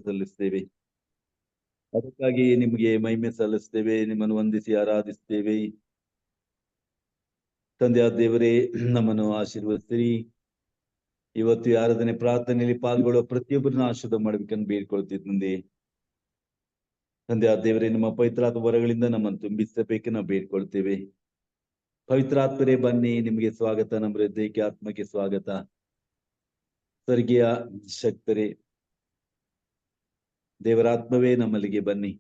ಸಲ್ಲಿಸ್ತೇವೆ. ಅದಕ್ಕಾಗಿ ನಿಮಗೆ ಮಹಿಮೆ ಸಲ್ಲಿಸ್ತೇವೆ, ನಿಮ್ಮನ್ನು ವಂದಿಸಿ ಆರಾಧಿಸ್ತೇವೆ. ತಂದೆಯಾದ ದೇವರೇ, ನಮ್ಮನ್ನು ಆಶೀರ್ವದಿಸಿರಿ. ಇವತ್ತು ಈ ಆರಾಧನೆ ಪ್ರಾರ್ಥನೆಯಲ್ಲಿ ಪಾಲ್ಗೊಳ್ಳುವ ಪ್ರತಿಯೊಬ್ಬರನ್ನ ಆಶೀರ್ವಾದ ಮಾಡಬೇಕಂತ ಬೇಡ್ಕೊಳ್ತಿದ್ದೆ. ತಂದೆಯಾದ ದೇವರೇ, ನಿಮ್ಮ ಪವಿತ್ರಾತ್ಮ ವರಗಳಿಂದ ನಮ್ಮನ್ನು ತುಂಬಿಸಬೇಕು ನಾವು ಬೇಡ್ಕೊಳ್ತೇವೆ. ಪವಿತ್ರಾತ್ಮರೇ ಬನ್ನಿ, ನಿಮಗೆ ಸ್ವಾಗತ, ನಮ್ಮ ಹೃದಯಕ್ಕೆ ಆತ್ಮಕ್ಕೆ ಸ್ವಾಗತ. ಸ್ವರ್ಗೀಯ ಶಕ್ತರೇ, ದೇವರಾತ್ಮವೇ ನಮ್ಮಲ್ಲಿಗೆ ಬನ್ನಿ,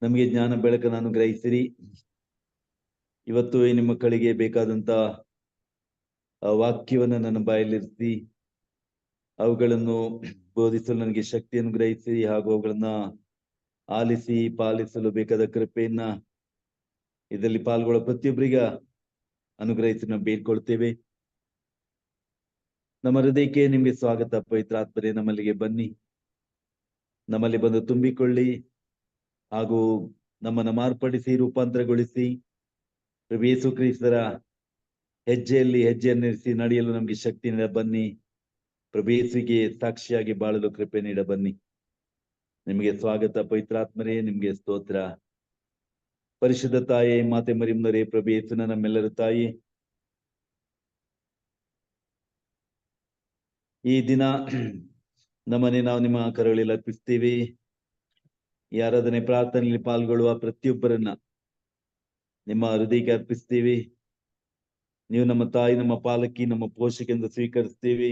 ನಮಗೆ ಜ್ಞಾನ ಬೆಳಕನ್ನು ಅನುಗ್ರಹಿಸಿರಿ. ಇವತ್ತು ಈ ನಿಮ್ಮ ಮಕ್ಕಳಿಗೆ ಬೇಕಾದಂತ ವಾಕ್ಯವನ್ನು ನನ್ನ ಬಾಯಲ್ಲಿರಿಸಿ ಅವುಗಳನ್ನು ಬೋಧಿಸಲು ನನಗೆ ಶಕ್ತಿ ಅನುಗ್ರಹಿಸಿ, ಹಾಗೂ ಅವುಗಳನ್ನ ಆಲಿಸಿ ಪಾಲಿಸಲು ಬೇಕಾದ ಕೃಪೆಯನ್ನ ಇದರಲ್ಲಿ ಪಾಲ್ಗೊಳ್ಳೋ ಪ್ರತಿಯೊಬ್ಬರಿಗ ಅನುಗ್ರಹಿಸಿ ನಾವು ಬೇಡ್ಕೊಳ್ತೇವೆ. ನಮ್ಮ ಹೃದಯಕ್ಕೆ ನಿಮಗೆ ಸ್ವಾಗತ. ಪವಿತ್ರಾತ್ಮರೇ, ನಮ್ಮಲ್ಲಿಗೆ ಬನ್ನಿ, ನಮ್ಮಲ್ಲಿ ಬಂದು ತುಂಬಿಕೊಳ್ಳಿ, ಹಾಗೂ ನಮ್ಮನ್ನು ಮಾರ್ಪಡಿಸಿ ರೂಪಾಂತರಗೊಳಿಸಿ ಪ್ರಭು ಯೇಸು ಕ್ರಿಸ್ತರ ಹೆಜ್ಜೆಯಲ್ಲಿ ಹೆಜ್ಜೆಯನ್ನಿರಿಸಿ ನಡೆಯಲು ನಮಗೆ ಶಕ್ತಿ ನೀಡ ಬನ್ನಿ. ಪ್ರಭು ಯೇಸುವಿಗೆ ಸಾಕ್ಷಿಯಾಗಿ ಬಾಳಲು ಕೃಪೆ ನೀಡ ಬನ್ನಿ. ನಿಮಗೆ ಸ್ವಾಗತ ಪವಿತ್ರಾತ್ಮರೇ, ನಿಮಗೆ ಸ್ತೋತ್ರ. ಪರಿಶುದ್ಧ ತಾಯೇ, ಮಾತೆ ಮರಿಯಮ್ಮನವರೇ, ಪ್ರಭು ಯೇಸುವಿನ ನಮ್ಮೆಲ್ಲರ ತಾಯಿ, ಈ ದಿನ ನಮ್ಮನೆ ನಾವು ನಿಮ್ಮ ಕರಗಳಲ್ಲಿ ಅರ್ಪಿಸ್ತೀವಿ. ಈ ಆರಾಧನೆ ಪ್ರಾರ್ಥನೆಯಲ್ಲಿ ಪಾಲ್ಗೊಳ್ಳುವ ಪ್ರತಿಯೊಬ್ಬರನ್ನ ನಿಮ್ಮ ಹೃದಯಕ್ಕೆ ಅರ್ಪಿಸ್ತೀವಿ. ನೀವು ನಮ್ಮ ತಾಯಿ, ನಮ್ಮ ಪಾಲಕಿ, ನಮ್ಮ ಪೋಷಕೆಂದು ಸ್ವೀಕರಿಸ್ತೀವಿ.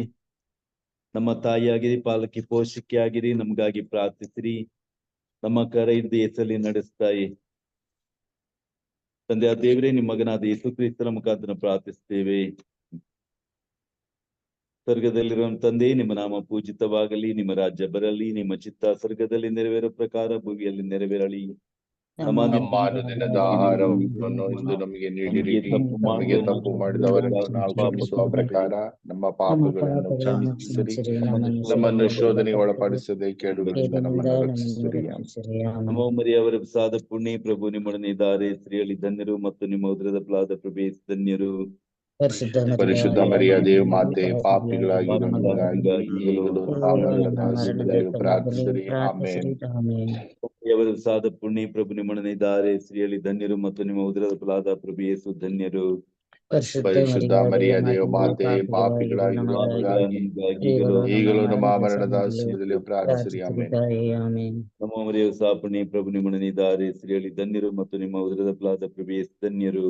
ನಮ್ಮ ತಾಯಿಯಾಗಿರಿ, ಪಾಲಕಿ, ಪೋಷಕಿ ಆಗಿರಿ, ನಮಗಾಗಿ ಪ್ರಾರ್ಥಿಸಿರಿ. ನಮ್ಮ ಕರ ಹಿಡಿದು ಯೇಸಲ್ಲಿ ನಡೆಸ್ತಾಯಿ. ತಂದೆಯ ದೇವರೇ, ನಿಮ್ಮ ಮಗನಾದ ಯೇಸು ಕ್ರಿಸ್ತರ ಮುಖಾಂತರ ಪ್ರಾರ್ಥಿಸ್ತೇವೆ. ಸ್ವರ್ಗದಲ್ಲಿರುವ ತಂದೆ, ನಿಮ್ಮ ನಾಮ ಪೂಜಿತವಾಗಲಿ, ನಿಮ್ಮ ರಾಜ್ಯ ಬರಲಿ, ನಿಮ್ಮ ಚಿತ್ತ ಸ್ವರ್ಗದಲ್ಲಿ ನೆರವೇರೋ ಪ್ರಕಾರ ಭೂಮಿಯಲ್ಲಿ ನೆರವೇರಲಿ. ನಮ್ಮ ದಿನದ ಆಹಾರವನ್ನು ಇಂದು ನಮಗೆ ನೀಡಿರಿ. ನಮಗೆ ತಪ್ಪು ಮಾಡಿದವರನ್ನು ನಾವು ಕ್ಷಮಿಸುವ ಪ್ರಕಾರ ನಮ್ಮ ಪಾಪಗಳನ್ನು ಕ್ಷಮಿಸಿರಿ. ನಮ್ಮನ್ನು ಶೋಧನೆಗೆ ಒಳಪಡಿಸದೆ ಕೇಡುಗಳಿಂದ ನಮ್ಮನ್ನು ರಕ್ಷಿಸಿರಿ. ನಮೋ ಮರಿಯವರ ಪ್ರಸಾದ ಪುಣ್ಯ, ಪ್ರಭು ನಿಮ್ಮೊಡನೆ ಇದ್ದಾರೆ. ಸ್ತ್ರೀಯಲ್ಲಿ ಧನ್ಯರು ಮತ್ತು ನಿಮ್ಮ ಉದರದ ಫಲವಾದ ಪ್ರಭು ಯೇಸು ಧನ್ಯರು. ಪರಿಶುದ್ಧ ಮರಿಯ ದೇವ ಮಾತೆ, ಪಾಪಿಗಳಾಗಿರುವ ನಮಗಾಗಿ ಈಗಲೂ ನಮ್ಮ ಮರಣದ ಸಮಯದಲ್ಲಿಯೂ ಪ್ರಾರ್ಥಿಸಿರಿ. ಆಮೆನ್. ಅವರ ಪ್ರಸಾದ ಪುಣ್ಯ, ಪ್ರಭು ನಿಮ್ಮೊಡನೆ ಇದ್ದಾರೆ. ಸ್ತ್ರೀಯಲ್ಲಿ ಧನ್ಯರು ಮತ್ತು ನಿಮ್ಮ ಉದರದ ಫಲವಾದ ಪ್ರಭು ಯೇಸು ಧನ್ಯರು. ಪರಿಶುದ್ಧ ಮರಿಯ ದೇವ ಮಾತೆ, ಪಾಪಿಗಳಾಗಿರುವ ನಮಗಾಗಿ ಈಗಲೂ ನಮ್ಮ ಮರಣದ ಸಮಯದಲ್ಲಿಯೂ ಪ್ರಾರ್ಥಿಸಿರಿ. ಆಮೆನ್. ನಮ್ಮ ಮರಿಯ ಪ್ರಸಾದ ಪುಣ್ಯ, ಪ್ರಭು ನಿಮ್ಮೊಡನೆ ಇದ್ದಾರೆ. ಸ್ತ್ರೀಯಲ್ಲಿ ಧನ್ಯರು ಮತ್ತು ನಿಮ್ಮ ಉದರದ ಫಲವಾದ ಪ್ರಭು ಯೇಸು ಧನ್ಯರು.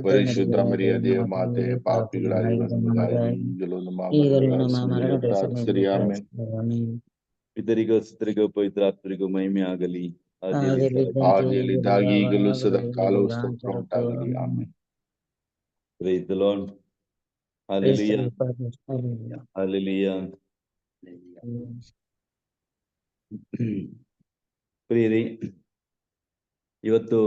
ಪರಿಶುದ್ಧ ಮರಿಯ ದೇವ ಮಾತೆ, ಪಾಪಿಗಳಾಗಿರುವ ನಮಗಾಗಿ ಈಗಲೂ ನಮ್ಮ ಮರಣದ ಸಮಯದಲ್ಲಿಯೂ ಪ್ರಾರ್ಥಿಸಿರಿ. ಆಮೆನ್. ಪಿತರಿಗೂ ಸುತರಿಗೂ ಪವಿತ್ರಾತ್ಮರಿಗೂ ಮಹಿಮೆ ಆಗಲಿ, ಆದಿಯಲ್ಲಿದ್ದಾಗಿ ಈಗಲೂ ಸದಾ ಕಾಲವು ಸ್ತೋತ್ರ ಉಂಟಾಗಲಿ. Amen. Praise the Lord. Hallelujah. Hallelujah. ಪ್ರಿಯರೇ, ಇವತ್ತು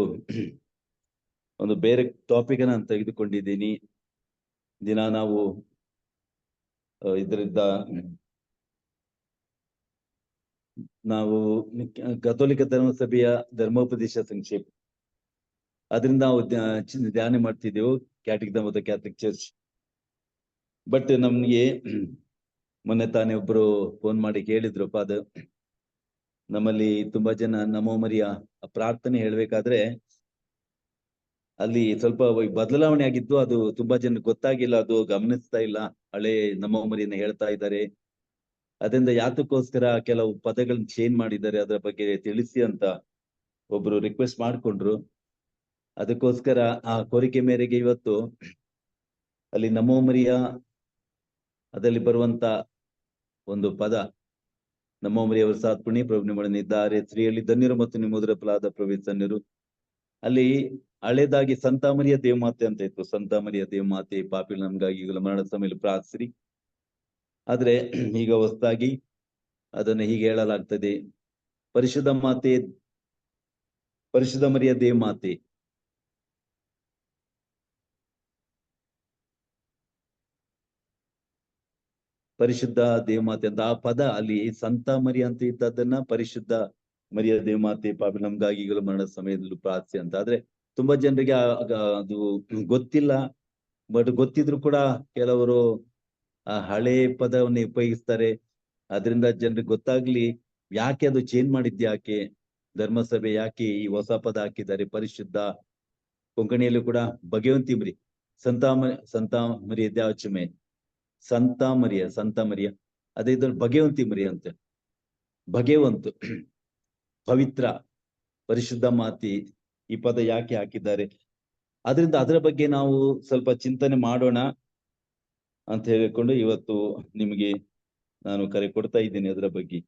ಒಂದು ಬೇರೆ ಟಾಪಿಕ್ ನಾನು ತೆಗೆದುಕೊಂಡಿದ್ದೀನಿ. ದಿನ ನಾವು ಇದರಿಂದ ನಾವು ಕಥೋಲಿಕ ಧರ್ಮಸಭೆಯ ಧರ್ಮೋಪದೇಶ ಸಂಕ್ಷೇಪ, ಅದರಿಂದ ನಾವು ಧ್ಯಾನ ಮಾಡ್ತಿದ್ದೆವು, catechism of the Catholic church. But ನಮ್ಗೆ ಮೊನ್ನೆ ತಾನೇ ಒಬ್ರು ಫೋನ್ ಮಾಡಿ ಕೇಳಿದ್ರಪ್ಪ, ಅದು ನಮ್ಮಲ್ಲಿ ತುಂಬಾ ಜನ ನಮೋ ಮರಿಯ ಪ್ರಾರ್ಥನೆ ಹೇಳ್ಬೇಕಾದ್ರೆ ಅಲ್ಲಿ ಸ್ವಲ್ಪ ಬದಲಾವಣೆ ಆಗಿದ್ದು, ಅದು ತುಂಬಾ ಜನ ಗೊತ್ತಾಗಿಲ್ಲ, ಅದು ಗಮನಿಸ್ತಾ ಇಲ್ಲ. ಹಳೆ ನಮೋ ಮರಿಯನ್ನ ಹೇಳ್ತಾ ಇದ್ದಾರೆ, ಅದರಿಂದ ಯಾತಕ್ಕೋಸ್ಕರ ಕೆಲವು ಪದಗಳನ್ನ ಚೇಂಜ್ ಮಾಡಿದ್ದಾರೆ, ಅದರ ಬಗ್ಗೆ ತಿಳಿಸಿ ಅಂತ ಒಬ್ರು ರಿಕ್ವೆಸ್ಟ್ ಮಾಡ್ಕೊಂಡ್ರು. ಅದಕ್ಕೋಸ್ಕರ ಆ ಕೋರಿಕೆ ಮೇರೆಗೆ ಇವತ್ತು ಅಲ್ಲಿ ನಮೋ ಮರಿಯ ಅದರಲ್ಲಿ ಬರುವಂತ ಒಂದು ಪದ, ನಮೋ ಮರಿಯ ಪ್ರಸಾದ ಪುಣ್ಯ, ಪ್ರಭು ನಿಮ್ಮೊಡನೆ ಇದ್ದಾರೆ. ಸ್ತ್ರೀಯಲ್ಲಿ ಧನ್ಯರು ಮತ್ತು ನಿಮ್ಮ ಉದರ ಫಲವಾದ ಪ್ರಭು ಧನ್ಯರು. ಅಲ್ಲಿ ಹಳೇದಾಗಿ ಸಂತ ಮರಿಯ ದೇವಮಾತೆ ಅಂತ ಇತ್ತು. ಸಂತ ಮರಿಯ ದೇವಮಾತೆ, ಪಾಪಿಗಳು ನಮ್ಗಾಗಿ ಈಗಲೂ ಮರಣ ಸಮಯದಲ್ಲಿ ಪ್ರಾರ್ಥಿಸಿರಿ. ಆದ್ರೆ ಈಗ ಹೊಸದಾಗಿ ಅದನ್ನು ಹೀಗೆ ಹೇಳಲಾಗ್ತದೆ, ಪರಿಶುದ್ಧ ಮಾತೆ, ಪರಿಶುದ್ಧ ಮರಿಯ ದೇವಮಾತೆ. ಪರಿಶುದ್ಧ ದೇವಮಾತೆ ಅಂತ ಆ ಪದ ಅಲ್ಲಿ ಸಂತ ಮರಿಯ ಅಂತ ಇದ್ದದನ್ನ ಪರಿಶುದ್ಧ ಮರಿಯ ದೇವಮಾತೆ, ಪಾಪಿಗಳು ನಮ್ಗಾಗಿ ಈಗಲೂ ಮರಣ ಸಮಯದಲ್ಲೂ ಪ್ರಾರ್ಥಿಸಿ ಅಂತ. ಆದ್ರೆ ತುಂಬಾ ಜನರಿಗೆ ಅದು ಗೊತ್ತಿಲ್ಲ. ಬಟ್ ಗೊತ್ತಿದ್ರು ಕೂಡ ಕೆಲವರು ಆ ಹಳೆ ಪದವನ್ನು ಉಪಯೋಗಿಸ್ತಾರೆ. ಅದರಿಂದ ಜನರಿಗೆ ಗೊತ್ತಾಗ್ಲಿ ಯಾಕೆ ಅದು ಚೇಂಜ್ ಮಾಡಿದ್ಯಾಕೆ, ಧರ್ಮಸಭೆ ಯಾಕೆ ಈ ಹೊಸ ಪದ ಹಾಕಿದ್ದಾರೆ, ಪರಿಶುದ್ಧ. ಕೊಂಕಣಿಯಲ್ಲೂ ಕೂಡ ಭಗವಂತಿ ಮರಿ, ಸಂತ ಮರಿಯ ದ್ಯಾವಚಮೆ, ಸಂತ ಮರಿಯ ಅದೇ ಇದ್ರ ಭಗವಂತಿ ಮರಿ ಅಂತೆ. ಭಗವಂತು, ಪವಿತ್ರ, ಪರಿಶುದ್ಧ ಮಾತಿ, ಈ ಪದ ಯಾಕೆ ಹಾಕಿದ್ದಾರೆ? ಅದರಿಂದ ಅದರ ಬಗ್ಗೆ ನಾವು ಸ್ವಲ್ಪ ಚಿಂತನೆ ಮಾಡೋಣ ಅಂತ ಹೇಳಿಕೊಂಡು ಇವತ್ತು ನಿಮಗೆ ನಾನು ಕರೆ ಕೊಡ್ತಾ ಇದ್ದೀನಿ ಅದರ ಬಗ್ಗೆ.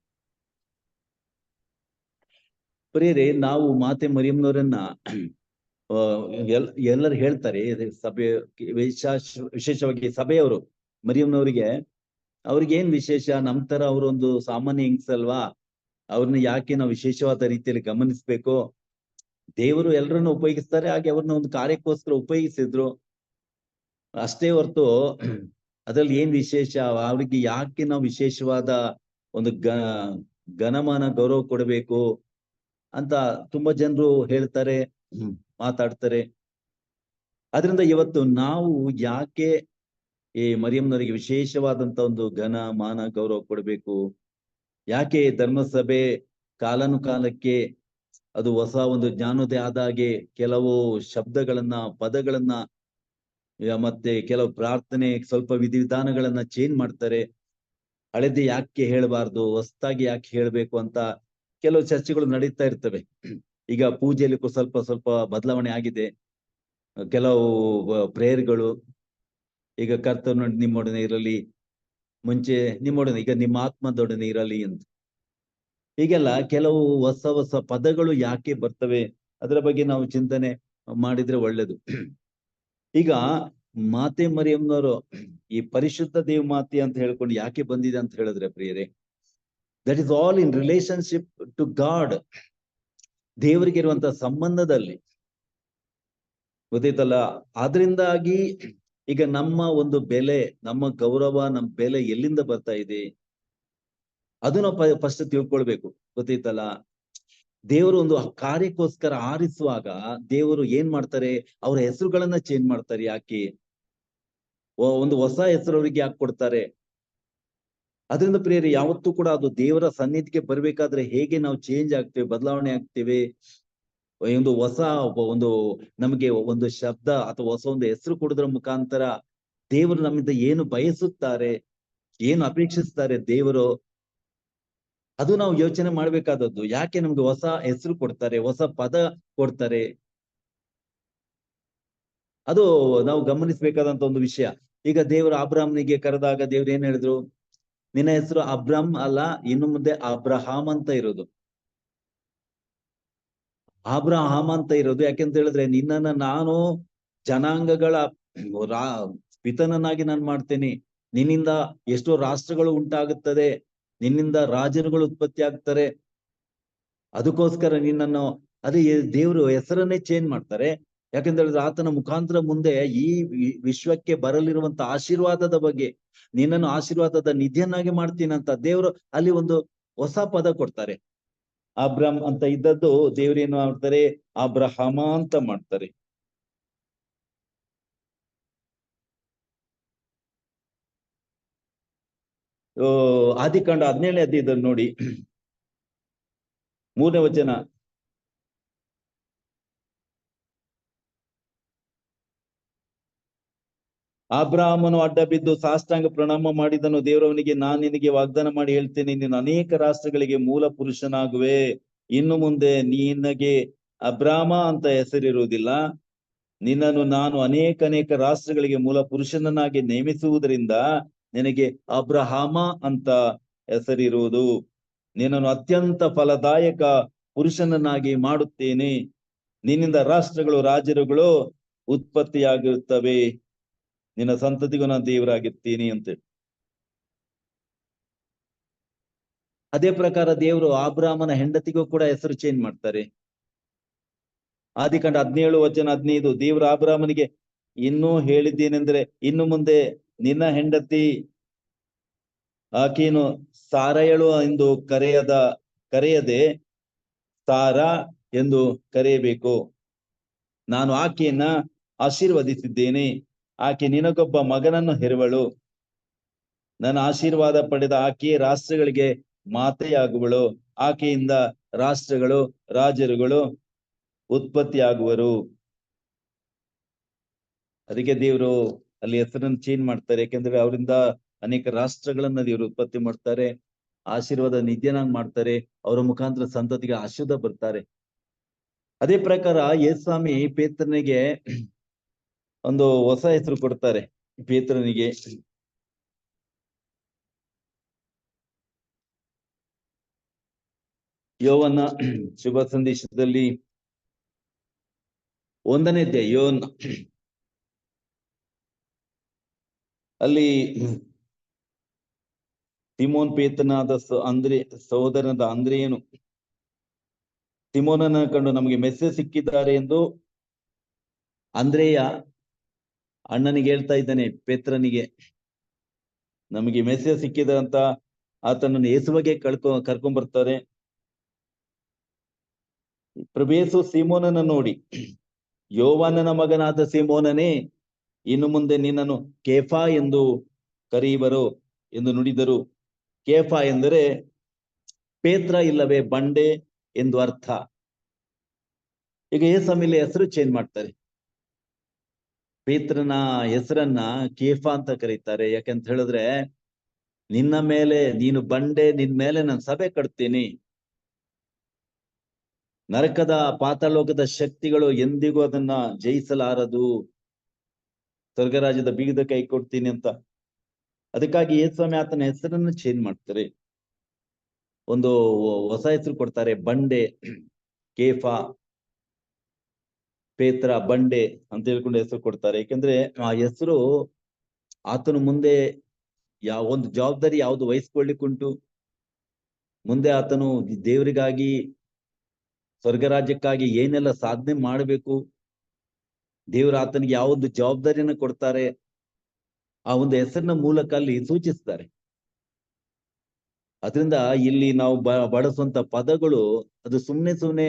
ಪ್ರಿಯರೇ, ನಾವು ಮಾತೆ ಮರಿಯಮ್ಮನವರನ್ನ ಎಲ್ಲರೂ ಹೇಳ್ತಾರೆ, ಸಭೆ ವಿಶೇಷವಾಗಿ ಸಭೆಯವರು ಮರಿಯಮ್ಮನವರಿಗೆ ಅವ್ರಿಗೆ ಏನ್ ವಿಶೇಷ, ನಮ್ ತರ ಅವರೊಂದು ಸಾಮಾನ್ಯ ಹೆಂಗ್ಸಲ್ವಾ, ಅವ್ರನ್ನ ಯಾಕೆ ನಾವು ವಿಶೇಷವಾದ ರೀತಿಯಲ್ಲಿ ಗಮನಿಸ್ಬೇಕು? ದೇವರು ಎಲ್ಲರನ್ನು ಉಪಯೋಗಿಸ್ತಾರೆ, ಹಾಗೆ ಅವ್ರನ್ನ ಒಂದು ಕಾರ್ಯಕ್ಕೋಸ್ಕರ ಉಪಯೋಗಿಸಿದ್ರು ಅಷ್ಟೇ ಹೊರತು ಅದ್ರಲ್ಲಿ ಏನ್ ವಿಶೇಷ, ಅವ್ರಿಗೆ ಯಾಕೆ ನಾವು ವಿಶೇಷವಾದ ಒಂದು ಘನಮಾನ ಗೌರವ ಕೊಡಬೇಕು ಅಂತ ತುಂಬಾ ಜನರು ಹೇಳ್ತಾರೆ, ಮಾತಾಡ್ತಾರೆ. ಅದರಿಂದ ಇವತ್ತು ನಾವು ಯಾಕೆ ಈ ಮರಿಯಮ್ಮನವರಿಗೆ ವಿಶೇಷವಾದಂತ ಒಂದು ಘನ ಮಾನ ಗೌರವ ಕೊಡಬೇಕು, ಯಾಕೆ ಧರ್ಮಸಭೆ ಕಾಲಾನುಕಾಲಕ್ಕೆ ಅದು ಹೊಸ ಒಂದು ಜ್ಞಾನೋದಯ ಆದಾಗೆ ಕೆಲವು ಶಬ್ದಗಳನ್ನ, ಪದಗಳನ್ನ, ಮತ್ತೆ ಕೆಲವು ಪ್ರಾರ್ಥನೆ, ಸ್ವಲ್ಪ ವಿಧಿವಿಧಾನಗಳನ್ನ ಚೇಂಜ್ ಮಾಡ್ತಾರೆ. ಹಳೆದು ಯಾಕೆ ಹೇಳಬಾರ್ದು, ಹೊಸದಾಗಿ ಯಾಕೆ ಹೇಳ್ಬೇಕು ಅಂತ ಕೆಲವು ಚರ್ಚೆಗಳು ನಡೀತಾ ಇರ್ತವೆ. ಈಗ ಪೂಜೆಯಲ್ಲಿ ಸ್ವಲ್ಪ ಬದಲಾವಣೆ ಆಗಿದೆ. ಕೆಲವು ಪ್ರೇಯರ್ಗಳು, ಈಗ ಕರ್ತನು ನಿಮ್ಮೊಡನೆ ಇರಲಿ, ಮುಂಚೆ ನಿಮ್ಮೊಡನೆ, ಈಗ ನಿಮ್ಮ ಆತ್ಮದೊಡನೆ ಇರಲಿ ಅಂತ, ಹೀಗೆಲ್ಲ ಕೆಲವು ಹೊಸ ಪದಗಳು ಯಾಕೆ ಬರ್ತವೆ, ಅದರ ಬಗ್ಗೆ ನಾವು ಚಿಂತನೆ ಮಾಡಿದ್ರೆ ಒಳ್ಳೇದು. ಈಗ ಮಾತೆ ಮರಿಯಮ್ಮನವರು ಈ ಪರಿಶುದ್ಧ ದೇವ ಮಾತೆ ಅಂತ ಹೇಳ್ಕೊಂಡು ಯಾಕೆ ಬಂದಿದೆ ಅಂತ ಹೇಳಿದ್ರೆ ಪ್ರಿಯರೇ, that is all in relationship to God. ದೇವರಿಗೆ ಇರುವಂತಹ ಸಂಬಂಧದಲ್ಲಿ, ಗೊತ್ತೈತಲ್ಲ? ಆದ್ರಿಂದಾಗಿ ಈಗ ನಮ್ಮ ಒಂದು ಬೆಲೆ, ನಮ್ಮ ಗೌರವ, ನಮ್ಮ ಬೆಲೆ ಎಲ್ಲಿಂದ ಬರ್ತಾ ಇದೆ ಅದು ನಾವು ಫಸ್ಟ್ ತಿಳ್ಕೊಳ್ಬೇಕು. ಗೊತ್ತೈತಲ್ಲ? ದೇವರು ಒಂದು ಕಾರ್ಯಕ್ಕೋಸ್ಕರ ಆರಿಸುವಾಗ ದೇವರು ಏನ್ ಮಾಡ್ತಾರೆ, ಅವ್ರ ಹೆಸರುಗಳನ್ನ ಚೇಂಜ್ ಮಾಡ್ತಾರೆ. ಯಾಕೆ ಒಂದು ಹೊಸ ಹೆಸರು ಅವರಿಗೆ ಯಾಕೆ ಕೊಡ್ತಾರೆ? ಅದರಿಂದ ಪ್ರಿಯರೇ, ಯಾವತ್ತೂ ಕೂಡ ಅದು ದೇವರ ಸನ್ನಿಧಿಗೆ ಬರ್ಬೇಕಾದ್ರೆ ಹೇಗೆ ನಾವು ಚೇಂಜ್ ಆಗ್ತೇವೆ, ಬದಲಾವಣೆ ಆಗ್ತೇವೆ, ಒಂದು ನಮಗೆ ಒಂದು ಶಬ್ದ ಅಥವಾ ಹೊಸ ಒಂದು ಹೆಸರು ಕೊಡೋದ್ರ ಮುಖಾಂತರ ದೇವರು ನಮ್ಮಿಂದ ಏನು ಬಯಸುತ್ತಾರೆ, ಏನು ಅಪೇಕ್ಷಿಸ್ತಾರೆ ದೇವರು, ಅದು ನಾವು ಯೋಚನೆ ಮಾಡ್ಬೇಕಾದದ್ದು. ಯಾಕೆ ನಮ್ಗೆ ಹೊಸ ಹೆಸರು ಕೊಡ್ತಾರೆ, ಹೊಸ ಪದ ಕೊಡ್ತಾರೆ, ಅದು ನಾವು ಗಮನಿಸ್ಬೇಕಾದಂತ ಒಂದು ವಿಷಯ. ಈಗ ದೇವರು ಅಬ್ರಾಮ್ನಿಗೆ ಕರೆದಾಗ ದೇವ್ರು ಏನ್ ಹೇಳಿದ್ರು, ನಿನ್ನ ಹೆಸರು ಅಬ್ರಾಮ್ ಅಲ್ಲ, ಇನ್ನು ಮುಂದೆ ಅಬ್ರಹಾಮ್ ಅಂತ ಇರೋದು. ಅಬ್ರಹಾಮ್ ಅಂತ ಇರೋದು ಯಾಕೆಂತ ಹೇಳಿದ್ರೆ, ನಿನ್ನನ್ನ ನಾನು ಜನಾಂಗಗಳ ಪಿತನನ್ನಾಗಿ ನಾನು ಮಾಡ್ತೇನೆ, ನಿನ್ನಿಂದ ಎಷ್ಟೋ ರಾಷ್ಟ್ರಗಳು ಉಂಟಾಗುತ್ತದೆ, ನಿನ್ನಿಂದ ರಾಜರುಗಳು ಉತ್ಪತ್ತಿ ಆಗ್ತಾರೆ, ಅದಕ್ಕೋಸ್ಕರ ನಿನ್ನನ್ನು, ಅದೇ ದೇವರು ಹೆಸರನ್ನೇ ಚೇಂಜ್ ಮಾಡ್ತಾರೆ. ಯಾಕೆಂತ ಹೇಳಿದ್ರೆ ಆತನ ಮುಖಾಂತರ ಮುಂದೆ ಈ ವಿಶ್ವಕ್ಕೆ ಬರಲಿರುವಂತ ಆಶೀರ್ವಾದದ ಬಗ್ಗೆ, ನಿನ್ನನ್ನು ಆಶೀರ್ವಾದದ ನಿಧಿಯನ್ನಾಗಿ ಮಾಡ್ತೀನಿ ಅಂತ ದೇವರು ಅಲ್ಲಿ ಒಂದು ಹೊಸ ಪದ ಕೊಡ್ತಾರೆ. ಅಬ್ರಾಮ್ ಅಂತ ಇದ್ದದ್ದು ದೇವ್ರೇನು ಮಾಡ್ತಾರೆ, ಅಬ್ರಹಾಮ ಅಂತ ಮಾಡ್ತಾರೆ. ಆದಿಕಾಂಡ 17ನೇ ಅಧ್ಯಾಯದಲ್ಲಿ ನೋಡಿ, 3ನೇ ವಚನ, ಅಬ್ರಹಾಮನು ಅಡ್ಡ ಬಿದ್ದು ಸಾಷ್ಟಾಂಗ ಪ್ರಣಾಮ ಮಾಡಿದನು. ದೇವರವನಿಗೆ, ನಾನ್ ನಿನಗೆ ವಾಗ್ದಾನ ಮಾಡಿ ಹೇಳ್ತೇನೆ, ನೀನು ಅನೇಕ ರಾಷ್ಟ್ರಗಳಿಗೆ ಮೂಲ ಪುರುಷನಾಗುವೆ. ಇನ್ನು ಮುಂದೆ ನಿನಗೆ ಅಬ್ರಾಮ ಅಂತ ಹೆಸರಿರುವುದಿಲ್ಲ, ನಿನ್ನನ್ನು ನಾನು ಅನೇಕ ರಾಷ್ಟ್ರಗಳಿಗೆ ಮೂಲ ಪುರುಷನನ್ನಾಗಿ ನೇಮಿಸುವುದರಿಂದ ನಿನಗೆ ಅಬ್ರಹಾಮ ಅಂತ ಹೆಸರಿರುವುದು. ನಿನ್ನನ್ನು ಅತ್ಯಂತ ಫಲದಾಯಕ ಪುರುಷನನ್ನಾಗಿ ಮಾಡುತ್ತೇನೆ, ನಿನ್ನಿಂದ ರಾಷ್ಟ್ರಗಳು, ರಾಜರುಗಳು ಉತ್ಪತ್ತಿಯಾಗಿರುತ್ತವೆ, ನಿನ್ನ ಸಂತತಿಗೂ ನಾನು ದೇವರಾಗಿರ್ತೀನಿ ಅಂತೇಳಿ. ಅದೇ ಪ್ರಕಾರ ದೇವರು ಅಬ್ರಾಮನ ಹೆಂಡತಿಗೂ ಕೂಡ ಹೆಸರು ಚೇಂಜ್ ಮಾಡ್ತಾರೆ. ಆದಿಕಾಂಡ 17 ವಚನ 15, ದೇವರು ಅಬ್ರಾಮನಿಗೆ ಇನ್ನೂ ಹೇಳಿದ್ದೇನೆಂದ್ರೆ, ಇನ್ನು ಮುಂದೆ ನಿನ್ನ ಹೆಂಡತಿ ಆಕೆಯನ್ನು ಸಾರಯಳು ಎಂದು ಕರೆಯದೆ ಸಾರಾ ಎಂದು ಕರೆಯಬೇಕು. ನಾನು ಆಕೆಯನ್ನ ಆಶೀರ್ವದಿಸಿದ್ದೇನೆ, ಆಕೆ ನಿನಗೊಬ್ಬ ಮಗನನ್ನು ಹೆರುವಳು. ನನ್ನ ಆಶೀರ್ವಾದ ಪಡೆದ ಆಕೆ ರಾಷ್ಟ್ರಗಳಿಗೆ ಮಾತೆಯಾಗುವಳು. ಆಕೆಯಿಂದ ರಾಷ್ಟ್ರಗಳು, ರಾಜರುಗಳು ಉತ್ಪತ್ತಿಯಾಗುವರು. ಅದಕ್ಕೆ ದೇವರು ಅಲ್ಲಿ ಹೆಸರನ್ನು ಚೇಂಜ್ ಮಾಡ್ತಾರೆ. ಯಾಕೆಂದ್ರೆ ಅವರಿಂದ ಅನೇಕ ರಾಷ್ಟ್ರಗಳನ್ನ ದೇವರು ಉತ್ಪತ್ತಿ ಮಾಡ್ತಾರೆ, ಆಶೀರ್ವಾದ ನಿತ್ಯನಾಗಿ ಮಾಡ್ತಾರೆ. ಅವರ ಮುಖಾಂತರ ಸಂತತಿಗೆ ಆಶೀರ್ವಾದ ಬರ್ತಾರೆ. ಅದೇ ಪ್ರಕಾರ ಯೇಸುಸ್ವಾಮಿ ಪೇತ್ರನಿಗೆ ಒಂದು ಹೊಸ ಹೆಸರು ಕೊಡ್ತಾರೆ. ಪೇತ್ರನಿಗೆ ಯೋವನ ಶುಭ ಸಂದೇಶದಲ್ಲಿ 1ನೇ ಅಧ್ಯಾಯ ಯೋವನ ಅಲ್ಲಿ ಸಿಮೋನ್ ಪೇತ್ರನಾದ ಸಹೋದರನಾದ ಅಂದ್ರೆಯನು ಸಿಮೋನನ ಕಂಡು ನಮಗೆ ಮೆಸೇಜ್ ಸಿಕ್ಕಿದ್ದಾರೆ ಎಂದು ಅಂದ್ರೆಯ ಅಣ್ಣನಿಗೆ ಹೇಳ್ತಾ ಇದ್ದಾನೆ. ಪೇತ್ರನಿಗೆ ನಮಗೆ ಮೆಸೇಜ್ ಸಿಕ್ಕಿದೆ ಅಂತ ಆತನನ್ನು ಯೇಸುವಿಗೆ ಕರ್ಕೊಂಡ್ ಬರ್ತಾರೆ. ಪ್ರಭು ಯೇಸು ಸಿಮೋನನ ನೋಡಿ, ಯೋವಾನನ ಮಗನಾದ ಸಿಮೋನನೇ, ಇನ್ನು ಮುಂದೆ ನಿನ್ನನ್ನು ಕೇಫಾ ಎಂದು ಕರೆಯುವರು ಎಂದು ನುಡಿದರು. ಕೇಫಾ ಎಂದರೆ ಪೇತ್ರ ಇಲ್ಲವೇ ಬಂಡೆ ಎಂದು ಅರ್ಥ. ಈಗ ಯೇಸುವಿನ ಹೆಸರು ಚೇಂಜ್ ಮಾಡ್ತಾರೆ. ಪೇತ್ರನ ಹೆಸರನ್ನ ಕೇಫಾ ಅಂತ ಕರೀತಾರೆ. ಯಾಕಂತ ಹೇಳಿದ್ರೆ, ನಿನ್ನ ಮೇಲೆ ನೀನು ಬಂಡೆ, ನಿನ್ ಮೇಲೆ ನಾನು ಸಭೆ ಕಟ್ತೀನಿ, ನರಕದ ಪಾತಾಳೋಕದ ಶಕ್ತಿಗಳು ಎಂದಿಗೂ ಅದನ್ನ ಜಯಿಸಲಾರದು, ಸ್ವರ್ಗರಾಜ್ಯದ ಬೀಗದ ಕೈ ಕೊಡ್ತೀನಿ ಅಂತ. ಅದಕ್ಕಾಗಿ ಯೇಸುಸ್ವಾಮಿ ಆತನ ಹೆಸರನ್ನು ಚೇಂಜ್ ಮಾಡ್ತಾರೆ, ಒಂದು ಹೊಸ ಹೆಸರು ಕೊಡ್ತಾರೆ. ಬಂಡೆ, ಕೇಫಾ, ಪೇತ್ರ, ಬಂಡೆ ಅಂತ ಹೇಳ್ಕೊಂಡು ಹೆಸರು ಕೊಡ್ತಾರೆ. ಯಾಕಂದ್ರೆ ಆ ಹೆಸರು ಆತನು ಮುಂದೆ ಒಂದು ಜವಾಬ್ದಾರಿ ಯಾವ್ದು ವಹಿಸ್ಕೊಳ್ಳಿಕ್ಕುಂಟು, ಮುಂದೆ ಆತನು ದೇವರಿಗಾಗಿ, ಸ್ವರ್ಗರಾಜ್ಯಕ್ಕಾಗಿ ಏನೆಲ್ಲ ಸಾಧನೆ ಮಾಡಬೇಕು, ದೇವರು ಆತನಿಗೆ ಯಾವೊಂದು ಜವಾಬ್ದಾರಿಯನ್ನು ಕೊಡ್ತಾರೆ, ಆ ಒಂದು ಹೆಸರಿನ ಮೂಲಕ ಅಲ್ಲಿ ಸೂಚಿಸ್ತಾರೆ. ಅದರಿಂದ ಇಲ್ಲಿ ನಾವು ಬಳಸುವಂತ ಪದಗಳು ಅದು ಸುಮ್ನೆ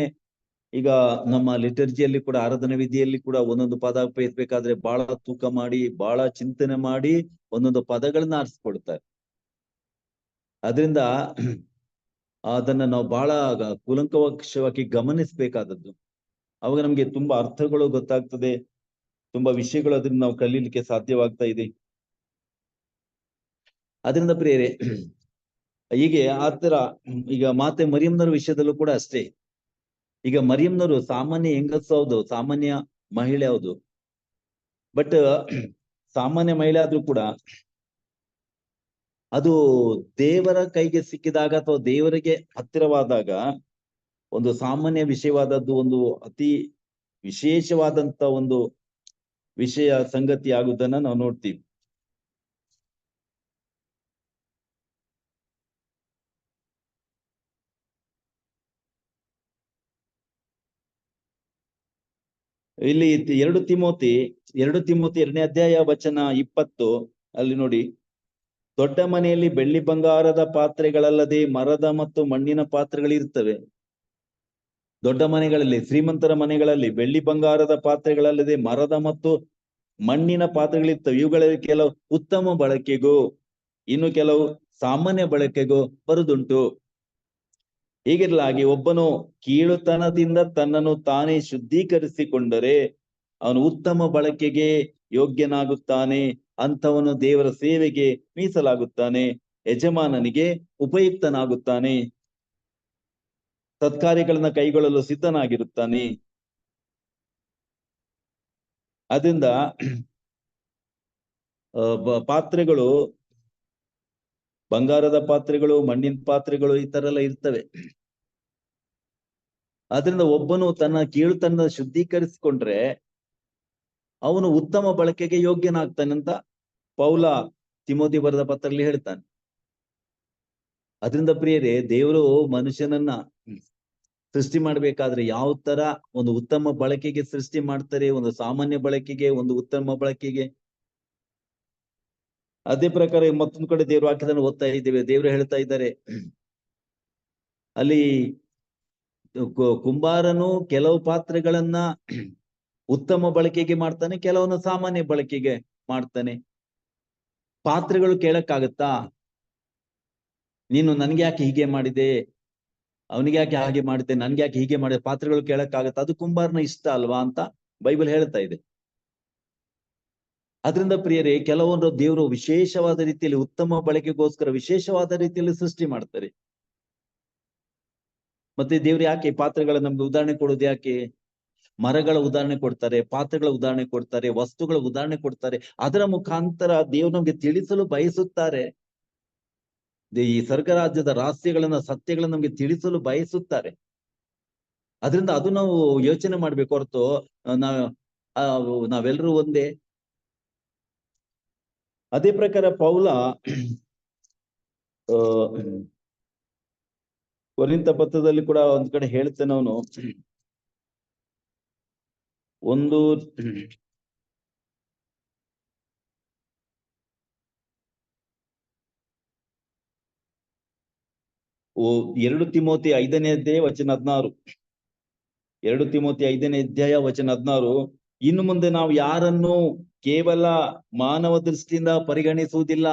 ಈಗ ನಮ್ಮ ಲಿಟರ್ಜಿಯಲ್ಲಿ ಕೂಡ, ಆರಾಧನಾ ವಿಧಿಯಲ್ಲಿ ಕೂಡ ಒಂದೊಂದು ಪದ ಉಪಯೋಗಿಸ್ಬೇಕಾದ್ರೆ ಬಹಳ ತೂಕ ಮಾಡಿ, ಬಹಳ ಚಿಂತನೆ ಮಾಡಿ ಒಂದೊಂದು ಪದಗಳನ್ನ ಆರಿಸ್ಕೊಡ್ತಾರೆ. ಅದರಿಂದ ಅದನ್ನ ನಾವು ಬಹಳ ಕೂಲಂಕಷವಾಗಿ ಗಮನಿಸ್ಬೇಕಾದದ್ದು. ಅವಾಗ ನಮ್ಗೆ ತುಂಬಾ ಅರ್ಥಗಳು ಗೊತ್ತಾಗ್ತದೆ, ತುಂಬಾ ವಿಷಯಗಳು ಅದನ್ನ ನಾವು ಕಲೀಲಿಕ್ಕೆ ಸಾಧ್ಯವಾಗ್ತಾ ಇದೆ. ಅದರಿಂದ ಪ್ರಿಯರೇ, ಹೀಗೆ ಆತರ ಈಗ ಮಾತೆ ಮರಿಯಮ್ನವರ ವಿಷಯದಲ್ಲೂ ಕೂಡ ಅಷ್ಟೇ. ಈಗ ಮರಿಯಮ್ನವರು ಸಾಮಾನ್ಯ ಹೆಂಗಸು ಹೌದು, ಸಾಮಾನ್ಯ ಮಹಿಳೆ ಹೌದು, ಬಟ್ ಸಾಮಾನ್ಯ ಮಹಿಳೆ ಆದ್ರೂ ಕೂಡ ಅದು ದೇವರ ಕೈಗೆ ಸಿಕ್ಕಿದಾಗ ಅಥವಾ ದೇವರಿಗೆ ಹತ್ತಿರವಾದಾಗ ಒಂದು ಸಾಮಾನ್ಯ ವಿಷಯವಾದದ್ದು, ಒಂದು ಅತಿ ವಿಶೇಷವಾದಂತ ಒಂದು ವಿಷಯ ಸಂಗತಿ ಆಗುವುದನ್ನ ನಾವು ನೋಡ್ತೀವಿ. ಇಲ್ಲಿ 2 ತಿಮೋತಿ 2ನೇ ಅಧ್ಯಾಯ ವಚನ 20 ಅಲ್ಲಿ ನೋಡಿ, ದೊಡ್ಡ ಮನೆಯಲ್ಲಿ ಬೆಳ್ಳಿ ಬಂಗಾರದ ಪಾತ್ರೆಗಳಲ್ಲದೆ ಮರದ ಮತ್ತು ಮಣ್ಣಿನ ಪಾತ್ರೆಗಳಿರ್ತವೆ. ದೊಡ್ಡ ಮನೆಗಳಲ್ಲಿ, ಶ್ರೀಮಂತರ ಮನೆಗಳಲ್ಲಿ ಬೆಳ್ಳಿ ಬಂಗಾರದ ಪಾತ್ರೆಗಳಲ್ಲದೆ ಮರದ ಮತ್ತು ಮಣ್ಣಿನ ಪಾತ್ರೆಗಳಿರ್ತವೆ. ಇವುಗಳಲ್ಲಿ ಕೆಲವು ಉತ್ತಮ ಬಳಕೆಗೂ ಇನ್ನು ಕೆಲವು ಸಾಮಾನ್ಯ ಬಳಕೆಗೂ ಬರುದುಂಟು. ಹೀಗಿರಲಾಗಿ ಒಬ್ಬನು ಕೀಳುತನದಿಂದ ತನ್ನನ್ನು ತಾನೇ ಶುದ್ಧೀಕರಿಸಿಕೊಂಡರೆ ಅವನು ಉತ್ತಮ ಬಳಕೆಗೆ ಯೋಗ್ಯನಾಗುತ್ತಾನೆ, ಅಂಥವನು ದೇವರ ಸೇವೆಗೆ ಮೀಸಲಾಗುತ್ತಾನೆ, ಯಜಮಾನನಿಗೆ ಉಪಯುಕ್ತನಾಗುತ್ತಾನೆ, ಸತ್ಕಾರ್ಯಗಳನ್ನ ಕೈಗೊಳ್ಳಲು ಸಿದ್ಧನಾಗಿರುತ್ತಾನೆ. ಅದರಿಂದ ಪಾತ್ರೆಗಳು, ಬಂಗಾರದ ಪಾತ್ರೆಗಳು, ಮಣ್ಣಿನ ಪಾತ್ರೆಗಳು ಈ ತರ ಎಲ್ಲ ಇರ್ತವೆ. ಅದರಿಂದ ಒಬ್ಬನು ತನ್ನ ಕೀಳುತನ ಶುದ್ಧೀಕರಿಸಿಕೊಂಡ್ರೆ ಅವನು ಉತ್ತಮ ಬಳಕೆಗೆ ಯೋಗ್ಯನಾಗ್ತಾನೆ ಅಂತ ಪೌಲ ತಿಮೋತಿ ಬರೆದ ಪತ್ರದಲ್ಲಿ ಹೇಳ್ತಾನೆ. ಅದರಿಂದ ಪ್ರಿಯರೇ, ದೇವರು ಮನುಷ್ಯನನ್ನ ಸೃಷ್ಟಿ ಮಾಡ್ಬೇಕಾದ್ರೆ ಯಾವ ತರ ಒಂದು ಉತ್ತಮ ಬಳಕೆಗೆ ಸೃಷ್ಟಿ ಮಾಡ್ತಾರೆ, ಒಂದು ಸಾಮಾನ್ಯ ಬಳಕೆಗೆ, ಒಂದು ಉತ್ತಮ ಬಳಕೆಗೆ. ಅದೇ ಪ್ರಕಾರ ಮತ್ತೊಂದು ಕಡೆ ದೇವ್ರ ವಾಕ್ಯದನ್ನು ಓದ್ತಾ ಇದ್ದೇವೆ. ದೇವರು ಹೇಳ್ತಾ ಇದ್ದಾರೆ, ಅಲ್ಲಿ ಕುಂಬಾರನು ಕೆಲವು ಪಾತ್ರೆಗಳನ್ನ ಉತ್ತಮ ಬಳಕೆಗೆ ಮಾಡ್ತಾನೆ, ಕೆಲವನ್ನ ಸಾಮಾನ್ಯ ಬಳಕೆಗೆ ಮಾಡ್ತಾನೆ. ಪಾತ್ರೆಗಳು ಕೇಳಕ್ಕಾಗತ್ತಾ? ನೀನು ನನ್ಗೆ ಯಾಕೆ ಹೀಗೆ ಮಾಡಿದೆ, ಅವನಿಗೆ ಯಾಕೆ ಹಾಗೆ ಮಾಡಿದೆ, ನನ್ಗೆ ಯಾಕೆ ಹೀಗೆ ಮಾಡಿದೆ, ಪಾತ್ರೆಗಳು ಕೇಳಕ್ಕಾಗತ್ತಾ? ಅದು ಕುಂಬಾರನ ಇಷ್ಟ ಅಲ್ವಾ ಅಂತ ಬೈಬಲ್ ಹೇಳ್ತಾ ಇದೆ. ಅದರಿಂದ ಪ್ರಿಯರೇ, ಕೆಲವೊಂದು ದೇವರು ವಿಶೇಷವಾದ ರೀತಿಯಲ್ಲಿ ಉತ್ತಮ ಬಳಕೆಗೋಸ್ಕರ ವಿಶೇಷವಾದ ರೀತಿಯಲ್ಲಿ ಸೃಷ್ಟಿ ಮಾಡ್ತಾರೆ. ಮತ್ತೆ ದೇವ್ರು ಯಾಕೆ ಪಾತ್ರೆಗಳ ನಮ್ಗೆ ಉದಾಹರಣೆ ಕೊಡೋದು ಯಾಕೆ? ಮರಗಳ ಉದಾಹರಣೆ ಕೊಡ್ತಾರೆ, ಪಾತ್ರೆಗಳ ಉದಾಹರಣೆ ಕೊಡ್ತಾರೆ, ವಸ್ತುಗಳ ಉದಾಹರಣೆ ಕೊಡ್ತಾರೆ. ಅದರ ಮುಖಾಂತರ ದೇವ್ರು ನಮ್ಗೆ ತಿಳಿಸಲು ಬಯಸುತ್ತಾರೆ. ಈ ಸ್ವರ್ಗರಾಜ್ಯದ ರಹಸ್ಯಗಳನ್ನ, ಸತ್ಯಗಳನ್ನ ನಮ್ಗೆ ತಿಳಿಸಲು ಬಯಸುತ್ತಾರೆ. ಅದರಿಂದ ಅದು ನಾವು ಯೋಚನೆ ಮಾಡ್ಬೇಕು ಹೊರತು ನಾವೆಲ್ಲರೂ ಒಂದೇ. ಅದೇ ಪ್ರಕಾರ ಪೌಲ ಕೊರಿಂಥ ಪತ್ರದಲ್ಲಿ ಕೂಡ ಒಂದ್ ಕಡೆ ಹೇಳ್ತೇನೆ, ಅವನು ಒಂದು 2 ತಿಮೋತಿ 5ನೇ ಅಧ್ಯಾಯ ವಚನ 16. 2 ತಿಮೋತಿ 5ನೇ ಅಧ್ಯಾಯ ವಚನ 16. ಇನ್ನು ಮುಂದೆ ನಾವು ಯಾರನ್ನು ಕೇವಲ ಮಾನವ ದೃಷ್ಟಿಯಿಂದ ಪರಿಗಣಿಸುವುದಿಲ್ಲ.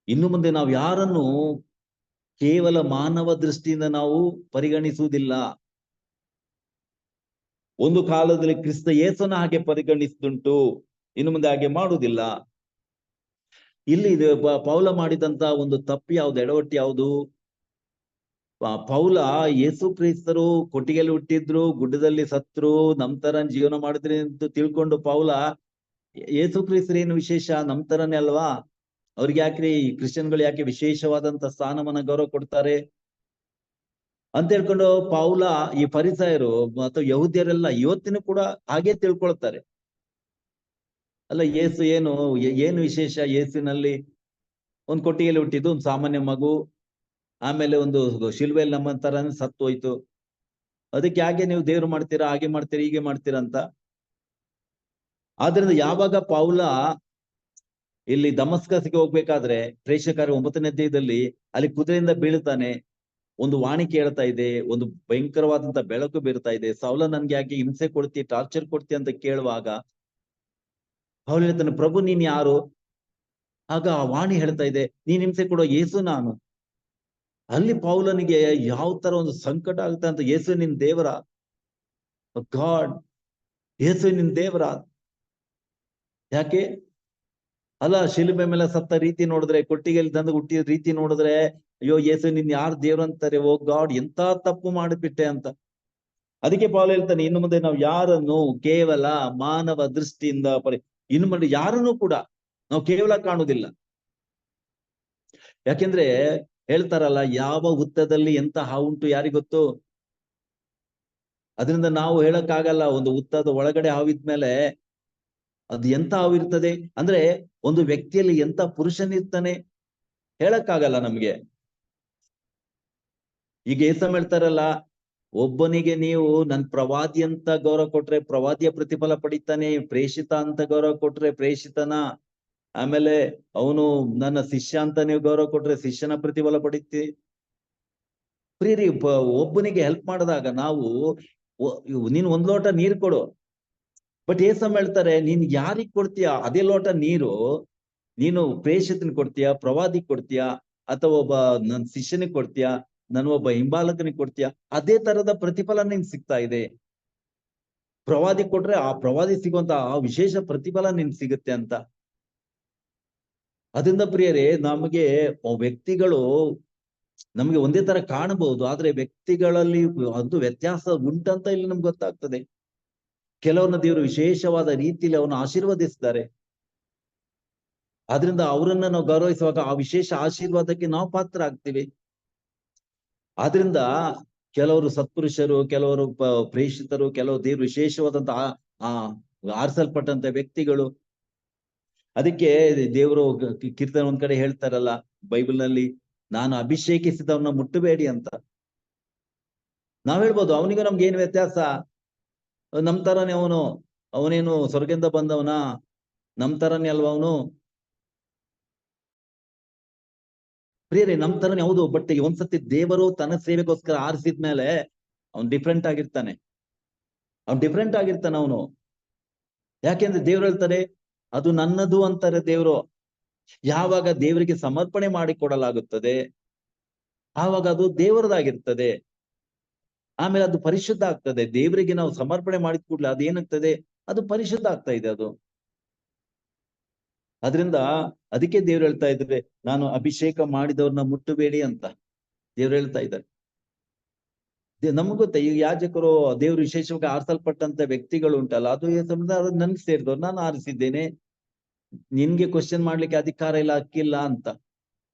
ಇನ್ನು ಮುಂದೆ ನಾವು ಯಾರನ್ನು ಕೇವಲ ಮಾನವ ದೃಷ್ಟಿಯಿಂದ ನಾವು ಪರಿಗಣಿಸುವುದಿಲ್ಲ. ಒಂದು ಕಾಲದಲ್ಲಿ ಕ್ರಿಸ್ತ ಯೇಸುನ ಹಾಗೆ ಪರಿಗಣಿಸಿದುಂಟು, ಇನ್ನು ಮುಂದೆ ಹಾಗೆ ಮಾಡುವುದಿಲ್ಲ. ಇಲ್ಲಿ ಪೌಲ ಮಾಡಿದಂತ ಒಂದು ತಪ್ಪು ಯಾವುದು, ಎಡವಟ್ಟು ಯಾವುದು? ಪೌಲ ಯೇಸು ಕ್ರಿಸ್ತರು ಕೊಟ್ಟಿಗೆಯಲ್ಲಿ ಹುಟ್ಟಿದ್ರು, ಗುಡ್ಡದಲ್ಲಿ ಸತ್ರು, ನಮ್ ತರ ಜೀವನ ಮಾಡಿದ್ರಿ ಅಂತ ತಿಳ್ಕೊಂಡು ಪೌಲ ಯೇಸು ಕ್ರಿಸ್ತರು ಏನು ವಿಶೇಷ, ನಮ್ ತರನೇ ಅಲ್ವಾ, ಅವ್ರಿಗೆ ಯಾಕ್ರಿ ಕ್ರಿಶ್ಚಿಯನ್ಗಳು ಯಾಕೆ ವಿಶೇಷವಾದಂತ ಸ್ಥಾನಮಾನ ಗೌರವ ಕೊಡ್ತಾರೆ ಅಂತ ಹೇಳ್ಕೊಂಡು ಪೌಲ ಈ ಫರಿಸಾಯರು ಅಥವಾ ಯಹೂದ್ಯರೆಲ್ಲ ಇವತ್ತಿನೂ ಕೂಡ ಹಾಗೆ ತಿಳ್ಕೊಳ್ತಾರೆ. ಅಲ್ಲ, ಯೇಸು ಏನು ವಿಶೇಷ ಯೇಸುನಲ್ಲಿ? ಒಂದು ಕೊಟ್ಟಿಗೆಯಲ್ಲಿ ಹುಟ್ಟಿದ್ದು ಒಂದು ಸಾಮಾನ್ಯ ಮಗು, ಆಮೇಲೆ ಒಂದು ಶಿಲ್ವೆಯಲ್ಲಿ ನಮ್ಮ ತರ ಸತ್ತು ಹೋಯ್ತು, ಅದಕ್ಕೆ ಯಾಕೆ ನೀವು ದೇವ್ರು ಮಾಡ್ತೀರಾ, ಹಾಗೆ ಮಾಡ್ತೀರಾ, ಹೀಗೆ ಮಾಡ್ತೀರಾ ಅಂತ. ಆದ್ರಿಂದ ಯಾವಾಗ ಪೌಲ ಇಲ್ಲಿ ದಮಸ್ಕಸ್ಗೆ ಹೋಗ್ಬೇಕಾದ್ರೆ ಪ್ರೇಷಕಾರ 9ನೇ ಅಧ್ಯಾಯದಲ್ಲಿ ಅಲ್ಲಿ ಕುದುರೆಯಿಂದ ಬೀಳ್ತಾನೆ, ಒಂದು ವಾಣಿ ಕೇಳ್ತಾ ಇದೆ, ಒಂದು ಭಯಂಕರವಾದಂತ ಬೆಳಕು ಬೀರ್ತಾ ಇದೆ. ಸೌಲ ನನ್ಗೆ ಯಾಕೆ ಹಿಂಸೆ ಕೊಡ್ತಿ, ಟಾರ್ಚರ್ ಕೊಡ್ತಿ ಅಂತ ಕೇಳುವಾಗ ಪೌಲ ಹೇಳ್ತಾನೆ, ಪ್ರಭು ನೀನ್ ಯಾರು? ಆಗ ಆ ವಾಣಿ ಹೇಳ್ತಾ ಇದೆ, ನೀನ್ ಹಿಂಸೆ ಕೊಡೋ ಯೇಸು ನಾನು. ಅಲ್ಲಿ ಪೌಲನಿಗೆ ಯಾವ ತರ ಒಂದು ಸಂಕಟ ಆಗುತ್ತೆ ಅಂತ, ಯೇಸು ನಿನ್ ದೇವರ, ಗಾಡ್, ಯೇಸು ನಿನ್ ದೇವರ. ಯಾಕೆ? ಅಲ್ಲ, ಶಿಲುಬೆ ಮೇಲೆ ಸತ್ತ ರೀತಿ ನೋಡಿದ್ರೆ, ಕೊಟ್ಟಿಗೆಯಲ್ಲಿ ತಂದು ಹುಟ್ಟಿದ ರೀತಿ ನೋಡಿದ್ರೆ, ಅಯ್ಯೋ ಯೇಸು ನಿನ್ ಯಾರು ದೇವ್ರು ಅಂತಾರೆ, ಓ ಗಾಡ್ ಎಂತ ತಪ್ಪು ಮಾಡಿಬಿಟ್ಟೆ ಅಂತ. ಅದಕ್ಕೆ ಪೌಲ ಹೇಳ್ತಾನೆ, ಇನ್ನು ಮುಂದೆ ನಾವು ಯಾರನ್ನು ಕೇವಲ ಮಾನವ ದೃಷ್ಟಿಯಿಂದ ಇನ್ನು ಮುಂದೆ ಯಾರನ್ನು ಕೂಡ ನಾವು ಕೇವಲ ಕಾಣುವುದಿಲ್ಲ. ಯಾಕೆಂದ್ರೆ ಹೇಳ್ತಾರಲ್ಲ, ಯಾವ ಹುತ್ತದಲ್ಲಿ ಎಂತ ಹಾವು ಉಂಟು ಯಾರಿಗೊತ್ತು? ಅದರಿಂದ ನಾವು ಹೇಳಕ್ಕಾಗಲ್ಲ ಒಂದು ಹುತ್ತದ ಒಳಗಡೆ ಹಾವಿದ್ಮೇಲೆ ಅದು ಎಂತ ಹಾವಿರ್ತದೆ ಅಂದ್ರೆ, ಒಂದು ವ್ಯಕ್ತಿಯಲ್ಲಿ ಎಂತ ಪುರುಷನಿರ್ತಾನೆ ಹೇಳಕ್ಕಾಗಲ್ಲ ನಮ್ಗೆ. ಈಗ ಏಸಮ್ ಹೇಳ್ತಾರಲ್ಲ, ಒಬ್ಬನಿಗೆ ನೀವು ನನ್ ಪ್ರವಾದಿ ಅಂತ ಗೌರವ ಕೊಟ್ರೆ ಪ್ರವಾದಿಯ ಪ್ರತಿಫಲ ಪಡಿತಾನೆ, ಪ್ರೇಷಿತ ಅಂತ ಗೌರವ ಕೊಟ್ರೆ ಪ್ರೇಷಿತನ, ಆಮೇಲೆ ಅವನು ನನ್ನ ಶಿಷ್ಯ ಅಂತ ನೀವು ಗೌರವ ಕೊಟ್ರೆ ಶಿಷ್ಯನ ಪ್ರತಿಫಲ ಪಡಿತಿ. ಪ್ರಿಯರಿ, ಒಬ್ಬನಿಗೆ ಹೆಲ್ಪ್ ಮಾಡಿದಾಗ ನಾವು ನೀನ್ ಒಂದ್ ಲೋಟ ನೀರು ಕೊಡು, ಬಟ್ ಏಸಮ್ ಹೇಳ್ತಾರೆ, ನೀನ್ ಯಾರಿಗ್ ಕೊಡ್ತೀಯ ಅದೇ ಲೋಟ ನೀರು ನೀನು ಪ್ರೇಷಿತನಿಗೆ ಕೊಡ್ತೀಯ, ಪ್ರವಾದಿಗೆ ಕೊಡ್ತೀಯ, ಅಥವಾ ಒಬ್ಬ ನನ್ ಶಿಷ್ಯನಿಗೆ ಕೊಡ್ತೀಯ, ನಾನು ಒಬ್ಬ ಹಿಂಬಾಲಕನಿಗೆ ಕೊಡ್ತೀಯ, ಅದೇ ತರದ ಪ್ರತಿಫಲ ನಿನ್ ಸಿಗ್ತಾ ಇದೆ. ಪ್ರವಾದಿ ಕೊಟ್ರೆ ಆ ಪ್ರವಾದಿ ಸಿಗುವಂತ ಆ ವಿಶೇಷ ಪ್ರತಿಫಲ ನಿನ್ ಸಿಗುತ್ತೆ ಅಂತ. ಅದರಿಂದ ಪ್ರಿಯರೇ, ನಮಗೆ ವ್ಯಕ್ತಿಗಳು ನಮ್ಗೆ ಒಂದೇ ತರ ಕಾಣಬಹುದು, ಆದ್ರೆ ವ್ಯಕ್ತಿಗಳಲ್ಲಿ ಅದು ವ್ಯತ್ಯಾಸ ಉಂಟಂತ ಇಲ್ಲಿ ನಮ್ಗೆ ಗೊತ್ತಾಗ್ತದೆ. ಕೆಲವನ್ನ ದೇವರು ವಿಶೇಷವಾದ ರೀತಿಯಲ್ಲಿ ಅವನ್ನ ಆಶೀರ್ವದಿಸಿದ್ದಾರೆ. ಆದ್ರಿಂದ ಅವರನ್ನ ನಾವು ಗೌರವಿಸುವಾಗ ಆ ವಿಶೇಷ ಆಶೀರ್ವಾದಕ್ಕೆ ನಾವು ಪಾತ್ರ ಆಗ್ತೀವಿ. ಆದ್ರಿಂದ ಕೆಲವರು ಸತ್ಪುರುಷರು, ಕೆಲವರು ಪ್ರೇಷಿತರು, ಕೆಲವು ದೇವರು ವಿಶೇಷವಾದಂತ ಆರಿಸಲ್ಪಟ್ಟಂತ ವ್ಯಕ್ತಿಗಳು. ಅದಕ್ಕೆ ದೇವರು ಕೀರ್ತನೆ ಒಂದ್ ಕಡೆ ಹೇಳ್ತಾರಲ್ಲ ಬೈಬಲ್ ನಲ್ಲಿ, ನಾನು ಅಭಿಷೇಕಿಸಿದವನ್ನ ಮುಟ್ಟಬೇಡಿ ಅಂತ. ನಾವ್ ಹೇಳ್ಬೋದು, ಅವನಿಗೂ ನಮ್ಗೆ ಏನ್ ವ್ಯತ್ಯಾಸ, ನಮ್ ತರನೇ ಅವನೇನು ಸ್ವರ್ಗದಿಂದ ಬಂದವನ, ನಮ್ ತರನೇ ಅಲ್ವಾ ಅವನು. ಪ್ರಿಯರೇ, ನಮ್ ತರನೇ ಹೌದು, ಬಟ್ ಒಂದ್ಸತಿ ದೇವರು ತನ್ನ ಸೇವೆಗೋಸ್ಕರ ಆರಿಸಿದ್ಮೇಲೆ ಅವ್ನು ಡಿಫ್ರೆಂಟ್ ಆಗಿರ್ತಾನೆ. ಅವನು ಯಾಕೆಂದ್ರೆ ದೇವ್ರು ಹೇಳ್ತಾರೆ, ಅದು ನನ್ನದು ಅಂತಾರೆ ದೇವರು. ಯಾವಾಗ ದೇವರಿಗೆ ಸಮರ್ಪಣೆ ಮಾಡಿಕೊಡಲಾಗುತ್ತದೆ ಆವಾಗ ಅದು ದೇವರದಾಗಿರ್ತದೆ. ಆಮೇಲೆ ಅದು ಪರಿಶುದ್ಧ ಆಗ್ತದೆ. ದೇವರಿಗೆ ನಾವು ಸಮರ್ಪಣೆ ಮಾಡಿದ ಕೂಡಲೇ ಅದೇನಾಗ್ತದೆ, ಅದು ಪರಿಶುದ್ಧ ಆಗ್ತಾ ಇದೆ ಅದು. ಅದರಿಂದ ಅದಕ್ಕೆ ದೇವ್ರು ಹೇಳ್ತಾ ಇದ್ರೆ, ನಾನು ಅಭಿಷೇಕ ಮಾಡಿದವ್ರನ್ನ ಮುಟ್ಟಬೇಡಿ ಅಂತ ದೇವ್ರು ಹೇಳ್ತಾ ಇದ್ದಾರೆ. ನಮ್ಗೆ ಗೊತ್ತಾ, ಈಗ ಯಾಜಕರು ದೇವ್ರು ವಿಶೇಷವಾಗಿ ಆರಿಸಲ್ಪಟ್ಟಂತ ವ್ಯಕ್ತಿಗಳು ಉಂಟಲ್ಲ, ಅದು ನನ್ಗೆ ಸೇರಿದವ್ರು, ನಾನು ಆರಿಸಿದ್ದೇನೆ, ನಿನ್ಗೆ ಕ್ವಶನ್ ಮಾಡ್ಲಿಕ್ಕೆ ಅಧಿಕಾರ ಇಲ್ಲ, ಹಕ್ಕಿಲ್ಲ ಅಂತ.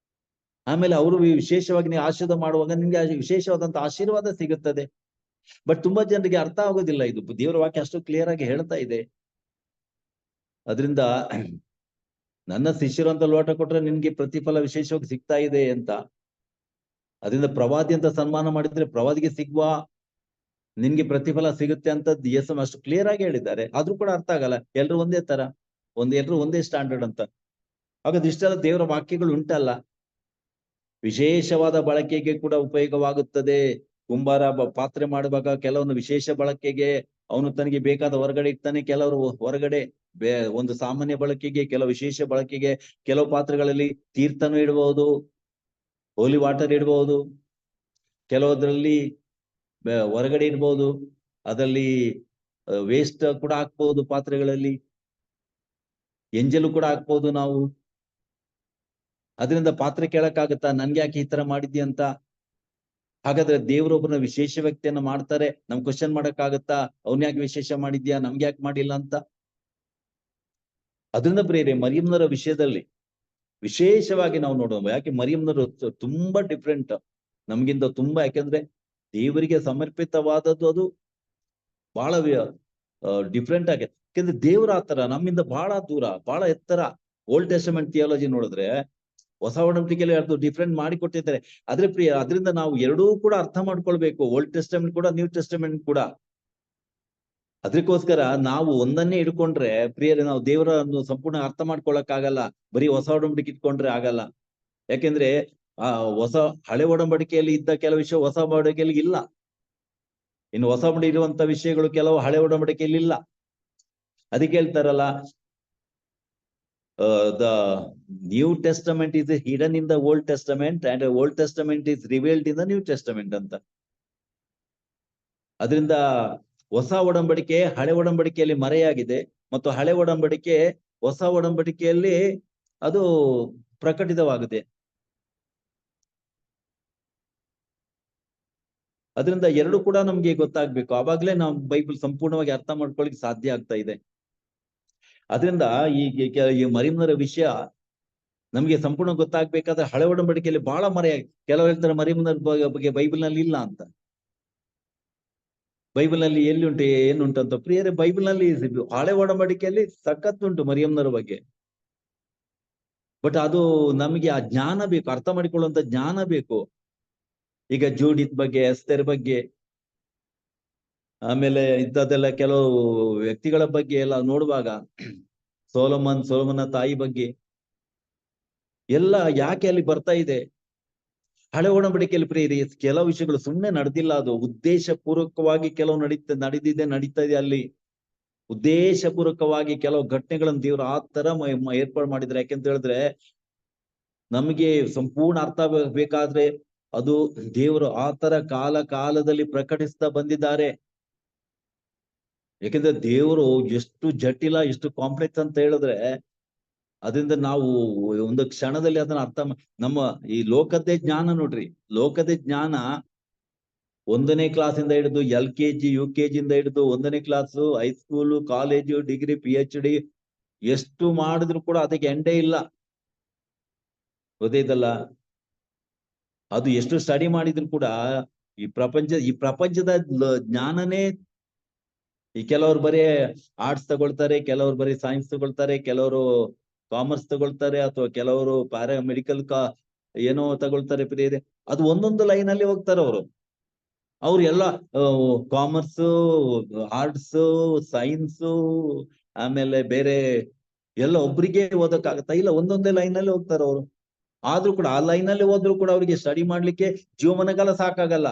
ಆಮೇಲೆ ಅವರು ವಿಶೇಷವಾಗಿ ನೀವು ಆಶೀರ್ವಾದ ಮಾಡುವಾಗ ನಿಮ್ಗೆ ವಿಶೇಷವಾದಂತ ಆಶೀರ್ವಾದ ಸಿಗುತ್ತದೆ. ಬಟ್ ತುಂಬಾ ಜನರಿಗೆ ಅರ್ಥ ಆಗೋದಿಲ್ಲ ಇದು. ದೇವರ ವಾಕ್ಯ ಅಷ್ಟು ಕ್ಲಿಯರ್ ಆಗಿ ಹೇಳ್ತಾ ಇದೆ. ಅದರಿಂದ ನನ್ನ ಶಿಷ್ಯರು ಅಂತ ಲೋಟ ಕೊಟ್ರೆ ನಿನ್ಗೆ ಪ್ರತಿಫಲ ವಿಶೇಷವಾಗಿ ಸಿಗ್ತಾ ಇದೆ ಅಂತ. ಅದರಿಂದ ಪ್ರವಾದಿ ಅಂತ ಸನ್ಮಾನ ಮಾಡಿದ್ರೆ ಪ್ರವಾದಿಗೆ ಸಿಗುವ ನಿನ್ಗೆ ಪ್ರತಿಫಲ ಸಿಗುತ್ತೆ ಅಂತ ಯೇಸು ಅಷ್ಟು ಕ್ಲಿಯರ್ ಆಗಿ ಹೇಳಿದ್ದಾರೆ. ಆದ್ರೂ ಕೂಡ ಅರ್ಥ ಆಗಲ್ಲ. ಎಲ್ರು ಒಂದೇ ತರ, ಎಲ್ರು ಒಂದೇ ಸ್ಟ್ಯಾಂಡರ್ಡ್ ಅಂತ. ಹಾಗಾದ್ರೆ ಇಷ್ಟೆಲ್ಲ ದೇವರ ವಾಕ್ಯಗಳು ಉಂಟಲ್ಲ, ವಿಶೇಷವಾದ ಬಳಕೆಗೆ ಕೂಡ ಉಪಯೋಗವಾಗುತ್ತದೆ. ಕುಂಬಾರ ಪಾತ್ರೆ ಮಾಡುವಾಗ ಕೆಲವೊಂದು ವಿಶೇಷ ಬಳಕೆಗೆ ಅವನು ತನಗೆ ಬೇಕಾದ ಹೊರಗಡೆ ಇಡ್ತಾನೆ, ಕೆಲವರು ಹೊರಗಡೆ ಒಂದು ಸಾಮಾನ್ಯ ಬಳಕೆಗೆ, ಕೆಲವು ವಿಶೇಷ ಬಳಕೆಗೆ. ಕೆಲವು ಪಾತ್ರೆಗಳಲ್ಲಿ ತೀರ್ಥನೂ ಇಡಬಹುದು, ಹೋಲಿ ವಾಟರ್ ಇಡಬಹುದು, ಕೆಲವದ್ರಲ್ಲಿ ಹೊರಗಡೆ ಇಡ್ಬೋದು, ಅದರಲ್ಲಿ ವೇಸ್ಟ್ ಕೂಡ ಹಾಕ್ಬಹುದು, ಪಾತ್ರೆಗಳಲ್ಲಿ ಎಂಜಲು ಕೂಡ ಹಾಕ್ಬಹುದು ನಾವು. ಅದರಿಂದ ಪಾತ್ರೆ ಕೇಳಕ್ಕಾಗತ್ತಾ, ನನ್ಗೆ ಯಾಕೆ ಈ ತರ ಮಾಡಿದ್ಯ ಅಂತ? ಹಾಗಾದ್ರೆ ದೇವರೊಬ್ಬನ ವಿಶೇಷ ವ್ಯಕ್ತಿಯನ್ನ ಮಾಡ್ತಾರೆ, ನಮ್ ಕ್ವಶನ್ ಮಾಡಕ್ಕಾಗತ್ತಾ, ಅವ್ನ್ ಯಾಕೆ ವಿಶೇಷ ಮಾಡಿದ್ಯಾ, ನಮ್ಗೆ ಯಾಕೆ ಮಾಡಿಲ್ಲ ಅಂತ? ಅದರಿಂದ ಪ್ರಿಯರೇ, ಮರಿಯಮ್ನರ ವಿಷಯದಲ್ಲಿ ವಿಶೇಷವಾಗಿ ನಾವು ನೋಡೋಣ. ಯಾಕೆ ಮರಿಯಮ್ನರು ತುಂಬಾ ಡಿಫ್ರೆಂಟ್ ನಮ್ಗಿಂತ ತುಂಬಾ. ಯಾಕೆಂದ್ರೆ ದೇವರಿಗೆ ಸಮರ್ಪಿತವಾದದ್ದು ಅದು ಬಹಳ ಡಿಫ್ರೆಂಟ್ ಆಗಿದೆ. ಯಾಕೆಂದ್ರೆ ದೇವರ ಆತರ ನಮ್ಮಿಂದ ಬಹಳ ದೂರ, ಬಹಳ ಎತ್ತರ. ಓಲ್ಡ್ ಟೆಸ್ಟಮೆಂಟ್ ಥಿಯಾಲಜಿ ನೋಡಿದ್ರೆ ಹೊಸ ಒಡಂಬಡಿಕೆಯಲ್ಲಿ ಅದು ಡಿಫ್ರೆಂಟ್ ಮಾಡಿ ಕೊಟ್ಟಿದ್ದಾರೆ. ಆದ್ರೆ ಪ್ರಿಯ, ಅದರಿಂದ ನಾವು ಎರಡೂ ಕೂಡ ಅರ್ಥ ಮಾಡ್ಕೊಳ್ಬೇಕು, ಓಲ್ಡ್ ಟೆಸ್ಟಮೆಂಟ್ ಕೂಡ ನ್ಯೂ ಟೆಸ್ಟಮೆಂಟ್ ಕೂಡ. ಅದಕ್ಕೋಸ್ಕರ ನಾವು ಒಂದನ್ನೇ ಇಟ್ಕೊಂಡ್ರೆ ಪ್ರಿಯರೇ, ನಾವು ದೇವರನ್ನು ಸಂಪೂರ್ಣ ಅರ್ಥ ಮಾಡ್ಕೊಳಕ್ಕಾಗಲ್ಲ. ಬರೀ ಹೊಸ ಒಡಂಬಡಿಕೆ ಇಟ್ಕೊಂಡ್ರೆ ಆಗಲ್ಲ. ಯಾಕೆಂದ್ರೆ ಹಳೆ ಒಡಂಬಡಿಕೆಯಲ್ಲಿ ಇದ್ದ ಕೆಲವು ವಿಷಯ ಹೊಸ ಒಡಂಬಡಿಕೆಯಲ್ಲಿ ಇಲ್ಲ. ಇನ್ನು ಹೊಸ ಒಡಂಬಡಿಕೆ ಇರುವಂತ ವಿಷಯಗಳು ಕೆಲವು ಹಳೆ ಒಡಂಬಡಿಕೆಯಲ್ಲಿ ಇಲ್ಲ. ಅದಕ್ಕೆ ಹೇಳ್ತಾರಲ್ಲ, the New Testament is hidden in the Old Testament and the Old Testament is revealed in the New Testament ಅಂತ. ಅದರಿಂದ ಹೊಸ ಒಡಂಬಡಿಕೆ ಹಳೆ ಒಡಂಬಡಿಕೆಯಲ್ಲಿ ಮರೆಯಾಗಿದೆ, ಮತ್ತು ಹಳೆ ಒಡಂಬಡಿಕೆ ಹೊಸ ಒಡಂಬಡಿಕೆಯಲ್ಲಿ ಅದು ಪ್ರಕಟಿತವಾಗಿದೆ. ಅದರಿಂದ ಎರಡು ಕೂಡ ನಮ್ಗೆ ಗೊತ್ತಾಗ್ಬೇಕು, ಆವಾಗ್ಲೇ ನಾವು ಬೈಬಲ್ ಸಂಪೂರ್ಣವಾಗಿ ಅರ್ಥ ಮಾಡ್ಕೊಳ್ಳಿಕ್ಕೆ ಸಾಧ್ಯ ಆಗ್ತಾ ಇದೆ. ಅದರಿಂದ ಈ ಮರಿಯಮ್ನರ ವಿಷಯ ನಮ್ಗೆ ಸಂಪೂರ್ಣ ಗೊತ್ತಾಗ್ಬೇಕಾದ್ರೆ ಹಳೆ ಒಡಂಬಡಿಕೆಯಲ್ಲಿ ಬಹಳ ಮರೆಯಾಗಿ. ಕೆಲವರು ಹೇಳ್ತಾರೆ ಮರಿಯಮ್ನರ ಬಗ್ಗೆ ಬೈಬಲ್ ನಲ್ಲಿ ಇಲ್ಲ ಅಂತ. ಬೈಬಲ್ ನಲ್ಲಿ ಎಲ್ಲಿ ಉಂಟು, ಏನುಂಟು ಅಂತ? ಪ್ರಿಯರೇ, ಬೈಬಲ್ ನಲ್ಲಿ ಹಳೆ ಒಡಂಬಡಿಕೆಯಲ್ಲಿ ಸಖತ್ ಉಂಟು ಮರಿಯಮ್ನರ ಬಗ್ಗೆ. ಬಟ್ ಅದು ನಮಗೆ ಆ ಜ್ಞಾನ ಬೇಕು, ಅರ್ಥ ಮಾಡಿಕೊಳ್ಳುವಂತ ಜ್ಞಾನ ಬೇಕು. ಈಗ ಜೂಡಿತ್ ಬಗ್ಗೆ, ಎಸ್ತರ್ ಬಗ್ಗೆ, ಆಮೇಲೆ ಇಂಥದ್ದೆಲ್ಲ ಕೆಲವು ವ್ಯಕ್ತಿಗಳ ಬಗ್ಗೆ ಎಲ್ಲ ನೋಡುವಾಗ, ಸೋಲಮನ್ನ ತಾಯಿ ಬಗ್ಗೆ ಎಲ್ಲ ಯಾಕೆ ಅಲ್ಲಿ ಬರ್ತಾ ಇದೆ? ಹಳೆ ಒಡಂಬಡಿಕೆಯಲ್ಲಿ ಪ್ರಿಯರಿ ಕೆಲವು ವಿಷಯಗಳು ಸುಮ್ಮನೆ ನಡೆದಿಲ್ಲ, ಅದು ಉದ್ದೇಶ ಪೂರ್ವಕವಾಗಿ ಕೆಲವು ನಡೀತಾ ಇದೆ ಅಲ್ಲಿ. ಉದ್ದೇಶ ಪೂರ್ವಕವಾಗಿ ಕೆಲವು ಘಟನೆಗಳನ್ನು ದೇವರು ಆ ತರ ಏರ್ಪಾಡು ಮಾಡಿದ್ರೆ. ಯಾಕೆಂತ ಹೇಳಿದ್ರೆ ನಮಗೆ ಸಂಪೂರ್ಣ ಅರ್ಥ ಬೇಕಾದ್ರೆ ಅದು ದೇವರು ಆ ತರ ಕಾಲದಲ್ಲಿ ಪ್ರಕಟಿಸ್ತಾ ಬಂದಿದ್ದಾರೆ. ಯಾಕೆಂದ್ರೆ ದೇವರು ಎಷ್ಟು ಜಟಿಲ, ಎಷ್ಟು ಕಾಂಪ್ಲೆಕ್ಸ್ ಅಂತ ಹೇಳಿದ್ರೆ ಅದರಿಂದ ನಾವು ಒಂದು ಕ್ಷಣದಲ್ಲಿ ಅದನ್ನ ಅರ್ಥ ನಮ್ಮ ಈ ಲೋಕದ್ದೇ ಜ್ಞಾನ ನೋಡ್ರಿ, ಲೋಕದ ಜ್ಞಾನ 1ನೇ ಕ್ಲಾಸಿಂದ ಹಿಡಿದು LKG UKG ಇಂದ ಹಿಡಿದು 1ನೇ class, high school, college, degree, PhD ಎಷ್ಟು ಮಾಡಿದ್ರು ಕೂಡ ಅದಕ್ಕೆ ಎಂಡೇ ಇಲ್ಲ. ಗೊತ್ತೈತಲ್ಲ? ಅದು ಎಷ್ಟು ಸ್ಟಡಿ ಮಾಡಿದ್ರು ಕೂಡ ಈ ಪ್ರಪಂಚದ ಜ್ಞಾನನೇ, ಈ ಕೆಲವರು ಬರೀ ಆರ್ಟ್ಸ್ ತಗೊಳ್ತಾರೆ, ಕೆಲವರು ಬರೀ ಸೈನ್ಸ್ ತಗೊಳ್ತಾರೆ, ಕೆಲವರು ಕಾಮರ್ಸ್ ತಗೊಳ್ತಾರೆ, ಅಥವಾ ಕೆಲವರು ಪ್ಯಾರಾಮೆಡಿಕಲ್ ಏನೋ ತಗೊಳ್ತಾರೆ. ಪ್ರಿಯರೇ, ಅದು ಒಂದೊಂದು ಲೈನ್ ಅಲ್ಲಿ ಹೋಗ್ತಾರೆ ಅವ್ರು ಎಲ್ಲ ಕಾಮರ್ಸ್, ಆರ್ಟ್ಸ್, ಸೈನ್ಸ್, ಆಮೇಲೆ ಬೇರೆ ಎಲ್ಲ ಒಬ್ರಿಗೆ ಓದಕ್ಕಾಗತ್ತಾ? ಇಲ್ಲ, ಒಂದೊಂದೇ ಲೈನ್ ಅಲ್ಲಿ ಹೋಗ್ತಾರೆ ಅವರು. ಆದ್ರೂ ಕೂಡ ಆ ಲೈನ್ ಅಲ್ಲಿ ಹೋದ್ರು ಕೂಡ ಅವರಿಗೆ ಸ್ಟಡಿ ಮಾಡ್ಲಿಕ್ಕೆ ಜೀವನಕಾಲ ಸಾಕಾಗಲ್ಲ.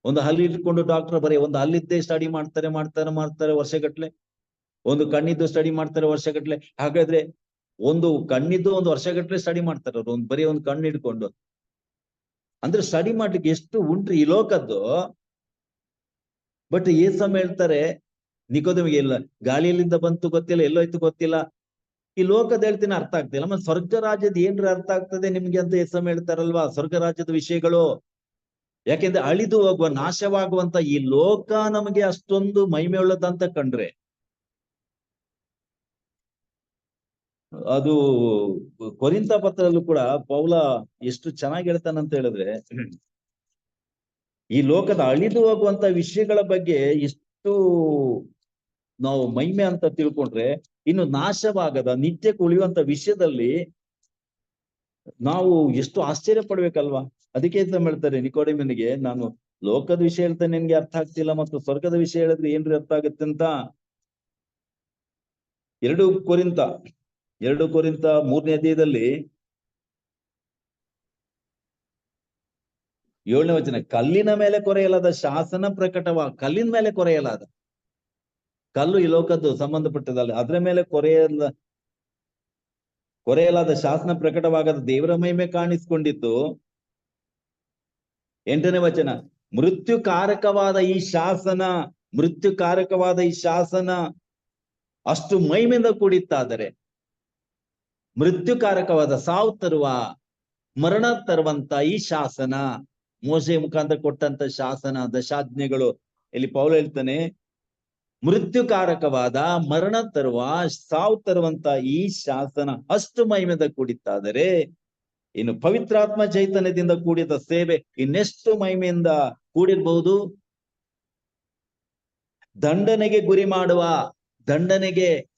ಒಂದು ಹಲ್ಲಿ ಇಟ್ಕೊಂಡು ಡಾಕ್ಟರ್ ಬರೀ ಒಂದು ಹಲ್ಲಿದ್ದೇ ಸ್ಟಡಿ ಮಾಡ್ತಾರೆ ವರ್ಷಗಟ್ಲೆ. ಒಂದು ಕಣ್ಣಿದ್ದು ಸ್ಟಡಿ ಮಾಡ್ತಾರೆ ವರ್ಷಗಟ್ಲೆ. ಹಾಗಾದ್ರೆ ಒಂದು ಕಣ್ಣಿದ್ದು ಒಂದು ವರ್ಷಗಟ್ಲೆ ಸ್ಟಡಿ ಮಾಡ್ತಾರೆ ಅವ್ರು, ಬರೀ ಒಂದು ಕಣ್ಣು ಹಿಡ್ಕೊಂಡು. ಅಂದ್ರೆ ಸ್ಟಡಿ ಮಾಡ್ಲಿಕ್ಕೆ ಎಷ್ಟು ಉಂಟ್ರಿ ಈ ಲೋಕದ್ದು. ಬಟ್ ಏಸಮ್ ಹೇಳ್ತಾರೆ ನಿಕೋದೇಮಿಗೆ, ಇಲ್ಲ ಗಾಳಿಯಲ್ಲಿಂದ ಬಂತು ಗೊತ್ತಿಲ್ಲ, ಎಲ್ಲೋಯ್ತು ಗೊತ್ತಿಲ್ಲ, ಈ ಲೋಕದ ಹೇಳ್ತೀನಿ ಅರ್ಥ ಆಗ್ತಿಲ್ಲ, ಮತ್ತೆ ಸ್ವರ್ಗ ರಾಜ್ಯದ ಏನ್ರ ಅರ್ಥ ಆಗ್ತದೆ ನಿಮ್ಗೆ ಅಂತ ಏಸಮ್ ಹೇಳ್ತಾರಲ್ವಾ, ಸ್ವರ್ಗ ರಾಜ್ಯದ ವಿಷಯಗಳು. ಯಾಕೆಂದ್ರೆ ಅಳಿದು ಹೋಗುವ ನಾಶವಾಗುವಂತ ಈ ಲೋಕ ನಮಗೆ ಅಷ್ಟೊಂದು ಮಹಿಮೆ ಉಳ್ಳದಂತ ಕಂಡ್ರೆ, ಅದು ಕೊರಿಂಥ ಪತ್ರದಲ್ಲೂ ಕೂಡ ಪೌಲ ಎಷ್ಟು ಚೆನ್ನಾಗಿ ಹೇಳ್ತಾನಂತ ಹೇಳಿದ್ರೆ, ಈ ಲೋಕದ ಅಳಿದು ಹೋಗುವಂತ ವಿಷಯಗಳ ಬಗ್ಗೆ ಎಷ್ಟು ನಾವು ಮಹಿಮೆ ಅಂತ ತಿಳ್ಕೊಂಡ್ರೆ, ಇನ್ನು ನಾಶವಾಗದ ನಿತ್ಯಕ್ಕೆ ಉಳಿಯುವಂತ ವಿಷಯದಲ್ಲಿ ನಾವು ಎಷ್ಟು ಆಶ್ಚರ್ಯ ಪಡ್ಬೇಕಲ್ವಾ. ಅದಕ್ಕೆ ಅಂತ ಹೇಳ್ತಾರೆ ನಿಕೋಡೆಮನಿಗೆ, ನಾನು ಲೋಕದ ವಿಷಯ ಹೇಳ್ತೇನೆ ನಿನ್ಗೆ ಅರ್ಥ ಆಗ್ತಿಲ್ಲ, ಮತ್ತು ಸ್ವರ್ಗದ ವಿಷಯ ಹೇಳಿದ್ರೆ ಏನ್ರಿ ಅರ್ಥ ಆಗುತ್ತೆ ಅಂತ. 2 ಕೊರಿಂಥ 3ನೇ ಅಧ್ಯಾಯದಲ್ಲಿ 7ನೇ ವಚನ, ಕಲ್ಲಿನ ಮೇಲೆ ಕೊರೆಯಲಾದ ಶಾಸನ ಕಲ್ಲಿನ ಮೇಲೆ ಕೊರೆಯಲಾದ, ಕಲ್ಲು ಈ ಲೋಕದ್ದು ಸಂಬಂಧಪಟ್ಟದಲ್ಲ, ಅದ್ರ ಮೇಲೆ ಕೊರೆಯಲಾದ ಶಾಸನ ಪ್ರಕಟವಾಗದ ದೇವರ ಮಹಿಮೆ ಕಾಣಿಸ್ಕೊಂಡಿತ್ತು. 8ನೇ ವಚನ, ಮೃತ್ಯುಕಾರಕವಾದ ಈ ಶಾಸನ ಅಷ್ಟು ಮಹಿಮೆಯಿಂದ ಕೂಡಿತ್ತಾದರೆ, ಮೃತ್ಯುಕಾರಕವಾದ ಸಾವು ತರುವ ಮರಣ ತರುವಂತ ಈ ಶಾಸನ, ಮೋಶೆ ಮುಖಾಂತರ ಕೊಟ್ಟಂತ ಶಾಸನ, ದಶಾಜ್ಞೆಗಳು, ಇಲ್ಲಿ ಪೌಲ ಹೇಳ್ತಾನೆ ಮೃತ್ಯುಕಾರಕವಾದ ಮರಣ ತರುವ ಸಾವು ತರುವಂತ ಈ ಶಾಸನ ಅಷ್ಟು ಮಹಿಮೆಯಿಂದ ಕೂಡಿತ್ತಾದರೆ, ಇನ್ನು ಪವಿತ್ರಾತ್ಮ ಚೈತನ್ಯದಿಂದ ಕೂಡಿದ ಸೇವೆ ಇನ್ನೆಷ್ಟು ಮಹಿಮೆಯಿಂದ ಕೂಡಿರ್ಬಹುದು.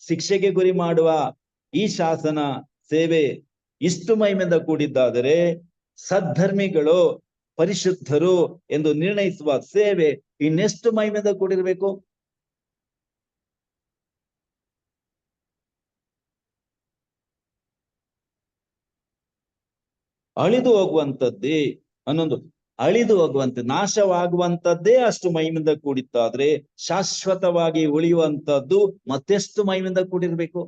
ಶಿಕ್ಷೆಗೆ ಗುರಿ ಮಾಡುವ ಈ ಶಾಸನ ಸೇವೆ ಇಷ್ಟು ಮಹಿಮೆಯಿಂದ ಕೂಡಿದ್ದಾದರೆ, ಸದ್ಧರ್ಮಿಗಳು ಪರಿಶುದ್ಧರು ಎಂದು ನಿರ್ಣಯಿಸುವ ಸೇವೆ ಇನ್ನೆಷ್ಟು ಮಹಿಮೆಯಿಂದ ಕೂಡಿರ್ಬೇಕು. ಅಳಿದು ಹೋಗುವಂತ ನಾಶವಾಗುವಂತದ್ದೇ ಅಷ್ಟು ಮಹಿಮೆಯಿಂದ ಕೂಡಿತ್ತಾದ್ರೆ, ಶಾಶ್ವತವಾಗಿ ಉಳಿಯುವಂತದ್ದು ಮತ್ತೆಷ್ಟು ಮಹಿಮೆಯಿಂದ ಕೂಡಿರ್ಬೇಕು.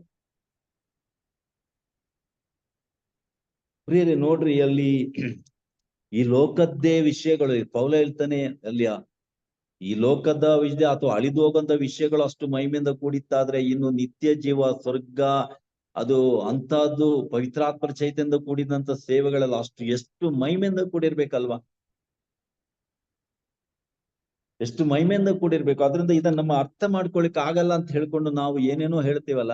ಪ್ರಿಯರೇ ನೋಡ್ರಿ, ಅಲ್ಲಿ ಈ ಲೋಕದ್ದೇ ವಿಷಯಗಳು ಪೌಲ ಹೇಳ್ತಾನೆ, ಅಲ್ಲಿ ಈ ಲೋಕದ ವಿಷಯ ಅಥವಾ ಅಳಿದು ಹೋಗುವಂತ ವಿಷಯಗಳು ಅಷ್ಟು ಮಹಿಮೆಯಿಂದ ಕೂಡಿತ್ತಾದ್ರೆ, ಇನ್ನು ನಿತ್ಯ ಜೀವ, ಸ್ವರ್ಗ, ಅದು ಅಂತದ್ದು ಪವಿತ್ರಾತ್ಮರ ಚೈತನ್ಯದಿಂದ ಕೂಡಿದಂತ ಸೇವೆಗಳೆಲ್ಲ ಎಷ್ಟು ಮಹಿಮೆಯಿಂದ ಕೂಡಿರ್ಬೇಕಲ್ವಾ, ಎಷ್ಟು ಮಹಿಮೆಯಿಂದ ಕೂಡಿರ್ಬೇಕು. ಅದರಿಂದ ಇದನ್ನ ನಮ್ಮ ಅರ್ಥ ಮಾಡ್ಕೊಳಿಕ್ ಆಗಲ್ಲ ಅಂತ ಹೇಳ್ಕೊಂಡು ನಾವು ಏನೇನೋ ಹೇಳ್ತೀವಲ್ಲ.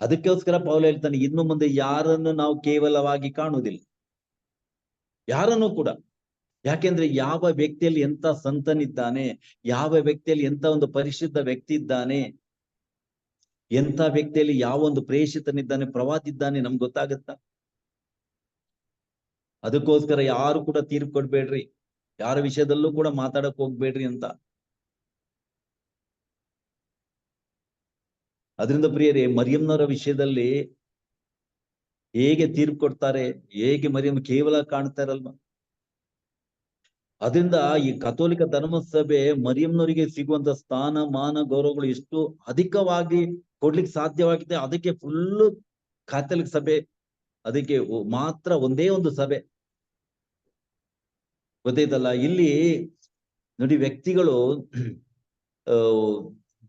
ಅದಕ್ಕೋಸ್ಕರ ಪೌಲ ಹೇಳ್ತಾನೆ, ಇನ್ನು ಮುಂದೆ ಯಾರನ್ನು ನಾವು ಕೇವಲವಾಗಿ ಕಾಣುವುದಿಲ್ಲ, ಯಾರನ್ನು ಕೂಡ. ಯಾಕೆಂದ್ರೆ ಯಾವ ವ್ಯಕ್ತಿಯಲ್ಲಿ ಎಂತ ಸಂತನಿದ್ದಾನೆ, ಯಾವ ವ್ಯಕ್ತಿಯಲ್ಲಿ ಎಂತ ಒಂದು ಪರಿಶುದ್ಧ ವ್ಯಕ್ತಿ ಇದ್ದಾನೆ, ಎಂತ ವ್ಯಕ್ತಿಯಲ್ಲಿ ಯಾವ ಒಂದು ಪ್ರೇಷಿತನಿದ್ದಾನೆ, ಪ್ರವಾದಿ ಇದ್ದಾನೆ, ನಮ್ಗೆ ಗೊತ್ತಾಗತ್ತಾ. ಅದಕ್ಕೋಸ್ಕರ ಯಾರು ಕೂಡ ತೀರ್ಪು ಕೊಡ್ಬೇಡ್ರಿ, ಯಾರ ವಿಷಯದಲ್ಲೂ ಕೂಡ ಮಾತಾಡಕ್ ಹೋಗ್ಬೇಡ್ರಿ ಅಂತ. ಅದರಿಂದ ಪ್ರಿಯರೇ, ಮರಿಯಂನವರ ವಿಷಯದಲ್ಲಿ ಹೇಗೆ ತೀರ್ಪು ಕೊಡ್ತಾರೆ, ಹೇಗೆ ಮರಿಯಂ ಕೇವಲ ಕಾಣ್ತಾರಲ್ವ. ಅದರಿಂದ ಈ ಕಥೋಲಿಕ ಧರ್ಮಸಭೆ ಮರಿಯಂನವರಿಗೆ ಸಿಗುವಂತ ಸ್ಥಾನ, ಮಾನ, ಗೌರವಗಳು ಎಷ್ಟು ಅಧಿಕವಾಗಿ ಕೊಡ್ಲಿಕ್ಕೆ ಸಾಧ್ಯವಾಗಿದೆ. ಅದಕ್ಕೆ ಫುಲ್ಲು ಕ್ಯಾಥಲಿಕ್ ಸಭೆ, ಅದಕ್ಕೆ ಮಾತ್ರ ಒಂದೇ ಒಂದು ಸಭೆ, ಗೊತ್ತೈತಲ್ಲ. ಇಲ್ಲಿ ನೋಡಿ, ವ್ಯಕ್ತಿಗಳು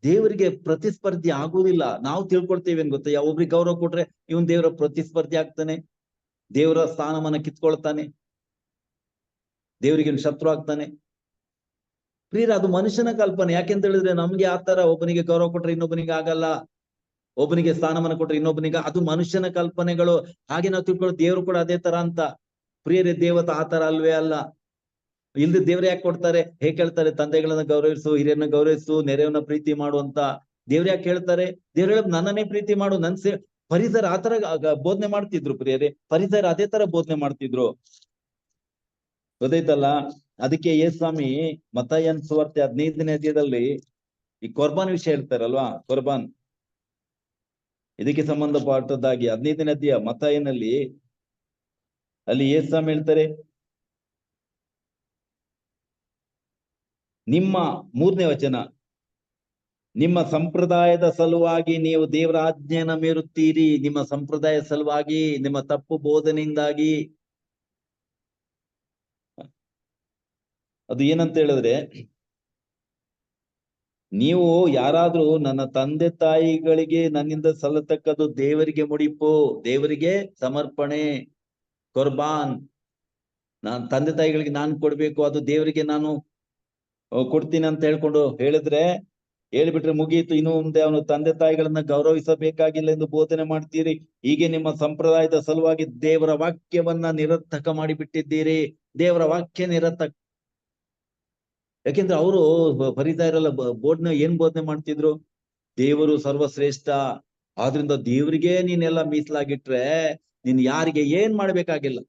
ದೇವರಿಗೆ ಪ್ರತಿಸ್ಪರ್ಧಿ ಆಗುವುದಿಲ್ಲ. ನಾವು ತಿಳ್ಕೊಳ್ತೇವೆ ಏನ್ ಗೊತ್ತಾ, ಒಬ್ರಿಗೆ ಗೌರವ ಕೊಟ್ರೆ ಇವನ್ ದೇವರ ಪ್ರತಿಸ್ಪರ್ಧಿ ಆಗ್ತಾನೆ, ದೇವರ ಸ್ಥಾನಮಾನ ಕಿತ್ಕೊಳ್ತಾನೆ, ದೇವರಿಗೆ ಶತ್ರು ಆಗ್ತಾನೆ. ಪ್ರಿಯರ, ಅದು ಮನುಷ್ಯನ ಕಲ್ಪನೆ. ಯಾಕೆಂತ ಹೇಳಿದ್ರೆ ನಮ್ಗೆ ಆತರ ಒಬ್ಬನಿಗೆ ಗೌರವ ಕೊಟ್ರೆ ಇನ್ನೊಬ್ಬನಿಗೆ ಆಗಲ್ಲ, ಒಬ್ಬನಿಗೆ ಸ್ಥಾನಮಾನ ಕೊಟ್ರೆ ಇನ್ನೊಬ್ಬನಿಗೆ, ಅದು ಮನುಷ್ಯನ ಕಲ್ಪನೆಗಳು. ಹಾಗೆ ನಾವು ತಿಳ್ಕೊಳ್ಳೋ ದೇವ್ರು ಕೂಡ ಅದೇ ತರ ಅಂತ. ಪ್ರಿಯರೇ, ದೇವತ ಆ ತರ ಅಲ್ವೇ ಅಲ್ಲ. ಇಲ್ದ ದೇವ್ರು ಯಾಕೆ ಕೊಡ್ತಾರೆ? ಹೇಗೆ ಹೇಳ್ತಾರೆ, ತಂದೆಗಳನ್ನ ಗೌರವಿಸು, ಹಿರಿಯರನ್ನ ಗೌರವಿಸು, ನೆರೆಯವನ್ನ ಪ್ರೀತಿ ಮಾಡುವಂತ. ದೇವ್ರು ಯಾಕೆ ಹೇಳ್ತಾರೆ? ದೇವ್ರು ಹೇಳೋದು ನನ್ನನ್ನೇ ಪ್ರೀತಿ ಮಾಡು, ಪರಿಸರ ಆತರ ಬೋಧನೆ ಮಾಡ್ತಿದ್ರು. ಪ್ರಿಯರೇ, ಪರಿಸರ ಅದೇ ತರ ಬೋಧನೆ ಮಾಡ್ತಿದ್ರು, ಗೊತ್ತೈತಲ್ಲ. ಅದಕ್ಕೆ ಯೇಸ್ವಾಮಿ ಮತ್ತಾಯನ ಸುವಾರ್ತೆ 15ನೇ ಅಧ್ಯಾಯದಲ್ಲಿ ಈ ಕೊರ್ಬಾನ್ ವಿಷಯ ಹೇಳ್ತಾರಲ್ವಾ, ಕೊರ್ಬಾನ್, ಇದಕ್ಕೆ ಸಂಬಂಧಪಟ್ಟದ್ದಾಗಿ 15ನೇ ಅಧ್ಯಾಯ ಮತ್ತಾಯನಲ್ಲಿ ಅಲ್ಲಿ ಯೇಸ್ವಾಮಿ ಹೇಳ್ತಾರೆ, ನಿಮ್ಮ 3ನೇ ವಚನ, ನಿಮ್ಮ ಸಂಪ್ರದಾಯದ ಸಲುವಾಗಿ ನೀವು ದೇವರ ಆಜ್ಞೆಯನ್ನ ಮೀರುತ್ತೀರಿ. ನಿಮ್ಮ ಸಂಪ್ರದಾಯ ಸಲುವಾಗಿ, ನಿಮ್ಮ ತಪ್ಪು ಬೋಧನೆಯಿಂದಾಗಿ. ಅದು ಏನಂತ ಹೇಳಿದ್ರೆ, ನೀವು ಯಾರಾದ್ರೂ ನನ್ನ ತಂದೆ ತಾಯಿಗಳಿಗೆ ನನ್ನಿಂದ ಸಲ್ಲತಕ್ಕದ್ದು ದೇವರಿಗೆ ಮುಡಿಪು, ದೇವರಿಗೆ ಸಮರ್ಪಣೆ, ಕೊರ್ಬಾನ್, ನಾನ್ ತಂದೆ ತಾಯಿಗಳಿಗೆ ನಾನು ಕೊಡ್ಬೇಕು, ಅದು ದೇವರಿಗೆ ನಾನು ಕೊಡ್ತೀನಿ ಅಂತ ಹೇಳಿದ್ರೆ ಹೇಳ್ಬಿಟ್ರೆ ಮುಗಿಯಿತು. ಇನ್ನು ಮುಂದೆ ಅವನು ತಂದೆ ತಾಯಿಗಳನ್ನ ಗೌರವಿಸಬೇಕಾಗಿಲ್ಲ ಎಂದು ಬೋಧನೆ ಮಾಡ್ತೀರಿ. ಹೀಗೆ ನಿಮ್ಮ ಸಂಪ್ರದಾಯದ ಸಲುವಾಗಿ ದೇವರ ವಾಕ್ಯವನ್ನ ನಿರರ್ಥಕ ಮಾಡಿಬಿಟ್ಟಿದ್ದೀರಿ. ದೇವರ ವಾಕ್ಯ ನಿರರ್ಥಕ. ಯಾಕೆಂದ್ರೆ ಅವರು ಫರಿಸಾಯರೆಲ್ಲ ಬೋಧನೆ ಏನ್ ಬೋಧನೆ ಮಾಡ್ತಿದ್ರು? ದೇವರು ಸರ್ವಶ್ರೇಷ್ಠ, ಆದ್ರಿಂದ ದೇವರಿಗೆ ನೀನೆಲ್ಲ ಮೀಸಲಾಗಿಟ್ರೆ ನೀನ್ ಯಾರಿಗೆ ಏನ್ ಮಾಡ್ಬೇಕಾಗಿಲ್ಲ.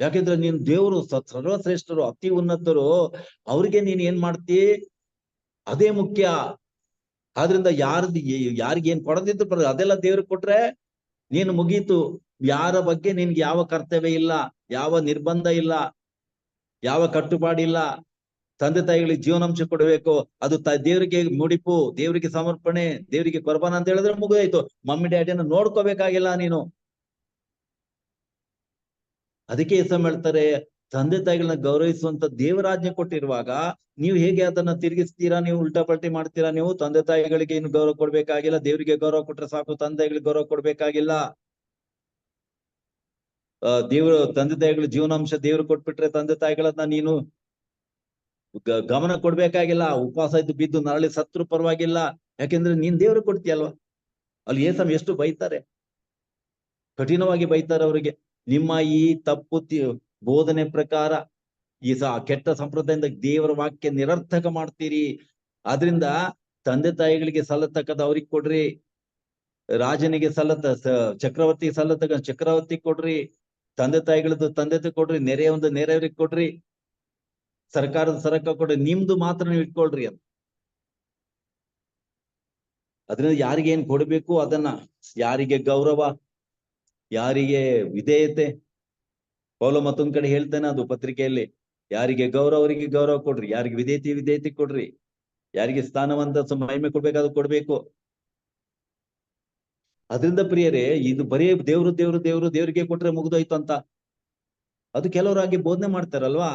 ಯಾಕೆಂದ್ರೆ ನೀನ್ ದೇವರು ಸರ್ವಶ್ರೇಷ್ಠರು, ಅತಿ ಉನ್ನತರು, ಅವ್ರಿಗೆ ನೀನ್ ಏನ್ ಮಾಡ್ತಿ ಅದೇ ಮುಖ್ಯ. ಆದ್ರಿಂದ ಯಾರಿಗೆ ಏನ್ ಕೊಡದಿದ್ರು ಅದೆಲ್ಲ ದೇವ್ರಿಗೆ ಕೊಟ್ರೆ ನೀನು ಮುಗೀತು. ಯಾರ ಬಗ್ಗೆ ನಿನ್ಗೆ ಯಾವ ಕರ್ತವ್ಯ ಇಲ್ಲ, ಯಾವ ನಿರ್ಬಂಧ ಇಲ್ಲ, ಯಾವ ಕಟ್ಟುಪಾಡಿಲ್ಲ. ತಂದೆ ತಾಯಿಗಳಿಗೆ ಜೀವನಾಂಶ ಕೊಡಬೇಕು, ಅದು ದೇವರಿಗೆ ಮುಡಿಪು, ದೇವರಿಗೆ ಸಮರ್ಪಣೆ, ದೇವರಿಗೆ ಕೊರ್ಬಾನ ಅಂತ ಹೇಳಿದ್ರೆ ಮುಗಿದಾಯ್ತು. ಮಮ್ಮಿ ಡ್ಯಾಡಿಯನ್ನು ನೋಡ್ಕೋಬೇಕಾಗಿಲ್ಲ ನೀನು. ಅದಕ್ಕೆ ಯೇಸು ಹೇಳ್ತಾರೆ, ತಂದೆ ತಾಯಿಗಳನ್ನ ಗೌರವಿಸುವಂತ ದೇವರಾಜ್ಞೆ ಕೊಟ್ಟಿರುವಾಗ ನೀವು ಹೇಗೆ ಅದನ್ನ ತಿರುಗಿಸ್ತೀರಾ? ನೀವು ಉಲ್ಟಾ ಪಲ್ಟಿ ಮಾಡ್ತೀರಾ? ನೀವು ತಂದೆ ತಾಯಿಗಳಿಗೆ ಏನು ಗೌರವ ಕೊಡ್ಬೇಕಾಗಿಲ್ಲ, ದೇವರಿಗೆ ಗೌರವ ಕೊಟ್ರೆ ಸಾಕು, ತಂದೆ ತಾಯಿಗಳಿಗೆ ಗೌರವ ಕೊಡ್ಬೇಕಾಗಿಲ್ಲ. ದೇವರು ತಂದೆ ತಾಯಿಗಳ ಜೀವನಾಂಶ ದೇವ್ರು ಕೊಟ್ಬಿಟ್ರೆ ತಂದೆ ತಾಯಿಗಳನ್ನ ನೀನು ಗಮನ ಕೊಡ್ಬೇಕಾಗಿಲ್ಲ. ಉಪವಾಸ ಇದ್ದು ಬಿದ್ದು ನರಳಿ ಸತ್ರು ಪರವಾಗಿಲ್ಲ, ಯಾಕೆಂದ್ರೆ ನೀನ್ ದೇವ್ರಿಗೆ ಕೊಡ್ತೀಯಲ್ವಾ. ಅಲ್ಲಿ ಯೇಸು ಎಷ್ಟು ಬೈತಾರೆ, ಕಠಿಣವಾಗಿ ಬೈತಾರೆ ಅವರಿಗೆ. ನಿಮ್ಮ ಈ ತಪ್ಪು ಬೋಧನೆ ಪ್ರಕಾರ ಈ ಕೆಟ್ಟ ಸಂಪ್ರದಾಯದಿಂದ ದೇವರ ವಾಕ್ಯ ನಿರರ್ಥಕ ಮಾಡ್ತೀರಿ. ಆದ್ರಿಂದ ತಂದೆ ತಾಯಿಗಳಿಗೆ ಸಲ್ಲತಕ್ಕದ ಅವ್ರಿಗೆ ಕೊಡ್ರಿ, ರಾಜನಿಗೆ ಚಕ್ರವರ್ತಿಗೆ ಸಲ್ಲತಕ್ಕ ಚಕ್ರವರ್ತಿ ಕೊಡ್ರಿ, ತಂದೆ ತಾಯಿಗಳದ್ದು ತಂದೆ ಕೊಡ್ರಿ, ನೆರೆಯವರಿಗೆ ಕೊಡ್ರಿ, ಸರ್ಕಾರದ ಸರಕ ಕೊಡ್ರಿ, ನಿಮ್ದು ಮಾತ್ರ ನೀವು ಇಟ್ಕೊಳ್ರಿ ಅಂತ. ಅದರಿಂದ ಯಾರಿಗೆ ಏನ್ ಕೊಡ್ಬೇಕು ಅದನ್ನ, ಯಾರಿಗೆ ಗೌರವ, ಯಾರಿಗೆ ವಿಧೇಯತೆ. ಪೌಲ ಮತ್ತೊಂದ್ ಕಡೆ ಹೇಳ್ತೇನೆ ಅದು ಪತ್ರಿಕೆಯಲ್ಲಿ, ಯಾರಿಗೆ ಗೌರವ ಅವರಿಗೆ ಗೌರವ ಕೊಡ್ರಿ, ಯಾರಿಗೆ ವಿಧೇಯತೆ ಕೊಡ್ರಿ, ಯಾರಿಗೆ ಸ್ಥಾನವಂತ ಮಹಿಮೆ ಕೊಡ್ಬೇಕಾದ್ರು ಕೊಡ್ಬೇಕು. ಅದರಿಂದ ಪ್ರಿಯರೇ, ಇದು ಬರೀ ದೇವ್ರಿಗೆ ಕೊಟ್ರೆ ಮುಗ್ದೋಯ್ತು ಅಂತ ಅದು ಕೆಲವರಾಗಿ ಬೋಧನೆ ಮಾಡ್ತಾರಲ್ವಾ.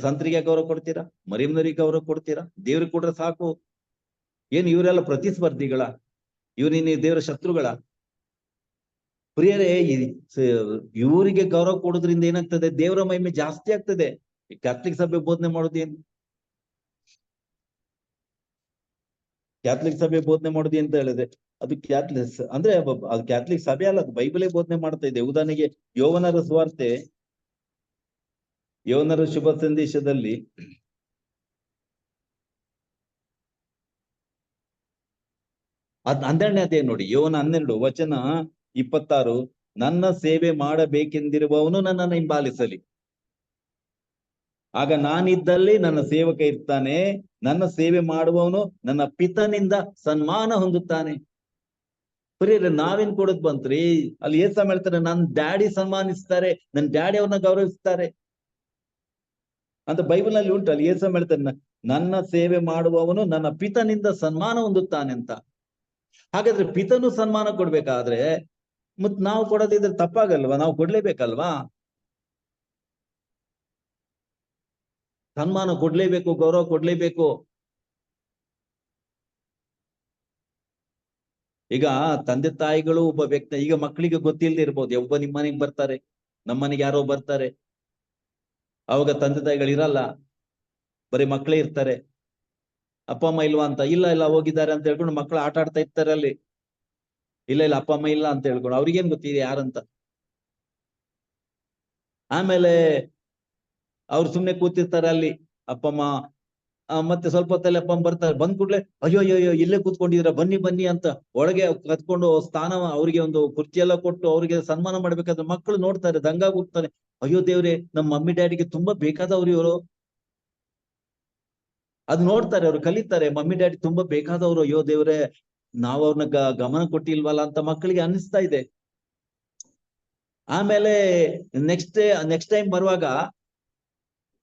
ಸಂತರಿಗೆ ಗೌರವ ಕೊಡ್ತೀರಾ, ಮರಿಯಮ್ಮನವರಿಗೆ ಗೌರವ ಕೊಡ್ತೀರಾ, ದೇವ್ರಿಗೆ ಕೊಟ್ರೆ ಸಾಕು. ಏನು ಇವರೆಲ್ಲ ಪ್ರತಿಸ್ಪರ್ಧಿಗಳ? ಇವ್ರಿನ ದೇವರ ಶತ್ರುಗಳ? ಪ್ರಿಯರೇ, ಇವರಿಗೆ ಗೌರವ ಕೊಡೋದ್ರಿಂದ ಏನಾಗ್ತದೆ? ದೇವರ ಮಹಿಮೆ ಜಾಸ್ತಿ ಆಗ್ತದೆ. ಕ್ಯಾಥಲಿಕ್ ಸಭೆ ಬೋಧನೆ ಮಾಡೋದೇನು? ಕ್ಯಾಥಲಿಕ್ ಸಭೆ ಬೋಧನೆ ಮಾಡೋದು ಅಂತ ಹೇಳಿದ್ರೆ ಅದು ಕ್ಯಾಥಲಿಕ್ ಅಂದ್ರೆ ಅದು ಕ್ಯಾಥಲಿಕ್ ಸಭೆ ಅಲ್ಲ, ಅದು ಬೈಬಲೇ ಬೋಧನೆ ಮಾಡ್ತಾ ಇದೆ. ಉದಾಹರಣೆಗೆ ಯೋವನರ ಸುವಾರ್ತೆ, ಯೋವನರ ಶುಭ ಸಂದೇಶದಲ್ಲಿ 12ನೇ ಅಧ್ಯಾಯ ನೋಡಿ, ಯೋವನ 12 ವಚನ 26, ನನ್ನ ಸೇವೆ ಮಾಡಬೇಕೆಂದಿರುವವನು ನನ್ನನ್ನು ಹಿಂಬಾಲಿಸಲಿ, ಆಗ ನಾನಿದ್ದಲ್ಲಿ ನನ್ನ ಸೇವಕ ಇರ್ತಾನೆ, ನನ್ನ ಸೇವೆ ಮಾಡುವವನು ನನ್ನ ಪಿತನಿಂದ ಸನ್ಮಾನ ಹೊಂದುತ್ತಾನೆ. ಪ್ರಿಯರೇ, ನಾವೇನ್ ಕೊಡೋದ್ ಬಂತ್ರಿ? ಅಲ್ಲಿ ಯೇಸು ಹೇಳ್ತಾರೆ, ನನ್ನ ಡ್ಯಾಡಿ ಸನ್ಮಾನಿಸ್ತಾರೆ, ನನ್ನ ಡ್ಯಾಡಿ ಅವ್ರನ್ನ ಗೌರವಿಸ್ತಾರೆ ಅಂತ ಬೈಬಲ್ ನಲ್ಲಿ ಉಂಟು. ಅಲ್ಲಿ ಯೇಸು ಹೇಳ್ತಾನೆ, ನನ್ನ ಸೇವೆ ಮಾಡುವವನು ನನ್ನ ಪಿತನಿಂದ ಸನ್ಮಾನ ಹೊಂದುತ್ತಾನೆ ಅಂತ. ಹಾಗಾದ್ರೆ ಪಿತನು ಸನ್ಮಾನ ಕೊಡ್ಬೇಕಾದ್ರೆ ಮತ್ ನಾವು ಕೊಡೋದಿದ್ರೆ ತಪ್ಪಾಗಲ್ವಾ? ನಾವು ಕೊಡ್ಲೇಬೇಕಲ್ವಾ? ಸನ್ಮಾನ ಕೊಡ್ಲೇಬೇಕು, ಗೌರವ ಕೊಡ್ಲೇಬೇಕು. ಈಗ ತಂದೆ ತಾಯಿಗಳು ಒಬ್ಬ ವ್ಯಕ್ತಿ, ಈಗ ಮಕ್ಕಳಿಗೆ ಗೊತ್ತಿಲ್ಲದೆ ಇರ್ಬೋದು, ಒಬ್ಬ ನಿಮ್ಮ ಮನೆಗೆ ಬರ್ತಾರೆ, ನಮ್ಮನೆಗೆ ಯಾರೋ ಬರ್ತಾರೆ, ಅವಾಗ ತಂದೆ ತಾಯಿಗಳು ಇರಲ್ಲ, ಬರೀ ಮಕ್ಕಳೇ ಇರ್ತಾರೆ. ಅಪ್ಪ ಅಮ್ಮ ಇಲ್ವಾ ಅಂತ, ಇಲ್ಲ ಹೋಗಿದ್ದಾರೆ ಅಂತ ಹೇಳ್ಕೊಂಡು ಮಕ್ಕಳು ಆಟ ಆಡ್ತಾ ಇರ್ತಾರೆ ಅಲ್ಲಿ. ಇಲ್ಲ ಅಪ್ಪ ಅಮ್ಮ ಇಲ್ಲ ಅಂತ ಹೇಳ್ಕೊಂಡು ಅವ್ರಿಗೇನ್ ಗೊತ್ತಿದೆ ಯಾರಂತ. ಆಮೇಲೆ ಅವ್ರು ಸುಮ್ನೆ ಕೂತಿರ್ತಾರೆ ಅಲ್ಲಿ, ಅಪ್ಪ ಅಮ್ಮ. ಮತ್ತೆ ಸ್ವಲ್ಪ ಹೊತ್ತಲ್ಲಿ ಅಪ್ಪ ಅಮ್ಮ ಬರ್ತಾರೆ, ಬಂದ್ ಕೂಡ್ಲೆ ಅಯ್ಯೋ ಇಲ್ಲೇ ಕೂತ್ಕೊಂಡಿದ್ರ, ಬನ್ನಿ ಅಂತ ಒಳಗೆ ಕತ್ಕೊಂಡು ಸ್ಥಾನ ಅವ್ರಿಗೆ ಒಂದು ಕುರ್ಚಿ ಎಲ್ಲ ಕೊಟ್ಟು ಅವ್ರಿಗೆ ಸನ್ಮಾನ ಮಾಡ್ಬೇಕಾದ್ರೆ ಮಕ್ಕಳು ನೋಡ್ತಾರೆ, ದಂಗಾಗಿ ಹೋಗ್ತಾರೆ. ಅಯ್ಯೋ ದೇವ್ರೆ, ನಮ್ಮ ಮಮ್ಮಿ ಡ್ಯಾಡಿಗೆ ತುಂಬಾ ಬೇಕಾದವ್ರು ಇವರು. ಅದ್ ನೋಡ್ತಾರೆ, ಅವ್ರು ಕಲಿತಾರೆ, ಮಮ್ಮಿ ಡ್ಯಾಡಿ ತುಂಬಾ ಬೇಕಾದವ್ರು, ಅಯ್ಯೋ ದೇವ್ರೆ ನಾವ್ ಅವ್ರನ್ನ ಗಮನ ಕೊಟ್ಟಿಲ್ವಲ್ಲ ಅಂತ ಮಕ್ಕಳಿಗೆ ಅನಿಸ್ತಾ ಇದೆ. ಆಮೇಲೆ ನೆಕ್ಸ್ಟ್ ಟೈಮ್ ಬರುವಾಗ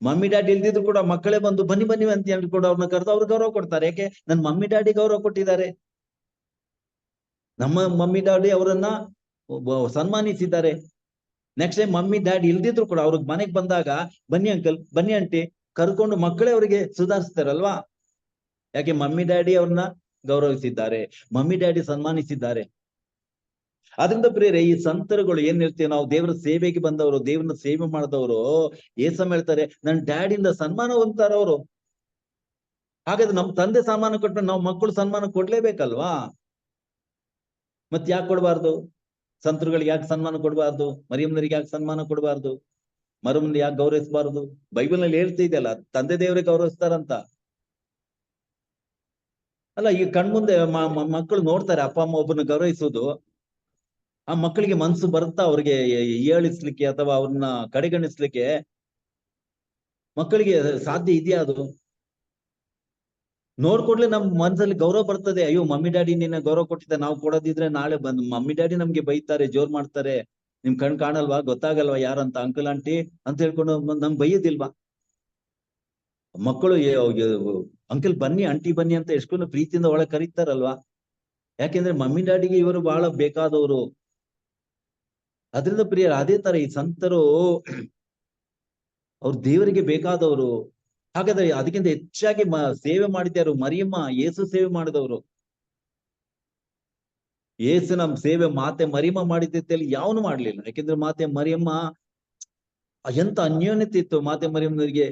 ಮಮ್ಮಿ ಡ್ಯಾಡಿ ಇಲ್ದಿದ್ರು ಕೂಡ ಮಕ್ಕಳೇ ಬಂದು ಬನ್ನಿ ಬನ್ನಿ ಅಂತ ಹೇಳ್ಕೊಂಡು ಅವ್ರನ್ನ ಕರೆದು ಅವ್ರು ಗೌರವ ಕೊಡ್ತಾರೆ. ಯಾಕೆ? ನನ್ ಮಮ್ಮಿ ಡ್ಯಾಡಿ ಗೌರವ ಕೊಟ್ಟಿದ್ದಾರೆ, ನಮ್ಮ ಮಮ್ಮಿ ಡ್ಯಾಡಿ ಅವರನ್ನ ಸನ್ಮಾನಿಸಿದ್ದಾರೆ. ನೆಕ್ಸ್ಟ್ ಟೈಮ್ ಮಮ್ಮಿ ಡ್ಯಾಡಿ ಇಲ್ದಿದ್ರು ಕೂಡ ಅವ್ರಿಗೆ ಮನೆಗೆ ಬಂದಾಗ ಬನ್ನಿ ಅಂಕಲ್, ಬನ್ನಿ ಆಂಟಿ ಕರ್ಕೊಂಡು ಮಕ್ಕಳೇ ಅವರಿಗೆ ಸುಧಾರಿಸ್ತಾರಲ್ವಾ? ಯಾಕೆ? ಮಮ್ಮಿ ಡ್ಯಾಡಿ ಅವ್ರನ್ನ ಗೌರವಿಸಿದ್ದಾರೆ, ಮಮ್ಮಿ ಡ್ಯಾಡಿ ಸನ್ಮಾನಿಸಿದ್ದಾರೆ. ಆದ್ರಿಂದ ಪ್ರಿಯರೇ, ಈ ಸಂತರುಗಳು ಏನ್ ಹೇಳ್ತೀವಿ ನಾವು, ದೇವರ ಸೇವೆಗೆ ಬಂದವರು, ದೇವ್ರನ್ನ ಸೇವೆ ಮಾಡಿದವರು ಏಸಮ್ ಹೇಳ್ತಾರೆ, ನನ್ನ ಡ್ಯಾಡಿಯಿಂದ ಸನ್ಮಾನ ಹೊಂದ್ತಾರ ಅವರು. ಹಾಗಾದ್ರೆ ನಮ್ ತಂದೆ ಸನ್ಮಾನ ಕೊಟ್ರೆ ನಾವು ಮಕ್ಕಳು ಸನ್ಮಾನ ಕೊಡ್ಲೇಬೇಕಲ್ವಾ? ಮತ್ ಯಾಕೆ ಕೊಡ್ಬಾರ್ದು? ಸಂತರುಗಳಿಗೆ ಯಾಕೆ ಸನ್ಮಾನ ಕೊಡ್ಬಾರ್ದು? ಮರಿಯಮ್ಮನರಿಗೆ ಯಾಕೆ ಸನ್ಮಾನ ಕೊಡ್ಬಾರ್ದು? ಮರುಮನ್ನ ಯಾಕೆ ಗೌರವಿಸಬಾರ್ದು? ಬೈಬಲ್ ನಲ್ಲಿ ಹೇಳ್ತಿದೆಯಲ್ಲ, ತಂದೆ ದೇವರಿಗೆ ಗೌರವಿಸ್ತಾರಂತ. ಅಲ್ಲ, ಈ ಕಣ್ಮುಂದೆ ಮಕ್ಕಳು ನೋಡ್ತಾರೆ ಅಪ್ಪ ಅಮ್ಮ ಒಬ್ಬನ ಗೌರವಿಸೋದು. ಆ ಮಕ್ಕಳಿಗೆ ಮನ್ಸು ಬರುತ್ತಾ ಅವ್ರಿಗೆ ಏಳಿಸ್ಲಿಕ್ಕೆ ಅಥವಾ ಅವ್ರನ್ನ ಕಡೆಗಣಿಸ್ಲಿಕ್ಕೆ? ಮಕ್ಕಳಿಗೆ ಸಾಧ್ಯ ಇದೆಯಾ ಅದು? ನೋಡ್ಕೊಡ್ಲೆ ನಮ್ ಮನ್ಸಲ್ಲಿ ಗೌರವ ಬರ್ತದೆ. ಅಯ್ಯೋ, ಮಮ್ಮಿ ಡ್ಯಾಡಿ ನಿನ್ನ ಗೌರವ ಕೊಟ್ಟಿದ್ದೆ, ನಾವು ಕೊಡೋದಿದ್ರೆ ನಾಳೆ ಬಂದು ಮಮ್ಮಿ ಡ್ಯಾಡಿ ನಮ್ಗೆ ಬೈತಾರೆ, ಜೋರ್ ಮಾಡ್ತಾರೆ, ನಿಮ್ ಕಣ್ ಕಾಣಲ್ವಾ, ಗೊತ್ತಾಗಲ್ವಾ ಯಾರಂತ, ಅಂಕಲ್ ಆಂಟಿ ಅಂತ ಹೇಳ್ಕೊಂಡು ನಮ್ಗೆ ಬೈಯೋದಿಲ್ವಾ? ಮಕ್ಕಳು ಅಂಕಲ್ ಬನ್ನಿ, ಆಂಟಿ ಬನ್ನಿ ಅಂತ ಎಷ್ಟೊಂದು ಪ್ರೀತಿಯಿಂದ ಒಳಗೆ ಕರೀತಾರಲ್ವಾ? ಯಾಕೆಂದ್ರೆ ಮಮ್ಮಿ ಡ್ಯಾಡಿಗೆ ಇವರು ಬಹಳ ಬೇಕಾದವರು. ಅದರಿಂದ ಪ್ರಿಯರ, ಅದೇ ತರ ಈ ಸಂತರು ಅವ್ರು ದೇವರಿಗೆ ಬೇಕಾದವರು. ಹಾಗಾದ್ರೆ ಅದಕ್ಕಿಂತ ಹೆಚ್ಚಾಗಿ ಸೇವೆ ಮಾಡಿದ್ಯಾರು? ಮರಿಯಮ್ಮ, ಯೇಸು ಸೇವೆ ಮಾಡಿದವರು. ಯೇಸು ನಮ್ ಸೇವೆ ಮಾತೆ ಮರಿಯಮ್ಮ ಮಾಡಿದ್ದಲ್ಲಿ ಯಾವನು ಮಾಡ್ಲಿಲ್ಲ. ಯಾಕೆಂದ್ರೆ ಮಾತೆ ಮರಿಯಮ್ಮ ಎಂತ ಅನ್ಯೋನ್ಯತೆ ಇತ್ತು ಮಾತೆ ಮರಿಯಮ್ಮನವರಿಗೆ.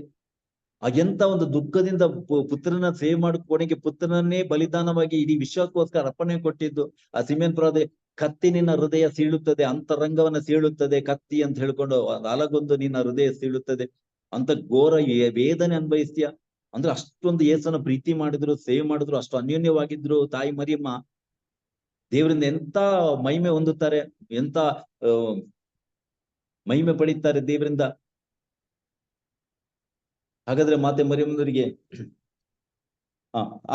ಎಂತ ಒಂದು ದುಃಖದಿಂದ ಪುತ್ರನ ಸೇವೆ ಮಾಡಿ ಕೊನೆಗೆ ಪುತ್ರನನ್ನೇ ಬಲಿದಾನವಾಗಿ ಇಡೀ ವಿಶ್ವಕ್ಕೋಸ್ಕರ ಅರ್ಪಣೆ ಕೊಟ್ಟಿದ್ದು. ಆ ಸಿಮೆನ್ ಪ್ರೋದೆ, ಕತ್ತಿ ನಿನ್ನ ಹೃದಯ ಸೀಳುತ್ತದೆ, ಅಂತರಂಗವನ್ನ ಸೀಳುತ್ತದೆ ಕತ್ತಿ ಅಂತ ಹೇಳ್ಕೊಂಡು, ಅಲಗೊಂದು ನಿನ್ನ ಹೃದಯ ಸೀಳುತ್ತದೆ ಅಂತ ಘೋರ ವೇದನೆ ಅನ್ಭವಿಸ್ತೀಯ. ಅಂದ್ರೆ ಅಷ್ಟೊಂದು ಯೇಸುನ ಪ್ರೀತಿ ಮಾಡಿದ್ರು, ಸೇವೆ ಮಾಡಿದ್ರು, ಅಷ್ಟು ಅನ್ಯೋನ್ಯವಾಗಿದ್ರು ತಾಯಿ ಮರಿಯಮ್ಮ. ದೇವರಿಂದ ಎಂತ ಮಹಿಮೆ ಹೊಂದುತ್ತಾರೆ, ಎಂತ ಮಹಿಮೆ ಪಡೀತಾರೆ ದೇವರಿಂದ. ಹಾಗಾದ್ರೆ ಮಾತೆ ಮರಿಯಮ್ಮನವರಿಗೆ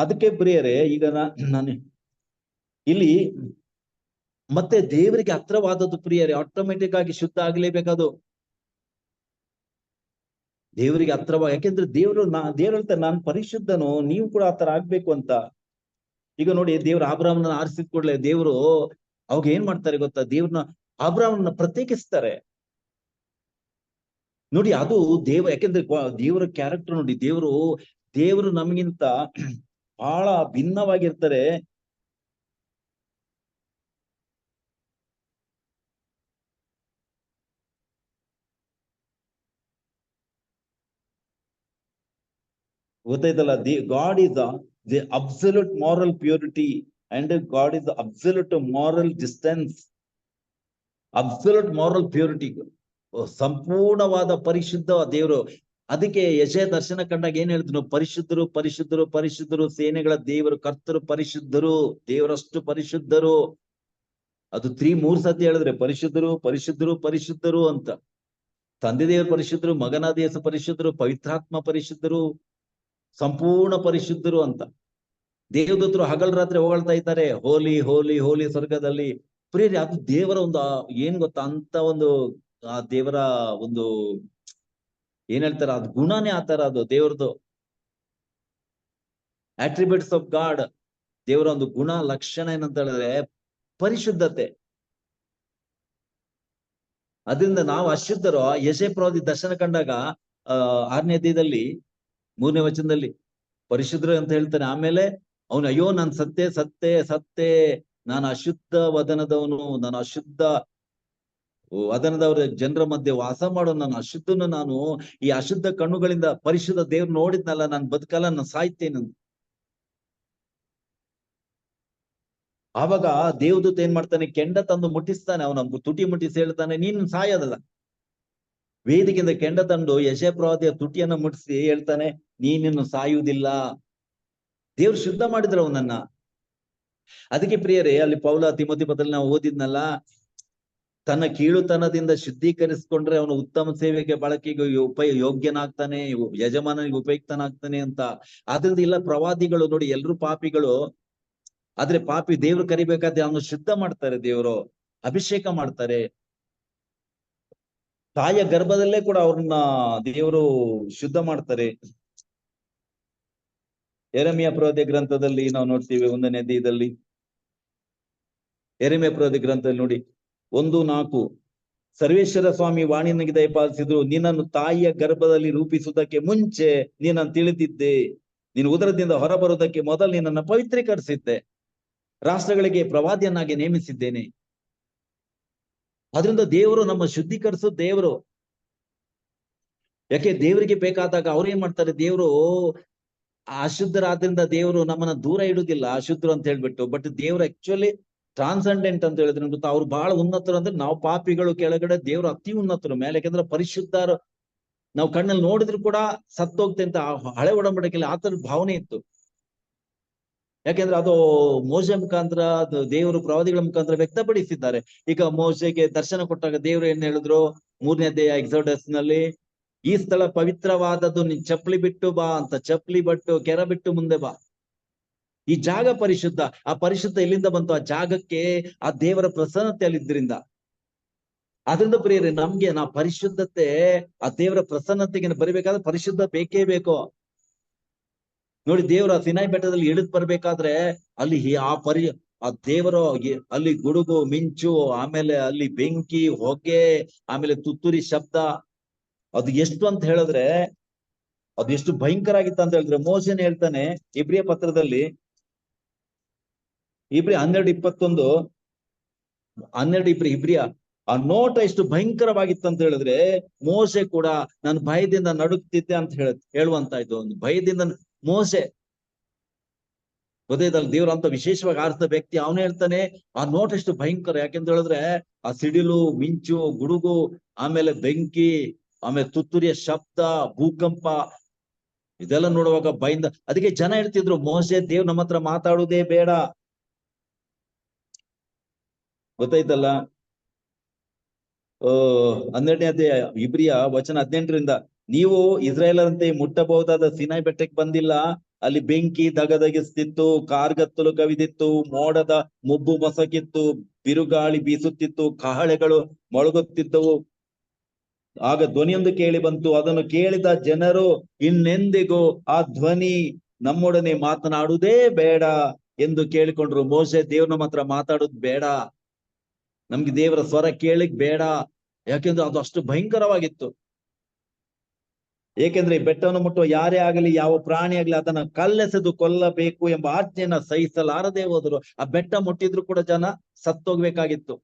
ಅದಕ್ಕೆ ಪ್ರಿಯರೇ, ಈಗ ನಾನು ಇಲ್ಲಿ ಮತ್ತೆ ದೇವರಿಗೆ ಹತ್ರವಾದದ್ದು ಪ್ರಿಯರೇ, ಆಟೋಮೆಟಿಕ್ ಆಗಿ ಶುದ್ಧ ಆಗ್ಲೇಬೇಕದು. ದೇವರಿಗೆ ಹತ್ರವ, ಯಾಕೆಂದ್ರೆ ದೇವರು ಹೇಳ್ತಾರೆ, ನಾನು ಪರಿಶುದ್ಧನು, ನೀವು ಕೂಡ ಆತರ ಆಗ್ಬೇಕು ಅಂತ. ಈಗ ನೋಡಿ, ದೇವ್ರ ಅಬ್ರಾಮನ ಆರಿಸಿದ ಕೂಡಲೇ ದೇವರು ಅವಾಗ ಏನ್ ಮಾಡ್ತಾರೆ ಗೊತ್ತಾ? ದೇವ್ರನ್ನ ಅಬ್ರಾಮನ ಪ್ರತ್ಯೇಕಿಸ್ತಾರೆ. ನೋಡಿ, ಅದು ಯಾಕೆಂದ್ರೆ ದೇವರ ಕ್ಯಾರೆಕ್ಟರ್ ನೋಡಿ, ದೇವರು ನಮಗಿಂತ ಬಹಳ ಭಿನ್ನವಾಗಿರ್ತಾರೆ. ಗೊತ್ತಾಯ್ತಲ್ಲ? God is the absolute moral purity and god is absolute moral distance. Absolute moral purity, ಸಂಪೂರ್ಣವಾದ ಪರಿಶುದ್ಧ ದೇವರು. ಅದಕ್ಕೆ ಯೆಶಾಯ ದರ್ಶನ ಕಂಡಾಗ ಏನ್ ಹೇಳ್ತೀನಿ, ಪರಿಶುದ್ಧರು ಪರಿಶುದ್ಧರು ಪರಿಶುದ್ಧರು, ಸೇನೆಗಳ ದೇವರು ಕರ್ತರು ಪರಿಶುದ್ಧರು, ದೇವರಷ್ಟು ಪರಿಶುದ್ಧರು. ಅದು 3 ಸತಿ ಹೇಳಿದ್ರೆ ಪರಿಶುದ್ಧರು ಪರಿಶುದ್ಧರು ಪರಿಶುದ್ಧರು ಅಂತ. ತಂದೆ ದೇವರು ಪರಿಶುದ್ಧರು, ಮಗನಾದ ಯೇಸು ಪರಿಶುದ್ಧರು, ಪವಿತ್ರಾತ್ಮ ಪರಿಶುದ್ಧರು, ಸಂಪೂರ್ಣ ಪರಿಶುದ್ಧರು ಅಂತ. ದೇವದೂತರು ಹಗಲ್ ರಾತ್ರಿ ಹೊಗಳ್ತಾ ಇದ್ದಾರೆ, ಹೋಲಿ ಹೋಲಿ ಹೋಲಿ ಸ್ವರ್ಗದಲ್ಲಿ. ಪ್ರಿಯರೇ, ಅದು ದೇವರ ಒಂದು ಏನ್ ಗೊತ್ತಾ, ಅಂತ ಒಂದು ಆ ದೇವರ ಒಂದು ಏನ್ ಹೇಳ್ತಾರೆ, ಅದು ಗುಣನೇ ಆತರ, ಅದು ದೇವರದು ಅಟ್ರಿಬ್ಯೂಟ್ಸ್ ಆಫ್ ಗಾಡ್. ದೇವರ ಒಂದು ಗುಣ ಲಕ್ಷಣ ಏನಂತ ಹೇಳಿದ್ರೆ ಪರಿಶುದ್ಧತೆ. ಅದರಿಂದ ನಾವು ಅಶುದ್ಧರು. ಯೆಶಾಯ ಪ್ರವಾದಿ ದರ್ಶನ ಕಂಡಾಗ 6ನೇ ಅಧ್ಯಾಯದಲ್ಲಿ 3ನೇ ವಚನದಲ್ಲಿ ಪರಿಶುದ್ಧರು ಅಂತ ಹೇಳ್ತಾನೆ. ಆಮೇಲೆ ಅವನು, ಅಯ್ಯೋ ನಾನು ಸತ್ತೆ, ನಾನು ಅಶುದ್ಧ ವದನದವನು, ನಾನು ಅಶುದ್ಧ ವದನದವರ ಜನರ ಮಧ್ಯೆ ವಾಸ ಮಾಡೋ ನಾನು ಅಶುದ್ಧನು, ನಾನು ಈ ಅಶುದ್ಧ ಕಣ್ಣುಗಳಿಂದ ಪರಿಶುದ್ಧ ದೇವ್ರು ನೋಡಿದ್ನಲ್ಲ, ನಾನು ಬದುಕಲ್ಲ, ನಾನು ಸಾಯ್ತೇನೆ. ಆವಾಗ ದೇವದೂತ ಏನ್ ಮಾಡ್ತಾನೆ, ಕೆಂಡ ತಂದು ಮುಟ್ಟಿಸ್ತಾನೆ, ಅವನ ತುಟಿ ಮುಟ್ಟಿಸಿ ಹೇಳ್ತಾನೆ, ನೀನು ಸಾಯೋದಲ್ಲ. ವೇದಿಕೆಯಿಂದ ಕೆಂಡ ತಂದು ಯೆಶಾಯ ಪ್ರವಾದಿಯ ತುಟಿಯನ್ನ ಮುಟ್ಟಿಸಿ ಹೇಳ್ತಾನೆ, ನೀನಿನ್ನು ಸಾಯುವುದಿಲ್ಲ. ದೇವ್ರು ಶುದ್ಧ ಮಾಡಿದ್ರು ಅವನನ್ನ. ಅದಕ್ಕೆ ಪ್ರಿಯರೇ, ಅಲ್ಲಿ ಪೌಲ ತಿಮೋಥಿ ಪತ್ರದಲ್ಲಿ ನಾವು ಓದಿದ್ನಲ್ಲ, ತನ್ನ ಕೀಳುತನದಿಂದ ಶುದ್ಧೀಕರಿಸಿಕೊಂಡ್ರೆ ಅವನು ಉತ್ತಮ ಸೇವೆಗೆ ಬಳಕೆಗೆ ಯೋಗ್ಯನಾಗ್ತಾನೆ, ಯಜಮಾನನಿಗೆ ಉಪಯುಕ್ತನಾಗ್ತಾನೆ ಅಂತ. ಆದ್ರಿಂದ ಇಲ್ಲ, ಪ್ರವಾದಿಗಳು ನೋಡಿ ಎಲ್ರು ಪಾಪಿಗಳು, ಆದ್ರೆ ಪಾಪಿ ದೇವ್ರು ಕರಿಬೇಕಾದ್ರೆ ಅವನು ಶುದ್ಧ ಮಾಡ್ತಾರೆ, ದೇವರು ಅಭಿಷೇಕ ಮಾಡ್ತಾರೆ. ತಾಯಿಯ ಗರ್ಭದಲ್ಲೇ ಕೂಡ ಅವ್ರನ್ನ ದೇವರು ಶುದ್ಧ ಮಾಡ್ತಾರೆ. ಯೆರೆಮೀಯ ಪ್ರವಾದಿ ಗ್ರಂಥದಲ್ಲಿ ನಾವು ನೋಡ್ತೀವಿ 1ನೇ ಅಧ್ಯಾಯದಲ್ಲಿ, ಯೆರೆಮೀಯ ಪ್ರವಾದಿ ಗ್ರಂಥದಲ್ಲಿ ನೋಡಿ 1:4, ಸರ್ವೇಶ್ವರ ಸ್ವಾಮಿ ವಾಣಿ ನನಗೆ ದಯಪಾಲಿಸಿದ್ರು, ನಿನ್ನನ್ನು ತಾಯಿಯ ಗರ್ಭದಲ್ಲಿ ರೂಪಿಸುವುದಕ್ಕೆ ಮುಂಚೆ ನೀನನ್ನು ತಿಳಿದಿದ್ದೆ, ನೀನು ಉದರದಿಂದ ಹೊರಬರುವುದಕ್ಕೆ ಮೊದಲು ನಿನ್ನನ್ನು ಪವಿತ್ರೀಕರಿಸಿದ್ದೆ, ರಾಷ್ಟ್ರಗಳಿಗೆ ಪ್ರವಾದಿಯನ್ನಾಗಿ ನೇಮಿಸಿದ್ದೇನೆ. ಅದರಿಂದ ದೇವರು ನಮ್ಮ ಶುದ್ಧೀಕರಿಸೋ ದೇವರು. ಯಾಕೆ ದೇವರಿಗೆ ಬೇಕಾದಾಗ ಅವ್ರು ಏನ್ ಮಾಡ್ತಾರೆ, ದೇವರು ಅಶುದ್ಧರಾದ್ರಿಂದ ದೇವರು ನಮ್ಮನ್ನ ದೂರ ಇಡುದಿಲ್ಲ ಅಶುದ್ಧರು ಅಂತ ಹೇಳ್ಬಿಟ್ಟು. ಬಟ್ ದೇವ್ರು ಆಕ್ಚುಲಿ ಟ್ರಾನ್ಸೆಂಡೆಂಟ್ ಅಂತ ಹೇಳಿದ್ರೆ ಗೊತ್ತಾ, ಅವ್ರು ಬಹಳ ಉನ್ನತರು. ಅಂದ್ರೆ ನಾವು ಪಾಪಿಗಳು ಕೆಳಗಡೆ, ದೇವ್ರು ಅತಿ ಉನ್ನತರು ಮೇಲೆ. ಯಾಕಂದ್ರೆ ಪರಿಶುದ್ಧರು ನಾವು ಕಣ್ಣಲ್ಲಿ ನೋಡಿದ್ರು ಕೂಡ ಸತ್ತೋಗ್ತೆ ಅಂತ ಹಳೆ ಒಡಂಬಡಿಕೆಯಲ್ಲಿ ಆತರ ಭಾವನೆ ಇತ್ತು. ಯಾಕೆಂದ್ರೆ ಅದು ಮೋಶೆ ಮುಖಾಂತರ, ಅದು ದೇವರು ಪ್ರವಾದಿಗಳ ಮುಖಾಂತರ ವ್ಯಕ್ತಪಡಿಸಿದ್ದಾರೆ. ಈಗ ಮೋಶೆಗೆ ದರ್ಶನ ಕೊಟ್ಟಾಗ ದೇವರು ಏನ್ ಹೇಳಿದ್ರು 3ನೇ ಅಧ್ಯಾಯ ಎಕ್ಸೋಡಸ್ ನಲ್ಲಿ, ಈ ಸ್ಥಳ ಪವಿತ್ರವಾದದ್ದು, ನೀನ್ ಚಪ್ಪಲಿ ಬಿಟ್ಟು ಬಾ ಅಂತ. ಚಪ್ಪಲಿ ಬಿಟ್ಟು ಕೆರ ಬಿಟ್ಟು ಮುಂದೆ ಬಾ. ಈ ಜಾಗ ಪರಿಶುದ್ಧ. ಆ ಪರಿಶುದ್ಧ ಎಲ್ಲಿಂದ ಬಂತು? ಆ ಜಾಗಕ್ಕೆ ಆ ದೇವರ ಪ್ರಸನ್ನತೆ ಅಲ್ಲಿದ್ರಿಂದ. ಅದರಿಂದ ಪ್ರಿಯರೇ, ನಮ್ಗೆ ನಾವು ಪರಿಶುದ್ಧತೆ, ಆ ದೇವರ ಪ್ರಸನ್ನತೆಗೆ ಬರಬೇಕಾದ್ರೆ ಪರಿಶುದ್ಧ ಬೇಕೇ ಬೇಕು. ನೋಡಿ, ದೇವರ ಸಿನಾಯಿ ಬೆಟ್ಟದಲ್ಲಿ ಇಳಿದು ಬರ್ಬೇಕಾದ್ರೆ ಅಲ್ಲಿ ಆ ದೇವರ ಅಲ್ಲಿ ಗುಡುಗು ಮಿಂಚು, ಆಮೇಲೆ ಅಲ್ಲಿ ಬೆಂಕಿ ಹೊಗೆ, ಆಮೇಲೆ ತುತ್ತೂರಿ ಶಬ್ದ, ಅದು ಎಷ್ಟು ಅಂತ ಹೇಳಿದ್ರೆ, ಅದು ಎಷ್ಟು ಭಯಂಕರ ಆಗಿತ್ತು ಅಂತ ಹೇಳಿದ್ರೆ, ಮೋಶೆನೇ ಹೇಳ್ತಾನೆ ಇಬ್ರಿಯ ಪತ್ರದಲ್ಲಿ, ಇಬ್ರಿಯ 12:21, 12 ಇಬ್ರಿಯ, ಆ ನೋಟ ಎಷ್ಟು ಭಯಂಕರವಾಗಿತ್ತು ಅಂತ ಹೇಳಿದ್ರೆ, ಮೋಶೆ ಕೂಡ ನಾನು ಭಯದಿಂದ ನಡುಗ್ತಿದ್ದೆ ಅಂತ ಹೇಳುವಂತಾಯ್ತು. ಒಂದು ಭಯದಿಂದ ಮೋಶೆ, ಗೊತ್ತಾಯ್ತಲ್ಲ, ದೇವ್ರ ಅಂತ ವಿಶೇಷವಾಗಿ ಆರಿಸಿದ ವ್ಯಕ್ತಿ, ಅವನೇ ಹೇಳ್ತಾನೆ ಆ ನೋಟ ಎಷ್ಟು ಭಯಂಕರ. ಯಾಕೆಂತ ಹೇಳಿದ್ರೆ ಆ ಸಿಡಿಲು, ಮಿಂಚು, ಗುಡುಗು, ಆಮೇಲೆ ಬೆಂಕಿ, ಆಮೇಲೆ ತುತ್ತೂರಿಯ ಶಬ್ದ, ಭೂಕಂಪ, ಇದೆಲ್ಲ ನೋಡುವಾಗ ಭಯಿಂದ. ಅದಕ್ಕೆ ಜನ ಹೇಳ್ತಿದ್ರು, ಮೋಶೆ, ದೇವ್ ನಮ್ಮ ಹತ್ರ ಮಾತಾಡುವುದೇ ಬೇಡ. ಗೊತ್ತಾಯ್ತಲ್ಲ. 12ನೇ ಅಧ್ಯಾಯ ಇಬ್ರಿಯ ವಚನ 18ರಿಂದ, ನೀವು ಇಸ್ರಾಯೇಲರಂತೆ ಮುಟ್ಟಬಹುದಾದ ಸಿನಾಯಿ ಬೆಟ್ಟಕ್ಕೆ ಬಂದಿಲ್ಲ. ಅಲ್ಲಿ ಬೆಂಕಿ ದಗದಗಿಸ್ತಿತ್ತು, ಕಾರ್ಗತ್ತಲು ಕವಿದಿತ್ತು, ಮೋಡದ ಮುಬ್ಬು ಮಸಕಿತ್ತು, ಬಿರುಗಾಳಿ ಬೀಸುತ್ತಿತ್ತು, ಕಹಳೆಗಳು ಮೊಳಗುತ್ತಿದ್ದವು. ಆಗ ಧ್ವನಿಯೊಂದು ಕೇಳಿ ಬಂತು. ಅದನ್ನು ಕೇಳಿದ ಜನರು ಇನ್ನೆಂದಿಗೂ ಆ ಧ್ವನಿ ನಮ್ಮೊಡನೆ ಮಾತನಾಡುವುದೇ ಬೇಡ ಎಂದು ಕೇಳಿಕೊಂಡ್ರು. ಮೋಶೆ, ದೇವ್ರ ನಮ್ಮ ಹತ್ರ ಮಾತಾಡುದು ಬೇಡ, ನಮ್ಗೆ ದೇವರ ಸ್ವರ ಕೇಳಿಕ್ ಬೇಡ. ಯಾಕೆಂದ್ರೆ ಅದು ಅಷ್ಟು ಭಯಂಕರವಾಗಿತ್ತು. ಏಕೆಂದ್ರೆ ಈ ಬೆಟ್ಟವನ್ನು ಮುಟ್ಟುವ ಯಾರೇ ಆಗಲಿ, ಯಾವ ಪ್ರಾಣಿ ಆಗ್ಲಿ, ಅದನ್ನ ಕಲ್ಲೆಸೆದು ಕೊಲ್ಲಬೇಕು ಎಂಬ ಆಜ್ಞೆಯನ್ನ ಸಹಿಸಲಾರದೆ ಹೋದ್ರು. ಆ ಬೆಟ್ಟ ಮುಟ್ಟಿದ್ರು ಕೂಡ ಜನ ಸತ್ತೋಗ್ಬೇಕಾಗಿತ್ತು.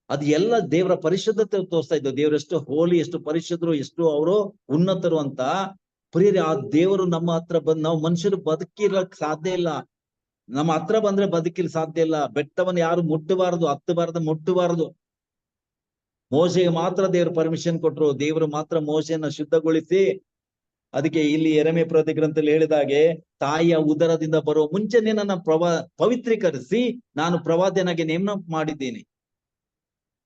ಅದು ಎಲ್ಲ ದೇವರ ಪರಿಶುದ್ಧತೆ ತೋರಿಸ್ತಾ ಇದ್ದು. ದೇವರು ಎಷ್ಟು ಹೋಲಿ, ಎಷ್ಟು ಪರಿಶುದ್ಧರು, ಎಷ್ಟು ಅವರು ಉನ್ನತರು ಅಂತ. ಪ್ರಿಯರೇ, ಆ ದೇವರು ನಮ್ಮ ಹತ್ರ ಬಂದ್, ನಾವು ಮನುಷ್ಯರು ಬದುಕಿರ್ಲಕ್ ಸಾಧ್ಯ ಇಲ್ಲ. ನಮ್ಮ ಹತ್ರ ಬಂದ್ರೆ ಬದುಕಿಲ್ ಸಾಧ್ಯ ಇಲ್ಲ. ಬೆಟ್ಟವನ್ನು ಯಾರು ಮುಟ್ಟಬಾರದು, ಹತ್ತಬಾರದು, ಮುಟ್ಟಬಾರದು. ಮೋಶೆಗೆ ಮಾತ್ರ ದೇವರು ಪರ್ಮಿಷನ್ ಕೊಟ್ರು. ದೇವರು ಮಾತ್ರ ಮೋಶೆಯನ್ನ ಶುದ್ಧಗೊಳಿಸಿ, ಅದಕ್ಕೆ ಇಲ್ಲಿ ಯೆರೆಮೀಯ ಪ್ರವಾದಿ ಗ್ರಂಥದಲ್ಲಿ ಹೇಳಿದಾಗೆ, ತಾಯಿಯ ಉದರದಿಂದ ಬರುವ ಮುಂಚೆ ನಿನ್ನನ್ನ ಪವಿತ್ರೀಕರಿಸಿ ನಾನು ಪ್ರವಾದಿಯನಾಗಿ ನೇಮನ ಮಾಡಿದ್ದೇನೆ.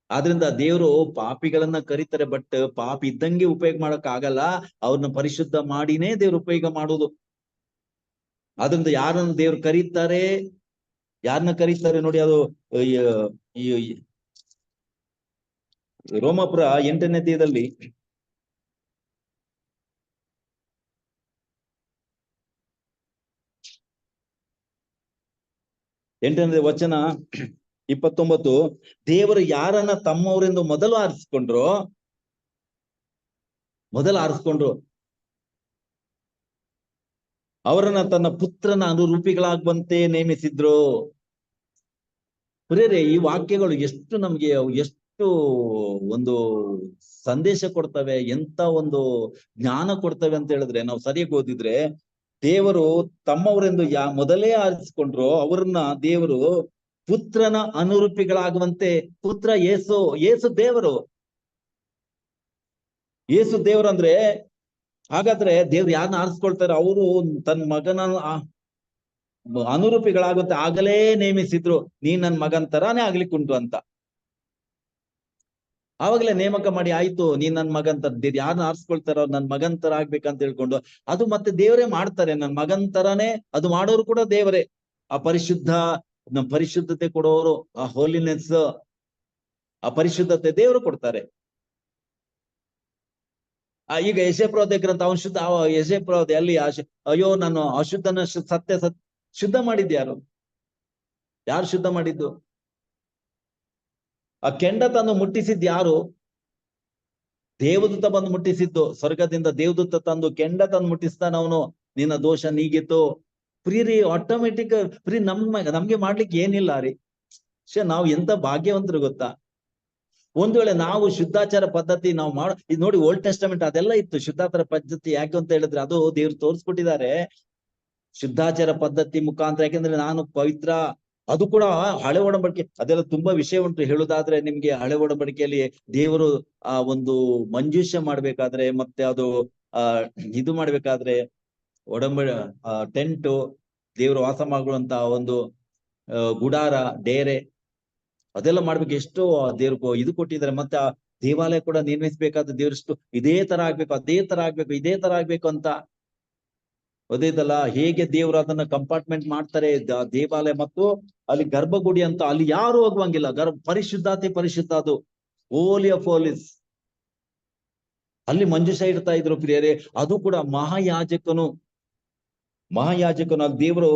ಆದ್ರಿಂದ ದೇವರು ಪಾಪಿಗಳನ್ನ ಕರೀತಾರೆ, ಬಟ್ ಪಾಪಿ ಇದ್ದಂಗೆ ಉಪಯೋಗ ಮಾಡಕ್ ಆಗಲ್ಲ. ಅವ್ರನ್ನ ಪರಿಶುದ್ಧ ಮಾಡಿನೇ ದೇವ್ರು ಉಪಯೋಗ ಮಾಡೋದು. ಅದರಿಂದ ಯಾರನ್ನ ದೇವ್ರು ಕರೀತಾರೆ, ಯಾರನ್ನ ಕರೀತಾರೆ ನೋಡಿ, ಅದು ಈ ರೋಮಾಪುರ 8ನೇ ಅಧ್ಯಾಯದಲ್ಲಿ 8ನೇ ವಚನ 29, ದೇವರು ಯಾರನ್ನ ತಮ್ಮವರೆಂದು ಮೊದಲು ಆರಿಸ್ಕೊಂಡ್ರು ಅವರನ್ನ ತನ್ನ ಪುತ್ರನ ಅನುರೂಪಿಗಳಾಗುವಂತೆ ನೇಮಿಸಿದ್ರು. ಪ್ರಿಯರೇ, ಈ ವಾಕ್ಯಗಳು ಎಷ್ಟು ನಮ್ಗೆ ಎಷ್ಟು ಒಂದು ಸಂದೇಶ ಕೊಡ್ತವೆ, ಎಂತ ಒಂದು ಜ್ಞಾನ ಕೊಡ್ತವೆ ಅಂತ ಹೇಳಿದ್ರೆ, ನಾವು ಸರಿಯಾಗಿ ಓದಿದ್ರೆ, ದೇವರು ತಮ್ಮವರೆಂದು ಮೊದಲೇ ಆರಿಸಿಕೊಂಡ್ರು ಅವರನ್ನ ದೇವರು ಪುತ್ರನ ಅನುರೂಪಿಗಳಾಗುವಂತೆ. ಪುತ್ರ ಯೇಸು ದೇವರು. ಯೇಸು ದೇವರು ಅಂದ್ರೆ, ಹಾಗಾದ್ರೆ ದೇವ್ರು ಯಾರನ್ನ ಆರಿಸ್ಕೊಳ್ತಾರೆ? ಅವರು ತನ್ನ ಮಗನ ಅನುರೂಪಿಗಳಾಗುತ್ತೆ ಆಗಲೇ ನೇಮಿಸಿದ್ರು. ನೀನ್ ನನ್ ಮಗನ್ ತರಾನೇ ಆಗ್ಲಿಕ್ಕುಂಟು ಅಂತ. ಆವಾಗಲೇ ನೇಮಕ ಮಾಡಿ, ಆಯ್ತು ನೀನ್ ನನ್ ಮಗನ್ ತರ, ಯಾರನ್ನ ಆರಿಸ್ಕೊಳ್ತಾರ ಅವ್ರು ನನ್ ಮಗನ್ ತರ ಆಗ್ಬೇಕಂತ ಹೇಳ್ಕೊಂಡು, ಅದು ಮತ್ತೆ ದೇವರೇ ಮಾಡ್ತಾರೆ. ನನ್ ಮಗನ್ ತರಾನೇ ಅದು ಮಾಡೋರು ಕೂಡ ದೇವರೇ. ಆ ಪರಿಶುದ್ಧತೆ ಕೊಡೋರು, ಆ ಹೋಲಿನೆಸ್, ಆ ಪರಿಶುದ್ಧತೆ ದೇವರು ಕೊಡ್ತಾರೆ. ಈಗ ಯಶಪ್ರವದೆ ಗ್ರಂಥ ಅವನು ಶುದ್ಧ, ಯಶಪ್ರವದೆ ಅಲ್ಲಿ ಅಯ್ಯೋ ನಾನು ಅಶುದ್ಧನ ಸತ್ಯ ಶುದ್ಧ ಮಾಡಿದ್ದು ಯಾರು? ಯಾರು ಶುದ್ಧ ಮಾಡಿದ್ದು? ಆ ಕೆಂಡ ತಂದು ಮುಟ್ಟಿಸಿದ್ದು ಯಾರು? ದೇವದೂತ ಬಂದು ಮುಟ್ಟಿಸಿದ್ದು. ಸ್ವರ್ಗದಿಂದ ದೇವದೂತ ತಂದು ಕೆಂಡ ತಂದು ಮುಟ್ಟಿಸ್ತಾನ ಅವನು. ನಿನ್ನ ದೋಷ ನೀಗಿತ್ತು. ಪ್ರೀ ಆಟೋಮೆಟಿಕ್ ಪ್ರೀ ನಮ್ಗೆ ಮಾಡ್ಲಿಕ್ಕೆ ಏನಿಲ್ಲ ರೀ. ನಾವು ಎಂತ ಭಾಗ್ಯವಂತರು ಗೊತ್ತಾ. ಒಂದು ವೇಳೆ ನಾವು ಶುದ್ಧಾಚಾರ ಪದ್ಧತಿ ನಾವು ಇದು ನೋಡಿ, ಓಲ್ಡ್ ಟೆಸ್ಟಮೆಂಟ್ ಅದೆಲ್ಲ ಇತ್ತು. ಶುದ್ಧಾಚಾರ ಪದ್ಧತಿ ಯಾಕೆ ಅಂತ ಹೇಳಿದ್ರೆ ಅದು ದೇವ್ರು ತೋರಿಸ್ಕೊಟ್ಟಿದ್ದಾರೆ. ಶುದ್ಧಾಚಾರ ಪದ್ಧತಿ ಮುಖಾಂತರ, ಯಾಕೆಂದ್ರೆ ನಾನು ಪವಿತ್ರ, ಅದು ಕೂಡ ಹಳೆ ಒಡಂಬಡಿಕೆ, ಅದೆಲ್ಲ ತುಂಬಾ ವಿಷಯ ಉಂಟು. ಹೇಳುದಾದ್ರೆ ನಿಮ್ಗೆ ಹಳೆ ಒಡಂಬಡಿಕೆಯಲ್ಲಿ ದೇವರು ಒಂದು ಮಂಜೂಷ ಮಾಡ್ಬೇಕಾದ್ರೆ, ಮತ್ತೆ ಅದು ಇದು ಮಾಡ್ಬೇಕಾದ್ರೆ, ಟೆಂಟು, ದೇವರು ವಾಸ ಮಾಡುವಂತ ಒಂದು ಗುಡಾರ, ಡೇರೆ, ಅದೆಲ್ಲ ಮಾಡ್ಬೇಕು. ಎಷ್ಟೋ ದೇವ್ರು ಇದು ಕೊಟ್ಟಿದ್ದಾರೆ. ಮತ್ತೆ ಆ ದೇವಾಲಯ ಕೂಡ ನಿರ್ಮಿಸ್ಬೇಕಾದ್ರೆ ದೇವ್ರಷ್ಟು ಇದೇ ತರ ಆಗ್ಬೇಕು, ಅದೇ ತರ ಆಗ್ಬೇಕು, ಇದೇ ತರ ಆಗ್ಬೇಕು ಅಂತ ಗೊತ್ತೈತಲ್ಲ. ಹೇಗೆ ದೇವರು ಅದನ್ನ ಕಂಪಾರ್ಟ್ಮೆಂಟ್ ಮಾಡ್ತಾರೆ ದೇವಾಲಯ ಮತ್ತು ಅಲ್ಲಿ ಗರ್ಭಗುಡಿ ಅಂತ, ಅಲ್ಲಿ ಯಾರು ಹೋಗುವಂಗಿಲ್ಲ. ಪರಿಶುದ್ಧತೆ ಪರಿಶುದ್ಧ, ಅದು ಹೋಲಿ ಆಫ್ ಹೋಲಿಸ್. ಅಲ್ಲಿ ಮಂಜುಷ ಇಡ್ತಾ ಇದ್ರು ಪ್ರಿಯರೇ. ಅದು ಕೂಡ ಮಹಾಯಾಜಕನು ಅಲ್ಲಿ ದೇವರು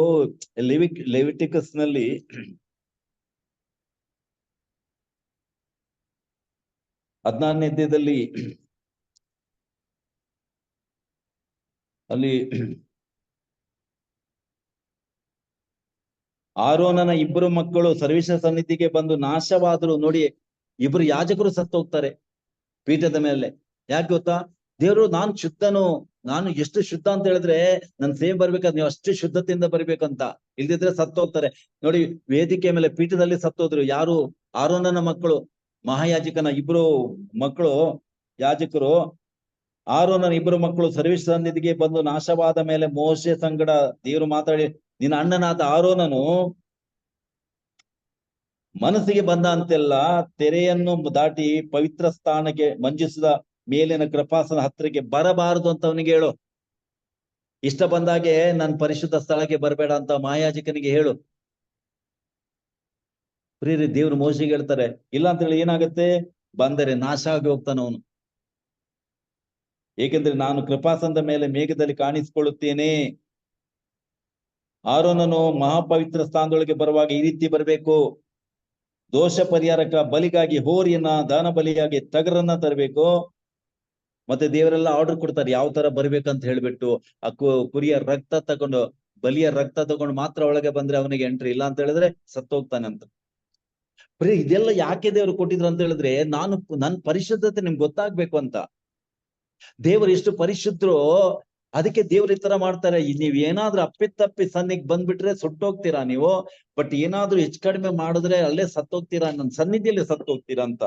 ಲೆವಿಟಿಕಸ್ ನಲ್ಲಿ ಹದಿನಾರನೇ ಅಧ್ಯಾಯದಲ್ಲಿ ಅಲ್ಲಿ ಆರೋನನ ಇಬ್ಬರು ಮಕ್ಕಳು ಸರ್ವೇಶ್ವರ ಸನ್ನಿಧಿಗೆ ಬಂದು ನಾಶವಾದ್ರು. ನೋಡಿ, ಇಬ್ರು ಯಾಜಕರು ಸತ್ತು ಹೋಗ್ತಾರೆ ಪೀಠದ ಮೇಲೆ. ಯಾಕೆ ಗೊತ್ತಾ? ದೇವರು ನಾನು ಶುದ್ಧನು, ನಾನು ಎಷ್ಟು ಶುದ್ಧ ಅಂತ ಹೇಳಿದ್ರೆ ನನ್ ಸೇವೆ ಬರ್ಬೇಕಾದ್ರೆ ನೀವು ಅಷ್ಟು ಶುದ್ಧತೆಯಿಂದ ಬರ್ಬೇಕಂತ, ಇಲ್ದಿದ್ರೆ ಸತ್ತು ಹೋಗ್ತಾರೆ. ನೋಡಿ, ವೇದಿಕೆ ಮೇಲೆ ಪೀಠದಲ್ಲಿ ಸತ್ತೋದ್ರು. ಯಾರು? ಆರೋನನ ಮಕ್ಕಳು, ಮಹಾಯಾಜಕನ ಇಬ್ರು ಮಕ್ಕಳು ಯಾಜಕರು. ಆರೋನನ ಇಬ್ಬರು ಮಕ್ಕಳು ಸರ್ವೇಶ್ವರ ಸನ್ನಿಧಿಗೆ ಬಂದು ನಾಶವಾದ ಮೇಲೆ ಮೋಶೆ ಸಂಗಡ ದೇವರು ಮಾತಾಡಿ, ನಿನ್ನ ಅಣ್ಣನಾದ ಆರೋನನು ಮನಸ್ಸಿಗೆ ಬಂದ ಅಂತೆಲ್ಲ ತೆರೆಯನ್ನು ದಾಟಿ ಪವಿತ್ರ ಸ್ಥಾನಕ್ಕೆ ಮಂಜಿಸಿದ ಮೇಲಿನ ಕೃಪಾಸನ ಹತ್ತಿರಕ್ಕೆ ಬರಬಾರದು ಅಂತ ಅವನಿಗೆ ಹೇಳು. ಇಷ್ಟ ಬಂದಾಗೆ ನಾನು ಪರಿಶುದ್ಧ ಸ್ಥಳಕ್ಕೆ ಬರಬೇಡ ಅಂತ ಮಹಾಯಾಜಕನಿಗೆ ಹೇಳು. ಪ್ರಿಯರೇ, ದೇವ್ರು ಮೋಶೆಗೆ ಹೇಳ್ತಾರೆ. ಇಲ್ಲ ಅಂತ ಹೇಳಿ ಏನಾಗತ್ತೆ? ಬಂದರೆ ನಾಶ ಆಗಿ ಹೋಗ್ತಾನ ಅವನು. ಏಕೆಂದ್ರೆ ನಾನು ಕೃಪಾಸನದ ಮೇಲೆ ಮೇಘದಲ್ಲಿ ಕಾಣಿಸಿಕೊಳ್ಳುತ್ತೇನೆ. ಆರೋನನು ಮಹಾಪವಿತ್ರ ಸ್ಥಾನದೊಳಗೆ ಬರುವಾಗ ಈ ರೀತಿ ಬರಬೇಕು. ದೋಷ ಪರಿಹಾರಕ ಬಲಿಗಾಗಿ ಹೋರಿಯನ್ನ, ದಾನ ಬಲಿಯಾಗಿ ಟಗರನ್ನ ತರಬೇಕು. ಮತ್ತೆ ದೇವರೆಲ್ಲ ಆರ್ಡರ್ ಕೊಡ್ತಾರೆ ಯಾವ ತರ ಬರ್ಬೇಕಂತ ಹೇಳ್ಬಿಟ್ಟು. ಆ ಕುರಿಯ ರಕ್ತ ತಗೊಂಡು, ಬಲಿಯ ರಕ್ತ ತಗೊಂಡು ಮಾತ್ರ ಒಳಗೆ ಬಂದ್ರೆ ಅವನಿಗೆ ಎಂಟ್ರಿ, ಇಲ್ಲ ಅಂತ ಹೇಳಿದ್ರೆ ಸತ್ತೋಗ್ತಾನೆ ಅಂತ. ಬರೀ ಇದೆಲ್ಲ ಯಾಕೆ ದೇವರು ಕೊಟ್ಟಿದ್ರು ಅಂತ ಹೇಳಿದ್ರೆ, ನನ್ನ ಪರಿಶುದ್ಧತೆ ನಿಮ್ಗೆ ಗೊತ್ತಾಗ್ಬೇಕು ಅಂತ. ದೇವರು ಎಷ್ಟು ಪರಿಶುದ್ಧರು, ಅದಕ್ಕೆ ದೇವ್ರ ಈ ತರ ಮಾಡ್ತಾರೆ. ನೀವ್ ಏನಾದ್ರೂ ಅಪ್ಪಿತಪ್ಪಿ ಸನ್ನಿಗೆ ಬಂದ್ಬಿಟ್ರೆ ಸುಟ್ಟೋಗ್ತೀರಾ ನೀವು. ಬಟ್ ಏನಾದ್ರೂ ಹೆಚ್ಚು ಕಡಿಮೆ ಮಾಡಿದ್ರೆ ಅಲ್ಲೇ ಸತ್ತೋಗ್ತೀರಾ, ನನ್ನ ಸನ್ನಿಧಿಯಲ್ಲಿ ಸತ್ತೋಗ್ತೀರಾ ಅಂತ.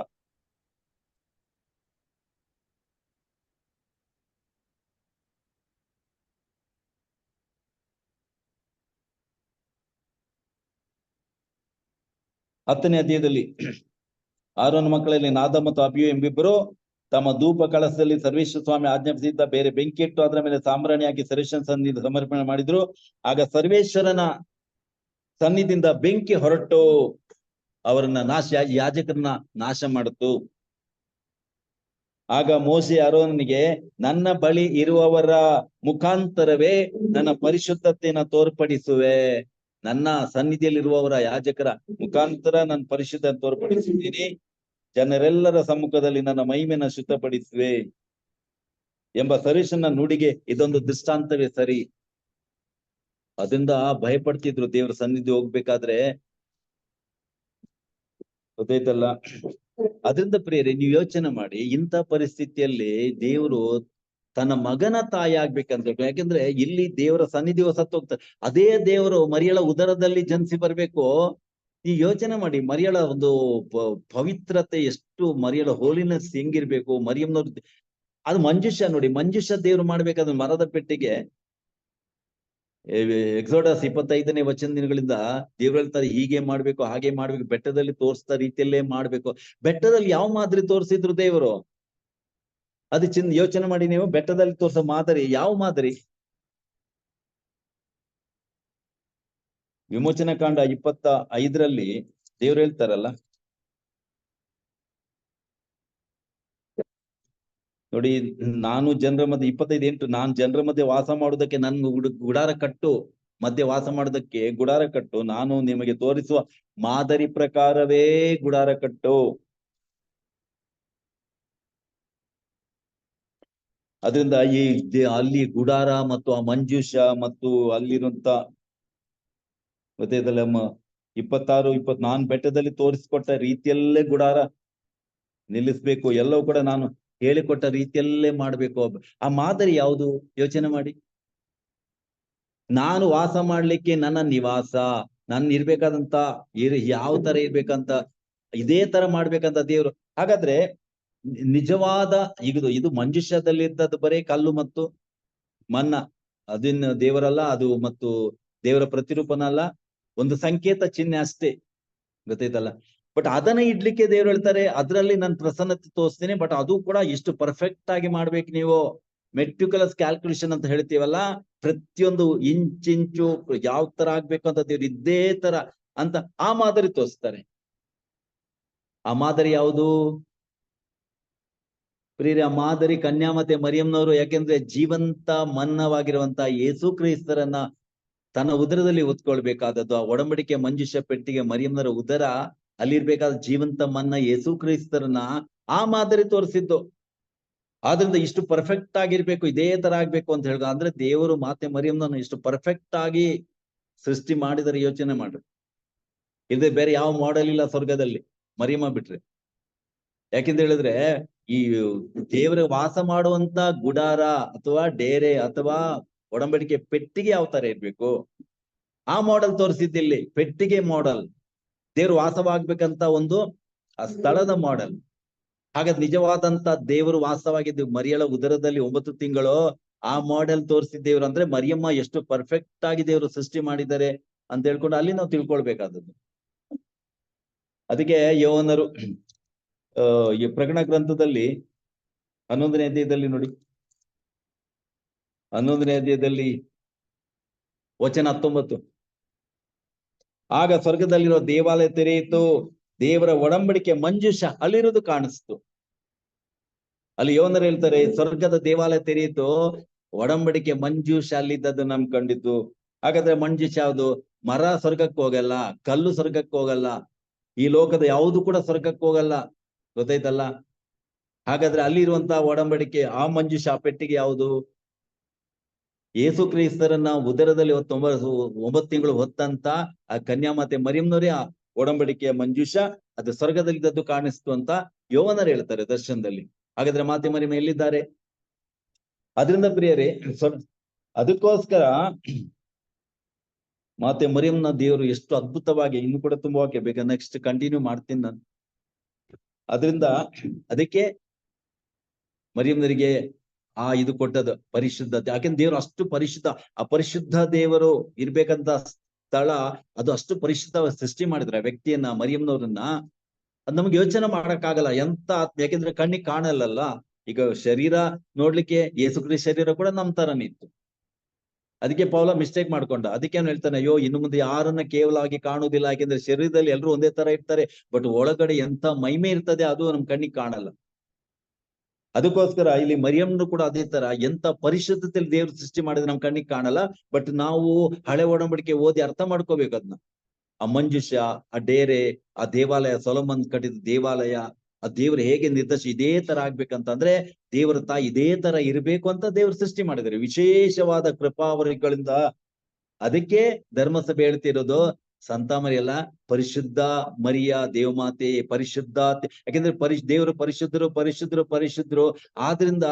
ಹತ್ತನೇ ಅಧ್ಯಾಯದಲ್ಲಿ ಆರೋನ ಮಕ್ಕಳಲ್ಲಿ ನಾದಾಬ್ ಮತ್ತು ಅಬಿಯು ಎಂಬಿಬ್ಬರು ತಮ್ಮ ಧೂಪ ಕಳಸದಲ್ಲಿ ಸರ್ವೇಶ್ವರ ಸ್ವಾಮಿ ಆಜ್ಞಾಪಿಸಿದ್ದ ಬೇರೆ ಬೆಂಕಿ ಇಟ್ಟು ಅದರ ಮೇಲೆ ಸಾಂಬ್ರಾಣಿ ಹಾಕಿ ಸರ್ವೇಶ್ವರನ ಸನ್ನಿಧಿ ಸಮರ್ಪಣೆ ಮಾಡಿದ್ರು. ಆಗ ಸರ್ವೇಶ್ವರನ ಸನ್ನಿಧಿಯಿಂದ ಬೆಂಕಿ ಹೊರಟು ಅವರನ್ನ ಯಾಜಕರನ್ನ ನಾಶ ಮಾಡಿತು. ಆಗ ಮೋಶೆ ಆರೋನನಿಗೆ, ನನ್ನ ಬಳಿ ಇರುವವರ ಮುಖಾಂತರವೇ ನನ್ನ ಪರಿಶುದ್ಧತೆಯನ್ನು ತೋರ್ಪಡಿಸುವೆ. ನನ್ನ ಸನ್ನಿಧಿಯಲ್ಲಿರುವವರ ಯಾಜಕರ ಮುಖಾಂತರ ನನ್ನ ಪರಿಶುದ್ಧ ತೋರ್ಪಡಿಸುತ್ತೀನಿ. ಜನರೆಲ್ಲರ ಸಮ್ಮುಖದಲ್ಲಿ ನನ್ನ ಮಹಿಮೆಯನ್ನು ಶುದ್ಧಪಡಿಸುವೆ ಎಂಬ ಸರ್ವೇಶ್ವರನ ನುಡಿಗೆ ಇದೊಂದು ದೃಷ್ಟಾಂತವೇ ಸರಿ. ಅದರಿಂದ ಭಯಪಡ್ತಿದ್ರು ದೇವರ ಸನ್ನಿಧಿ ಹೋಗ್ಬೇಕಾದ್ರೆ, ಗೊತ್ತಾಯ್ತಲ್ಲ. ಅದರಿಂದ ಪ್ರಿಯರೇ, ನೀವು ಯೋಚನೆ ಮಾಡಿ, ಇಂಥ ಪರಿಸ್ಥಿತಿಯಲ್ಲಿ ದೇವರು ತನ್ನ ಮಗನ ತಾಯಿ ಆಗ್ಬೇಕಂತ. ಯಾಕೆಂದ್ರೆ ಇಲ್ಲಿ ದೇವರ ಸನ್ನಿಧಿ ಸತ್ತು ಹೋಗ್ತಾರೆ. ಅದೇ ದೇವರು ಮರಿಯಳ ಉದರದಲ್ಲಿ ಜನಿಸಿ ಬರ್ಬೇಕು. ಈ ಯೋಚನೆ ಮಾಡಿ, ಮರಿಯಳ ಒಂದು ಪವಿತ್ರತೆ ಎಷ್ಟು, ಮರಿಯಳ ಹೋಲಿನೆಸ್ ಹೆಂಗಿರ್ಬೇಕು. ಮರಿಯಮ್ಮನವ್ರ ಅದು ಮಂಜುಷ ನೋಡಿ, ಮಂಜುಷ ದೇವ್ರು ಮಾಡ್ಬೇಕಾದ್ರೆ ಮರದ ಪೆಟ್ಟಿಗೆ. ಎಕ್ಸೋಡಸ್ 25ನೇ ದಿನಗಳಿಂದ ದೇವ್ರು ಹೇಳ್ತಾರೆ ಹೀಗೆ ಮಾಡ್ಬೇಕು, ಹಾಗೆ ಮಾಡ್ಬೇಕು, ಬೆಟ್ಟದಲ್ಲಿ ತೋರಿಸ್ತಾ ರೀತಿಯಲ್ಲೇ ಮಾಡ್ಬೇಕು. ಬೆಟ್ಟದಲ್ಲಿ ಯಾವ ಮಾದರಿ ತೋರಿಸಿದ್ರು ದೇವರು? ಅದು ಯೋಚನೆ ಮಾಡಿ ನೀವು. ಬೆಟ್ಟದಲ್ಲಿ ತೋರಿಸೋ ಮಾದರಿ ಯಾವ ಮಾದರಿ? ವಿಮೋಚನಾ ಕಾಂಡ 25ರಲ್ಲಿ ದೇವ್ರು ಹೇಳ್ತಾರಲ್ಲ, ನೋಡಿ, ನಾನು ಜನರ ಮಧ್ಯೆ 25:8 ನಾನು ಜನರ ಮಧ್ಯೆ ವಾಸ ಮಾಡುವುದಕ್ಕೆ ನನ್ ಗುಡಾರ ಕಟ್ಟು, ಮಧ್ಯೆ ವಾಸ ಮಾಡೋದಕ್ಕೆ ಗುಡಾರ ಕಟ್ಟು, ನಾನು ನಿಮಗೆ ತೋರಿಸುವ ಮಾದರಿ ಪ್ರಕಾರವೇ ಗುಡಾರ ಕಟ್ಟು. ಅದರಿಂದ ಅಲ್ಲಿ ಗುಡಾರ ಮತ್ತು ಆ ಮಂಜೂಷ ಮತ್ತು ಅಲ್ಲಿರುವಂತ ಮತ್ತೆ 26, 24 ಬೆಟ್ಟದಲ್ಲಿ ತೋರಿಸಿಕೊಟ್ಟ ರೀತಿಯಲ್ಲೇ ಗುಡಾರ ನಿಲ್ಲಿಸ್ಬೇಕು. ಎಲ್ಲವೂ ಕೂಡ ನಾನು ಹೇಳಿಕೊಟ್ಟ ರೀತಿಯಲ್ಲೇ ಮಾಡ್ಬೇಕು. ಆ ಮಾದರಿ ಯಾವುದು ಯೋಚನೆ ಮಾಡಿ. ನಾನು ವಾಸ ಮಾಡ್ಲಿಕ್ಕೆ ನನ್ನ ನಿವಾಸ, ನಾನು ಇರ್ಬೇಕಾದಂತ ಯಾವ ತರ ಇರ್ಬೇಕಂತ ಇದೇ ತರ ಮಾಡ್ಬೇಕಂತ ದೇವ್ರು. ಹಾಗಾದ್ರೆ ನಿಜವಾದ ಇದು ಮಂಜುಷದಲ್ಲಿ ಇದ್ದದ್ದು ಬರೀ ಕಲ್ಲು ಮತ್ತು ಮನ್ನ, ಅದನ್ನ ದೇವರಲ್ಲ, ಅದು ಮತ್ತು ದೇವರ ಪ್ರತಿರೂಪನ ಅಲ್ಲ, ಒಂದು ಸಂಕೇತ ಚಿಹ್ನೆ ಅಷ್ಟೇ, ಗೊತ್ತಾಯ್ತಲ್ಲ. ಬಟ್ ಅದನ್ನ ಇಡ್ಲಿಕ್ಕೆ ದೇವ್ರು ಹೇಳ್ತಾರೆ, ಅದ್ರಲ್ಲಿ ನಾನು ಪ್ರಸನ್ನತೆ ತೋರಿಸ್ತೀನಿ, ಬಟ್ ಅದು ಕೂಡ ಎಷ್ಟು ಪರ್ಫೆಕ್ಟ್ ಆಗಿ ಮಾಡ್ಬೇಕು ನೀವು. ಮೆಟ್ರಿಕ್ಯುಲಸ್ ಕ್ಯಾಲ್ಕುಲೇಷನ್ ಅಂತ ಹೇಳ್ತೀವಲ್ಲ, ಪ್ರತಿಯೊಂದು ಇಂಚು ಯಾವ ತರ ಆಗ್ಬೇಕು ಅಂತ ದೇವ್ರು ಇದೇ ತರ ಅಂತ ಆ ಮಾದರಿ ತೋರಿಸ್ತಾರೆ. ಆ ಮಾದರಿ ಯಾವುದು ಪ್ರಿಯರೇ? ಆ ಮಾದರಿ ಕನ್ಯಾ ಮತ್ತೆ ಮರಿಯಂನವರು. ಯಾಕೆಂದ್ರೆ ಜೀವಂತ ಮನ್ನವಾಗಿರುವಂತ ಯೇಸು ಕ್ರಿಸ್ತರನ್ನ ತನ್ನ ಉದರದಲ್ಲಿ ಹೊತ್ಕೊಳ್ಬೇಕಾದದ್ದು. ಆ ಒಡಂಬಡಿಕೆ ಮಂಜುಷ ಪೆಟ್ಟಿಗೆ ಮರಿಯಂನವರ ಉದರ, ಅಲ್ಲಿರ್ಬೇಕಾದ ಜೀವಂತ ಮನ್ನ ಯೇಸು ಕ್ರಿಸ್ತರನ್ನ ಆ ಮಾದರಿ ತೋರಿಸಿದ್ದು. ಆದ್ರಿಂದ ಇಷ್ಟು ಪರ್ಫೆಕ್ಟ್ ಆಗಿರ್ಬೇಕು, ಇದೇ ತರ ಆಗ್ಬೇಕು ಅಂತ ಹೇಳಿದ ಅಂದ್ರೆ ದೇವರು ಮಾತೆ ಮರಿಯಂನನ್ನು ಇಷ್ಟು ಪರ್ಫೆಕ್ಟ್ ಆಗಿ ಸೃಷ್ಟಿ ಮಾಡಿದರೆ ಯೋಚನೆ ಮಾಡ್ರಿ. ಇಲ್ಲದೆ ಬೇರೆ ಯಾವ ಮಾಡೆಲ್ ಇಲ್ಲ ಸ್ವರ್ಗದಲ್ಲಿ ಮರಿಯಮ್ಮ ಬಿಟ್ರೆ. ಯಾಕೆಂತ ಹೇಳಿದ್ರೆ ಈ ದೇವರ ವಾಸ ಮಾಡುವಂತ ಗುಡಾರ ಅಥವಾ ಡೇರೆ ಅಥವಾ ಒಡಂಬಡಿಕೆ ಪೆಟ್ಟಿಗೆ ಯಾವ ತರ ಇರ್ಬೇಕು, ಆ ಮಾಡೆಲ್ ತೋರಿಸಿದ್ದಿಲ್ಲಿ. ಪೆಟ್ಟಿಗೆ ಮಾಡೆಲ್, ದೇವರು ವಾಸವಾಗ್ಬೇಕಂತ ಒಂದು ಆ ಸ್ಥಳದ ಮಾಡೆಲ್. ಹಾಗಾದ್ರೆ ನಿಜವಾದಂತ ದೇವರು ವಾಸವಾಗಿದ್ದು ಮರಿಯಳ ಉದರದಲ್ಲಿ 9 ತಿಂಗಳು, ಆ ಮಾಡೆಲ್ ತೋರಿಸಿದ್ದೇವ್ರು. ಅಂದ್ರೆ ಮರಿಯಮ್ಮ ಎಷ್ಟು ಪರ್ಫೆಕ್ಟ್ ಆಗಿ ದೇವರು ಸೃಷ್ಟಿ ಮಾಡಿದ್ದಾರೆ ಅಂತ ಹೇಳ್ಕೊಂಡು ಅಲ್ಲಿ ನಾವು ತಿಳ್ಕೊಳ್ಬೇಕಾದದ್ದು. ಅದಕ್ಕೆ ಯೋಹನರು ಈ ಪ್ರಕಟಣ ಗ್ರಂಥದಲ್ಲಿ 11ನೇ ಅಧ್ಯಾಯದಲ್ಲಿ ನೋಡಿ, 11ನೇ ಅಧ್ಯಾಯದಲ್ಲಿ ವಚನ 19, ಆಗ ಸ್ವರ್ಗದಲ್ಲಿರೋ ದೇವಾಲಯ ತೆರೆಯಿತು, ದೇವರ ಒಡಂಬಡಿಕೆ ಮಂಜೂಷ ಅಲ್ಲಿರೋದು ಕಾಣಿಸ್ತು. ಅಲ್ಲಿ ಯೋಹನರು ಹೇಳ್ತಾರೆ, ಸ್ವರ್ಗದ ದೇವಾಲಯ ತೆರೆಯಿತು, ಒಡಂಬಡಿಕೆ ಮಂಜೂಷ ಅಲ್ಲಿದ್ದದ್ದು ನಮ್ ಕಂಡಿತು. ಹಾಗಾದ್ರೆ ಮಂಜೂಷ ಯಾವುದು? ಮರ ಸ್ವರ್ಗಕ್ಕೆ ಹೋಗಲ್ಲ, ಕಲ್ಲು ಸ್ವರ್ಗಕ್ಕೆ ಹೋಗಲ್ಲ, ಈ ಲೋಕದ ಯಾವುದು ಕೂಡ ಸ್ವರ್ಗಕ್ಕೆ ಹೋಗಲ್ಲ, ಗೊತ್ತಾಯ್ತಲ್ಲ. ಹಾಗಾದ್ರೆ ಅಲ್ಲಿರುವಂತಹ ಒಡಂಬಡಿಕೆ ಆ ಮಂಜೂಷ ಪೆಟ್ಟಿಗೆ ಯಾವುದು? ಯೇಸು ಕ್ರಿಸ್ತರನ್ನ ಉದರದಲ್ಲಿ 9 ತಿಂಗಳು ಹೊತ್ತಂತ ಆ ಕನ್ಯಾ ಮಾತೆ ಮರಿಯಂನವರೇ ಆ ಒಡಂಬಡಿಕೆಯ ಮಂಜೂಷ, ಅದು ಸ್ವರ್ಗದಲ್ಲಿದ್ದದ್ದು ಕಾಣಿಸ್ತು ಅಂತ ಯೋಹನರು ಹೇಳ್ತಾರೆ ದರ್ಶನದಲ್ಲಿ. ಹಾಗಾದ್ರೆ ಮಾತೆ ಮರಿಯಮ್ಮ ಎಲ್ಲಿದ್ದಾರೆ? ಅದರಿಂದ ಪ್ರಿಯರೇ, ಅದಕ್ಕೋಸ್ಕರ ಮಾತೆ ಮರಿಯಂನ ದೇವರು ಎಷ್ಟು ಅದ್ಭುತವಾಗಿ, ಇನ್ನು ಕೂಡ ತುಂಬಾ ವಾಕ್ಯ ಬೇಕಾ, ನೆಕ್ಸ್ಟ್ ಕಂಟಿನ್ಯೂ ಮಾಡ್ತೀನಿ ನಾನು. ಅದರಿಂದ ಅದಕ್ಕೆ ಮರಿಯಂನರಿಗೆ ಇದು ಕೊಟ್ಟದ್ದು ಪರಿಶುದ್ಧತೆ. ಯಾಕೆಂದ್ರೆ ದೇವರು ಅಷ್ಟು ಪರಿಶುದ್ಧ, ಅಪರಿಶುದ್ಧ ದೇವರು ಇರ್ಬೇಕಂತ ಸ್ಥಳ ಅದು ಅಷ್ಟು ಪರಿಶುದ್ಧ ಸೃಷ್ಟಿ ಮಾಡಿದ್ರೆ ವ್ಯಕ್ತಿಯನ್ನ, ಮರಿಯಂನವ್ರನ್ನ. ಅದ್ ನಮ್ಗೆ ಯೋಚನೆ ಮಾಡಕ್ಕಾಗಲ್ಲ ಎಂತ. ಯಾಕೆಂದ್ರೆ ಕಣ್ಣಿಗೆ ಕಾಣಲ್ಲ. ಈಗ ಶರೀರ ನೋಡ್ಲಿಕ್ಕೆ ಯೇಸು ಕ್ರಿಸ್ತ ಶರೀರ ಕೂಡ ನಮ್ ತರನೇ ಇತ್ತು. ಅದಕ್ಕೆ ಪೌಲ ಮಿಸ್ಟೇಕ್ ಮಾಡ್ಕೊಂಡ. ಅದಕ್ಕೆ ಏನ್ ಹೇಳ್ತಾನೆ, ಅಯ್ಯೋ ಇನ್ನು ಮುಂದೆ ಯಾರನ್ನ ಕೇವಲವಾಗಿ ಕಾಣುವುದಿಲ್ಲ, ಯಾಕೆಂದ್ರೆ ಶರೀರದಲ್ಲಿ ಎಲ್ಲರೂ ಒಂದೇ ತರ ಇರ್ತಾರೆ, ಬಟ್ ಒಳಗಡೆ ಎಂತ ಮಹಿಮೆ ಇರ್ತದೆ ಅದು ನಮ್ ಕಣ್ಣಿಗೆ ಕಾಣಲ್ಲ. ಅದಕ್ಕೋಸ್ಕರ ಇಲ್ಲಿ ಮರಿಯಮ್ನು ಕೂಡ ಅದೇ ತರ ಎಂತ ಪರಿಶುದ್ಧತೆಯಲ್ಲಿ ದೇವ್ರು ಸೃಷ್ಟಿ ಮಾಡಿದ್ರೆ ನಮ್ ಕಣ್ಣಿಗೆ ಕಾಣಲ್ಲ, ಬಟ್ ನಾವು ಹಳೆ ಒಡಂಬಡಿಕೆ ಓದಿ ಅರ್ಥ ಮಾಡ್ಕೋಬೇಕು ಅದನ್ನ. ಆ ಮಂಜುಷ, ಆ ಡೇರೆ, ಆ ದೇವಾಲಯ, ಸೊಲೊಮನ್ ಕಟ್ಟಿದ ದೇವಾಲಯ, ಆ ದೇವ್ರು ಹೇಗೆ ನಿರ್ದೇಶ ಇದೇ ತರ ಆಗ್ಬೇಕಂತಂದ್ರೆ ದೇವರ ತಾಯಿ ಇದೇ ತರ ಇರ್ಬೇಕು ಅಂತ ದೇವ್ರು ಸೃಷ್ಟಿ ಮಾಡಿದ್ದಾರೆ ವಿಶೇಷವಾದ ಕೃಪಾವರಿಗಳಿಂದ. ಅದಕ್ಕೆ ಧರ್ಮಸಭೆ ಹೇಳ್ತಿರೋದು, ಸಂತ ಮರಿಯಲ್ಲ, ಪರಿಶುದ್ಧ ಮರಿಯ ದೇವಮಾತೆ, ಪರಿಶುದ್ಧ. ಯಾಕೆಂದ್ರೆ ದೇವರು ಪರಿಶುದ್ಧರು. ಆದ್ರಿಂದ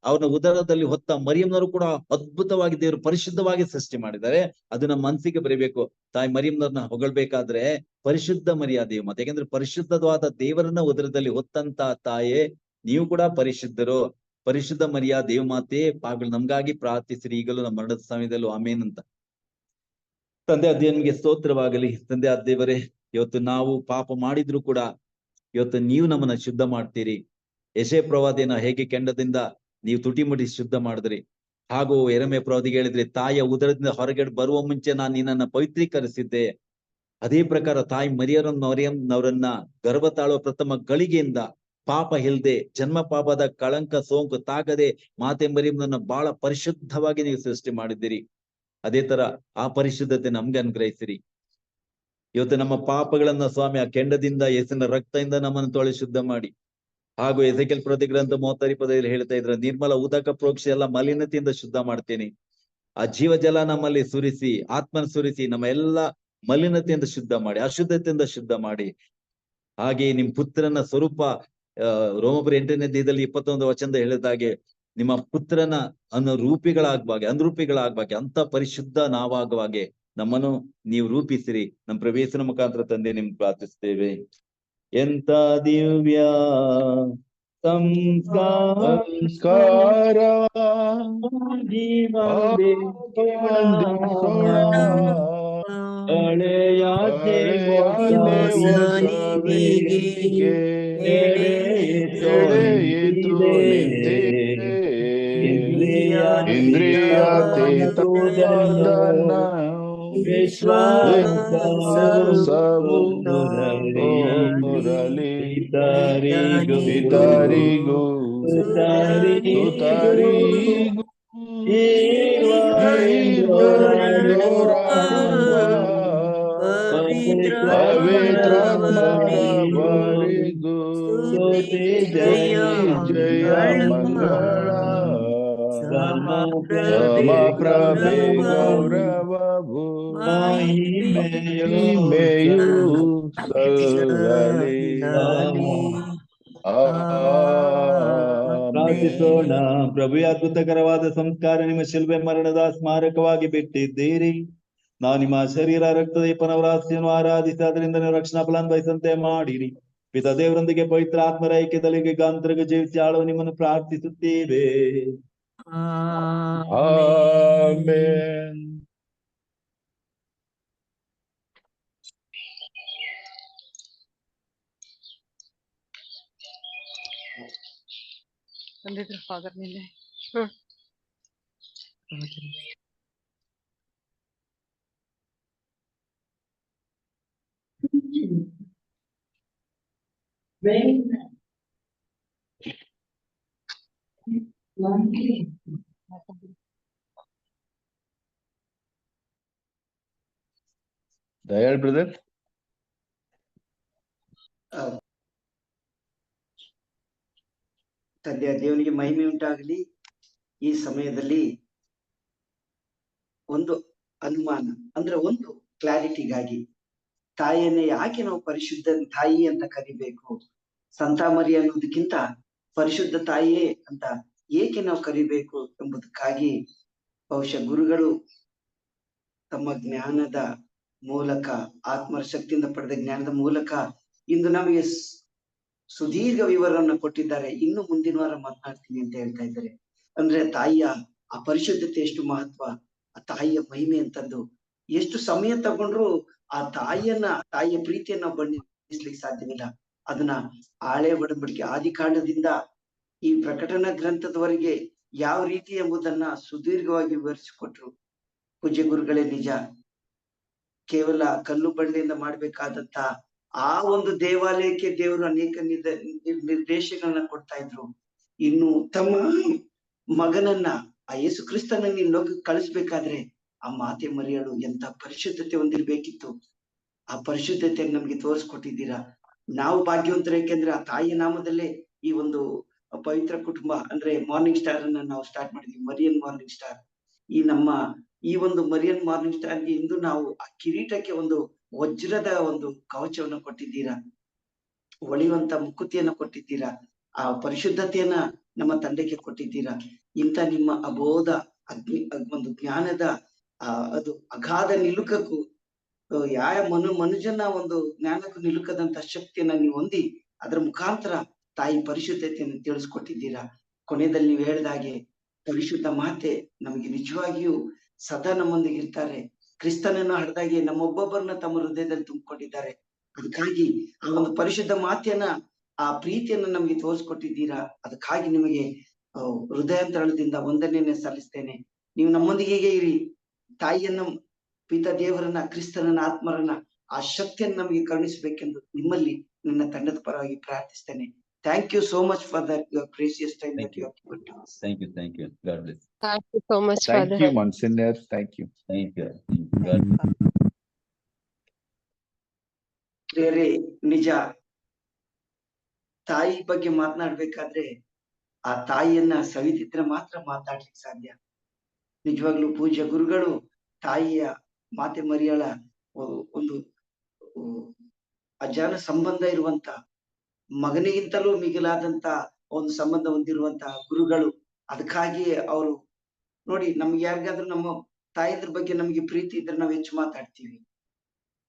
ಅವನ ಉದರದಲ್ಲಿ ಹೊತ್ತ ಮರಿಯಂನವರು ಕೂಡ ಅದ್ಭುತವಾಗಿ ದೇವರು ಪರಿಶುದ್ಧವಾಗಿ ಸೃಷ್ಟಿ ಮಾಡಿದ್ದಾರೆ. ಅದು ನಮ್ಮ ಮನಸ್ಸಿಗೆ ಬರೀಬೇಕು. ತಾಯಿ ಮರಿಯಂನವ್ರನ್ನ ಹೊಗಳ್ಬೇಕಾದ್ರೆ ಪರಿಶುದ್ಧ ಮರಿಯ ದೇವಮಾತೆ, ಯಾಕೆಂದ್ರೆ ಪರಿಶುದ್ಧವಾದ ದೇವರನ್ನ ಉದರದಲ್ಲಿ ಹೊತ್ತಂತ ತಾಯೇ ನೀವು ಕೂಡ ಪರಿಶುದ್ಧರು. ಪರಿಶುದ್ಧ ಮರಿಯ ದೇವಮಾತೆ ಪಾಗಳು ನಮ್ಗಾಗಿ ಪ್ರಾರ್ಥಿಸಿರಿ, ಈಗಲೂ ನಮ್ಮ ಮರಣದ ಸಮಯದಲ್ಲೂ ಆಮೇನ್ ಅಂತ. ತಂದೆ ದೇವನಿಗೆ ಸ್ತೋತ್ರವಾಗಲಿ. ತಂದೆ ದೇವರೇ, ಇವತ್ತು ನಾವು ಪಾಪ ಮಾಡಿದ್ರು ಕೂಡ ಇವತ್ತು ನೀವು ನಮ್ಮನ್ನ ಶುದ್ಧ ಮಾಡ್ತೀರಿ. ಯೆಶಾಯ ಪ್ರವಾದಿಯನ್ನ ಹೇಗೆ ಕೆಂಡದಿಂದ ನೀವು ತುಟಿ ಮುಡಿ ಶುದ್ಧ ಮಾಡಿದ್ರಿ, ಹಾಗೂ ಯೆರೆಮೀಯ ಪ್ರವಾದಿಗೆ ಹೇಳಿದ್ರಿ, ತಾಯಿಯ ಉದರದಿಂದ ಹೊರಗಡೆ ಬರುವ ಮುಂಚೆ ನಾನು ನಿನ್ನನ್ನ ಪವಿತ್ರೀಕರಿಸಿದ್ದೆ. ಅದೇ ಪ್ರಕಾರ ತಾಯಿ ಮರಿಯಂನವರನ್ನ ಗರ್ಭ ತಾಳುವ ಪ್ರಥಮ ಗಳಿಗೆಯಿಂದ ಪಾಪ ಇಲ್ದೆ, ಜನ್ಮ ಪಾಪದ ಕಳಂಕ ಸೋಂಕು ತಾಗದೆ ಮಾತೆ ಮರಿಯಮ್ಮನನ್ನ ಬಹಳ ಪರಿಶುದ್ಧವಾಗಿ ನೀವು ಸೃಷ್ಟಿ ಮಾಡಿದ್ದೀರಿ. ಅದೇ ತರ ಆ ಪರಿಶುದ್ಧತೆ ನಮ್ಗೆ ಅನುಗ್ರಹಿಸಿರಿ. ಇವತ್ತು ನಮ್ಮ ಪಾಪಗಳನ್ನ ಸ್ವಾಮಿ ಆ ಕೆಂಡದಿಂದ, ಯೇಸುವಿನ ರಕ್ತದಿಂದ ನಮ್ಮನ್ನು ತೊಳೆ ಶುದ್ಧ ಮಾಡಿ, ಹಾಗೂ ಎಸೆಕೆಲ್ ಪ್ರತಿಗ್ರಂಥ 36 ಪದದಲ್ಲಿ ಹೇಳ್ತಾ ಇದ್ರ, ನಿರ್ಮಲ ಉದಕ ಪ್ರೋಕ್ಷ ಎಲ್ಲ ಮಲಿನತೆಯಿಂದ ಶುದ್ಧ ಮಾಡ್ತೇನೆ. ಆ ಜೀವ ಜಲ ನಮ್ಮಲ್ಲಿ ಸುರಿಸಿ, ಆತ್ಮನ ಸುರಿಸಿ, ನಮ್ಮ ಎಲ್ಲ ಮಲಿನತೆಯಿಂದ ಶುದ್ಧ ಮಾಡಿ, ಅಶುದ್ಧತೆಯಿಂದ ಶುದ್ಧ ಮಾಡಿ. ಹಾಗೆ ನಿಮ್ ಪುತ್ರನ ಸ್ವರೂಪ ರೋಮಪುರ 8ನೇ ಅಧ್ಯಾಯದಲ್ಲಿ 21 ವಚನದ ಹೇಳಿದಾಗೆ ನಿಮ್ಮ ಪುತ್ರನ ಅನುರೂಪಿಗಳಾಗ್ಬಾಗೆ ಅಂತ ಪರಿಶುದ್ಧ ನಾವಾಗುವಾಗೆ ನಮ್ಮನ್ನು ನೀವು ರೂಪಿಸಿರಿ. ನಮ್ಮ ಪ್ರವೇಶನ ಮುಖಾಂತರ ತಂದೆ ನಿಮ್ಗೆ ಪ್ರಾರ್ಥಿಸ್ತೇವೆ. ಎಂತ ದಿವ್ಯ ಸಂಸ್ಕಾರ ಎಡೆಯಿತು ನಿಂತಿದೆ ಇಂದ್ರಿಯಾತೀತನ ವಿಶ್ವಾಸವು ಮುರಳಿ ಪಿತರಿಗೂ ಸುತರಿಗೂ ಪವಿತ್ರಾತ್ಮರವರಿಗೂ ಜಯ ಮಂಗಳ ಸಮಪ್ರಭೆ ಗೌರವವು ಮಹಿಮೆಯು ಸಲ್ಲಲಿ. ಪ್ರಾರ್ಥಿಸೋಣ. ಪ್ರಭು, ಅದ್ಭುತಕರವಾದ ಸಂಸ್ಕಾರ ನಿಮ್ಮ ಶಿಲ್ಬೆ ಮರಣದ ಸ್ಮಾರಕವಾಗಿ ಬಿಟ್ಟಿದ್ದೀರಿ. ನಾವು ನಿಮ್ಮ ಶರೀರ ರಕ್ತದ ಪನವರಾಸ್ತಿಯನ್ನು ಆರಾಧಿಸಿ ಅದರಿಂದ ನೀವು ರಕ್ಷಣಾ ಫಲ ಬಯಸಂತೆ ಮಾಡಿರಿ. ಪಿತ ದೇವರೊಂದಿಗೆ ಪವಿತ್ರ ಆತ್ಮರ ಐಕ್ಯದಲ್ಲಿ ಗಾಂತರಿಗ ಜೀವಿಸಿ ಆಳುವ ನಿಮ್ಮನ್ನು ಪ್ರಾರ್ಥಿಸುತ್ತೇವೆ. ಆಮೆನ್. ಫಾದರ್ ನಿನ್ನೆ ದಯಾಳ್ ಬ್ರದರ್. ತಂದೆಯ ದೇವನಿಗೆ ಮಹಿಮೆ ಉಂಟಾಗಲಿ. ಈ ಸಮಯದಲ್ಲಿ ಒಂದು ಅನುಮಾನ ಅಂದ್ರೆ ಒಂದು ಕ್ಲಾರಿಟಿಗಾಗಿ, ತಾಯಿಯನ್ನೇ ಯಾಕೆ ನಾವು ಪರಿಶುದ್ಧ ತಾಯಿ ಅಂತ ಕರಿಬೇಕು, ಸಂತ ಮರಿ ಅನ್ನೋದಕ್ಕಿಂತ ಪರಿಶುದ್ಧ ತಾಯಿಯೇ ಅಂತ ಏಕೆ ನಾವು ಕರಿಬೇಕು ಎಂಬುದಕ್ಕಾಗಿ ಬಹುಶಃ ಗುರುಗಳು ತಮ್ಮ ಜ್ಞಾನದ ಮೂಲಕ, ಆತ್ಮರ ಶಕ್ತಿಯಿಂದ ಪಡೆದ ಜ್ಞಾನದ ಮೂಲಕ ಇಂದು ನಮಗೆ ಸುದೀರ್ಘ ವಿವರವನ್ನು ಕೊಟ್ಟಿದ್ದಾರೆ. ಇನ್ನು ಮುಂದಿನ ವಾರ ಮಾತನಾಡ್ತೀನಿ ಅಂತ ಹೇಳ್ತಾ ಇದ್ದಾರೆ. ಅಂದ್ರೆ ತಾಯಿಯ ಆ ಪರಿಶುದ್ಧತೆ ಎಷ್ಟು ಮಹತ್ವ, ಆ ತಾಯಿಯ ಮಹಿಮೆ ಅಂತದ್ದು ಎಷ್ಟು ಸಮಯ ತಗೊಂಡ್ರು ಆ ತಾಯಿಯ ಪ್ರೀತಿಯನ್ನ ಬಣ್ಣಿಸ್ಲಿಕ್ಕೆ ಸಾಧ್ಯವಿಲ್ಲ. ಅದನ್ನ ಹಳೆ ಒಡಂಬಡಿಕೆ ಆದಿಕಾಂಡದಿಂದ ಈ ಪ್ರಕಟಣಾ ಗ್ರಂಥದವರೆಗೆ ಯಾವ ರೀತಿ ಎಂಬುದನ್ನ ಸುದೀರ್ಘವಾಗಿ ವಿವರಿಸಿಕೊಟ್ರು ಪೂಜ್ಯ ಗುರುಗಳೇ. ನಿಜ, ಕೇವಲ ಕಲ್ಲು ಬಂಡೆಯಿಂದ ಮಾಡ್ಬೇಕಾದಂತ ಆ ಒಂದು ದೇವಾಲಯಕ್ಕೆ ದೇವರು ಅನೇಕ ನಿರ್ದೇಶಗಳನ್ನ ಕೊಡ್ತಾ ಇದ್ರು. ಇನ್ನು ತಮ್ಮ ಮಗನನ್ನ ಆ ಯೇಸು ಕ್ರಿಸ್ತನನ್ನ ಈ ಲೋಕಕ್ಕೆ ಕಳಿಸ್ಬೇಕಾದ್ರೆ ಆ ಮಾತೆ ಮರಿಯಳು ಎಂತ ಪರಿಶುದ್ಧತೆ ಹೊಂದಿರ್ಬೇಕಿತ್ತು. ಆ ಪರಿಶುದ್ಧತೆಯನ್ನು ನಮ್ಗೆ ತೋರಿಸ್ಕೊಟ್ಟಿದ್ದೀರಾ. ನಾವು ಭಾಗ್ಯವಂತರು, ಯಾಕೆಂದ್ರೆ ಆ ತಾಯಿಯ ನಾಮದಲ್ಲೇ ಈ ಒಂದು ಪವಿತ್ರ ಕುಟುಂಬ ಅಂದ್ರೆ ಮಾರ್ನಿಂಗ್ ಸ್ಟಾರ್ ಅನ್ನ ನಾವು ಸ್ಟಾರ್ಟ್ ಮಾಡಿದ್ವಿ, ಮರಿಯನ್ ಮಾರ್ನಿಂಗ್ ಸ್ಟಾರ್. ಈ ಒಂದು ಮರಿಯನ್ ಮಾರ್ನಿಂಗ್ ಸ್ಟಾರ್ಗೆ ಇಂದು ನಾವು ಆ ಕಿರೀಟಕ್ಕೆ ಒಂದು ವಜ್ರದ ಒಂದು ಕವಚವನ್ನು ಕೊಟ್ಟಿದ್ದೀರಾ, ಹೊಳೆಯುವಂತ ಮುಕುತಿಯನ್ನ ಕೊಟ್ಟಿದ್ದೀರಾ, ಆ ಪರಿಶುದ್ಧತೆಯನ್ನ ನಮ್ಮ ತಂಡಕ್ಕೆ ಕೊಟ್ಟಿದ್ದೀರಾ. ಇಂಥ ನಿಮ್ಮ ಅಬೋಧ ಒಂದು ಜ್ಞಾನದ ಅದು ಅಗಾಧ ನಿಲುಕಕ್ಕೂ ಮನುಜನ ಒಂದು ಜ್ಞಾನಕ್ಕೂ ನಿಲುಕದಂತ ಶಕ್ತಿಯನ್ನ ನೀವು ಹೊಂದಿ ಅದರ ಮುಖಾಂತರ ತಾಯಿ ಪರಿಶುದ್ಧತೆಯನ್ನು ತಿಳಿಸ್ಕೊಟ್ಟಿದ್ದೀರಾ. ಕೊನೆಯಲ್ಲಿ ನೀವು ಹೇಳಿದ ಹಾಗೆ ಪರಿಶುದ್ಧ ಮಾತೆ ನಮಗೆ ನಿಜವಾಗಿಯೂ ಸದಾ ನಮ್ಮೊಂದಿಗೆ ಇರ್ತಾರೆ. ಕ್ರಿಸ್ತನನ್ನು ಹಡ್ದಾಗೆ ನಮ್ಮೊಬ್ಬೊಬ್ಬರನ್ನ ತಮ್ಮ ಹೃದಯದಲ್ಲಿ ತುಂಬಿಕೊಂಡಿದ್ದಾರೆ. ಅದಕ್ಕಾಗಿ ಆ ಒಂದು ಪರಿಶುದ್ಧ ಮಾತೆಯನ್ನ, ಆ ಪ್ರೀತಿಯನ್ನ ನಮಗೆ ತೋರಿಸ್ಕೊಟ್ಟಿದ್ದೀರಾ. ಅದಕ್ಕಾಗಿ ನಿಮಗೆ ಹೃದಯಾಂತರದಿಂದ ವಂದನೆಯನ್ನ ಸಲ್ಲಿಸ್ತೇನೆ. ನೀವು ನಮ್ಮೊಂದಿಗೆ ಇರಿ. ತಾಯಿಯನ್ನ, ಪಿತ ದೇವರನ್ನ, ಕ್ರಿಸ್ತನನ್ನ, ಆತ್ಮರನ್ನ, ಆ ಶಕ್ತಿಯನ್ನು ನಮಗೆ ಕರುಣಿಸಬೇಕೆಂದು ನಿಮ್ಮಲ್ಲಿ ನನ್ನ ತಂಡದ ಪರವಾಗಿ ಪ್ರಾರ್ಥಿಸ್ತೇನೆ. Thank you so much for that, your precious time Thank that you you. have given to us. Thank you. Thank you. God bless. Thank you so much, Thank Father. you, Monsignor. Thank you. Thank you. God bless. ಪ್ರಿಯರೇ, ನಿಜ, ತಾಯಿ ಬಗ್ಗೆ ಮಾತನಾಡ್ಬೇಕಾದ್ರೆ ಆ ತಾಯಿಯನ್ನ ಸವಿದಿದ್ರೆ ಮಾತ್ರ ಮಾತಾಡ್ಲಿಕ್ಕೆ ಸಾಧ್ಯ. ನಿಜವಾಗ್ಲೂ ಪೂಜ್ಯ ಗುರುಗಳು ತಾಯಿಯ ಮಾತೆ ಮರಿಯಳ ಒಂದು ಅಜಾನ ಸಂಬಂಧ ಇರುವಂತ, ಮಗನಿಗಿಂತಲೂ ಮಿಗಿಲಾದಂತ ಒಂದು ಸಂಬಂಧ ಹೊಂದಿರುವಂತಹ ಗುರುಗಳು. ಅದಕ್ಕಾಗಿಯೇ ಅವರು ನೋಡಿ, ನಮ್ಗೆ ಯಾರಿಗಾದ್ರೂ ನಮ್ಮ ತಾಯಿದ್ರ ಬಗ್ಗೆ ನಮ್ಗೆ ಪ್ರೀತಿ ಇದ್ರೆ ನಾವ್ ಹೆಚ್ಚು ಮಾತಾಡ್ತೀವಿ.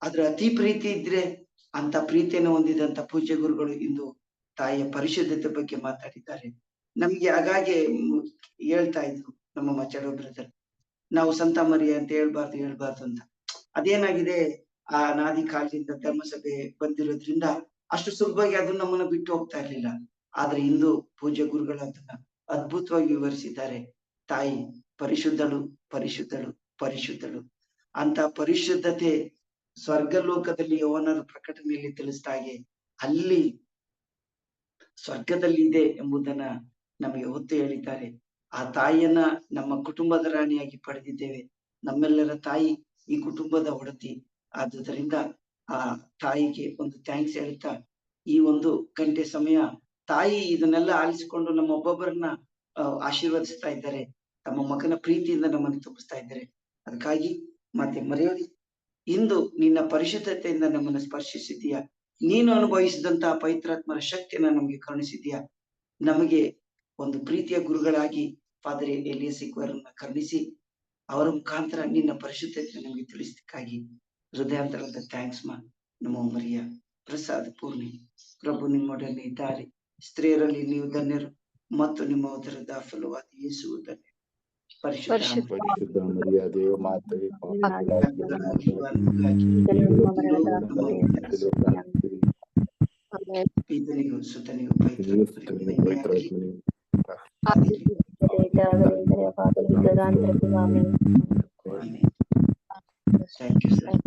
ಆದ್ರೆ ಅತಿ ಪ್ರೀತಿ ಇದ್ರೆ ಅಂತ ಪ್ರೀತಿಯನ್ನು ಹೊಂದಿದಂತ ಪೂಜ್ಯ ಗುರುಗಳು ಇಂದು ತಾಯಿಯ ಪರಿಶುದ್ಧತೆ ಬಗ್ಗೆ ಮಾತಾಡಿದ್ದಾರೆ. ನಮ್ಗೆ ಹಾಗಾಗಿ ಹೇಳ್ತಾ ಇದ್ರು ನಮ್ಮ ಮಚ್ಚಡೋ ಬ್ರದರ್, ನಾವು ಸಂತ ಮರಿಯ ಅಂತ ಹೇಳ್ಬಾರ್ದು ಅಂತ. ಅದೇನಾಗಿದೆ, ಆ ಅನಾದಿ ಕಾಲದಿಂದ ಧರ್ಮಸಭೆ ಬಂದಿರೋದ್ರಿಂದ ಅಷ್ಟು ಸುಲಭವಾಗಿ ಅದು ನಮ್ಮನ್ನ ಬಿಟ್ಟು ಹೋಗ್ತಾ ಇರ್ಲಿಲ್ಲ. ಆದ್ರೆ ಇಂದು ಪೂಜ್ಯ ಗುರುಗಳು ಅದನ್ನ ಅದ್ಭುತವಾಗಿ ವಿವರಿಸಿದ್ದಾರೆ. ತಾಯಿ ಪರಿಶುದ್ಧಳು, ಪರಿಶುದ್ಧಳು, ಪರಿಶುದ್ಧಳು ಅಂತ ಪರಿಶುದ್ಧತೆ ಸ್ವರ್ಗಲೋಕದಲ್ಲಿ ಯೌವನರ ಪ್ರಕಟಣೆಯಲ್ಲಿ ತಿಳಿಸಿದ ಹಾಗೆ ಅಲ್ಲಿ ಸ್ವರ್ಗದಲ್ಲಿ ಇದೆ ಎಂಬುದನ್ನ ನಮಗೆ ಒತ್ತು ಹೇಳಿದ್ದಾರೆ. ಆ ತಾಯಿಯನ್ನ ನಮ್ಮ ಕುಟುಂಬದ ರಾಣಿಯಾಗಿ ಪಡೆದಿದ್ದೇವೆ. ನಮ್ಮೆಲ್ಲರ ತಾಯಿ ಈ ಕುಟುಂಬದ ಒಡತಿ. ಆದುದರಿಂದ ಆ ತಾಯಿಗೆ ಒಂದು ಥ್ಯಾಂಕ್ಸ್ ಹೇಳ್ತಾ, ಈ ಒಂದು ಗಂಟೆ ಸಮಯ ತಾಯಿ ಇದನ್ನೆಲ್ಲ ಆಲಿಸಿಕೊಂಡು ನಮ್ಮ ಒಬ್ಬೊಬ್ಬರನ್ನ ಆಶೀರ್ವದಿಸ್ತಾ ಇದ್ದಾರೆ. ತಮ್ಮ ಮಗನ ಪ್ರೀತಿಯಿಂದ ನಮ್ಮನ್ನು ತುಂಬಿಸ್ತಾ ಇದ್ದಾರೆ. ಅದಕ್ಕಾಗಿ ಮತ್ತೆ ಮರೆಯೋದಿ, ಇಂದು ನಿನ್ನ ಪರಿಶುದ್ಧತೆಯಿಂದ ನಮ್ಮನ್ನು ಸ್ಪರ್ಶಿಸಿದೀಯಾ. ನೀನು ಅನುಭವಿಸಿದಂತಹ ಪವಿತ್ರಾತ್ಮರ ಶಕ್ತಿಯನ್ನ ನಮಗೆ ಕರುಣಿಸಿದೀಯಾ. ನಮಗೆ ಒಂದು ಪ್ರೀತಿಯ ಗುರುಗಳಾಗಿ ಫಾದರ್ ಎಲಿಯಸ್ ಸಿಕ್ವರನ್ನ ಕರುಣಿಸಿ ಅವರ ಮುಖಾಂತರ ನಿನ್ನ ಪರಿಶುದ್ಧತೆ ನಮಗೆ ತಿಳಿಸಿದಕ್ಕಾಗಿ ಹೃದಯಾಂತರದ ಥ್ಯಾಂಕ್ಸ್ ಮಾ. ನಮೋ ಮರಿಯ ಪ್ರಸಾದ ಪೂರ್ಣಿ, ಪ್ರಭು ನಿಮ್ಮೊಡನೆ ಇದ್ದಾರೆ, ಸ್ತ್ರೀಯರಲ್ಲಿ ನೀವು ಧನ್ಯರು ಮತ್ತು ನಿಮ್ಮ ಉದರದ ಫಲವಾದ ಯೇಸು ಧನ್ಯ. ಪರಿಶುದ್ಧ ಮರಿಯ ದೇವ ಮಾತೆ, ಈತನಿಗೂ ಸುತನಿಗೂ ಥ್ಯಾಂಕ್ ಯು ಸರ್.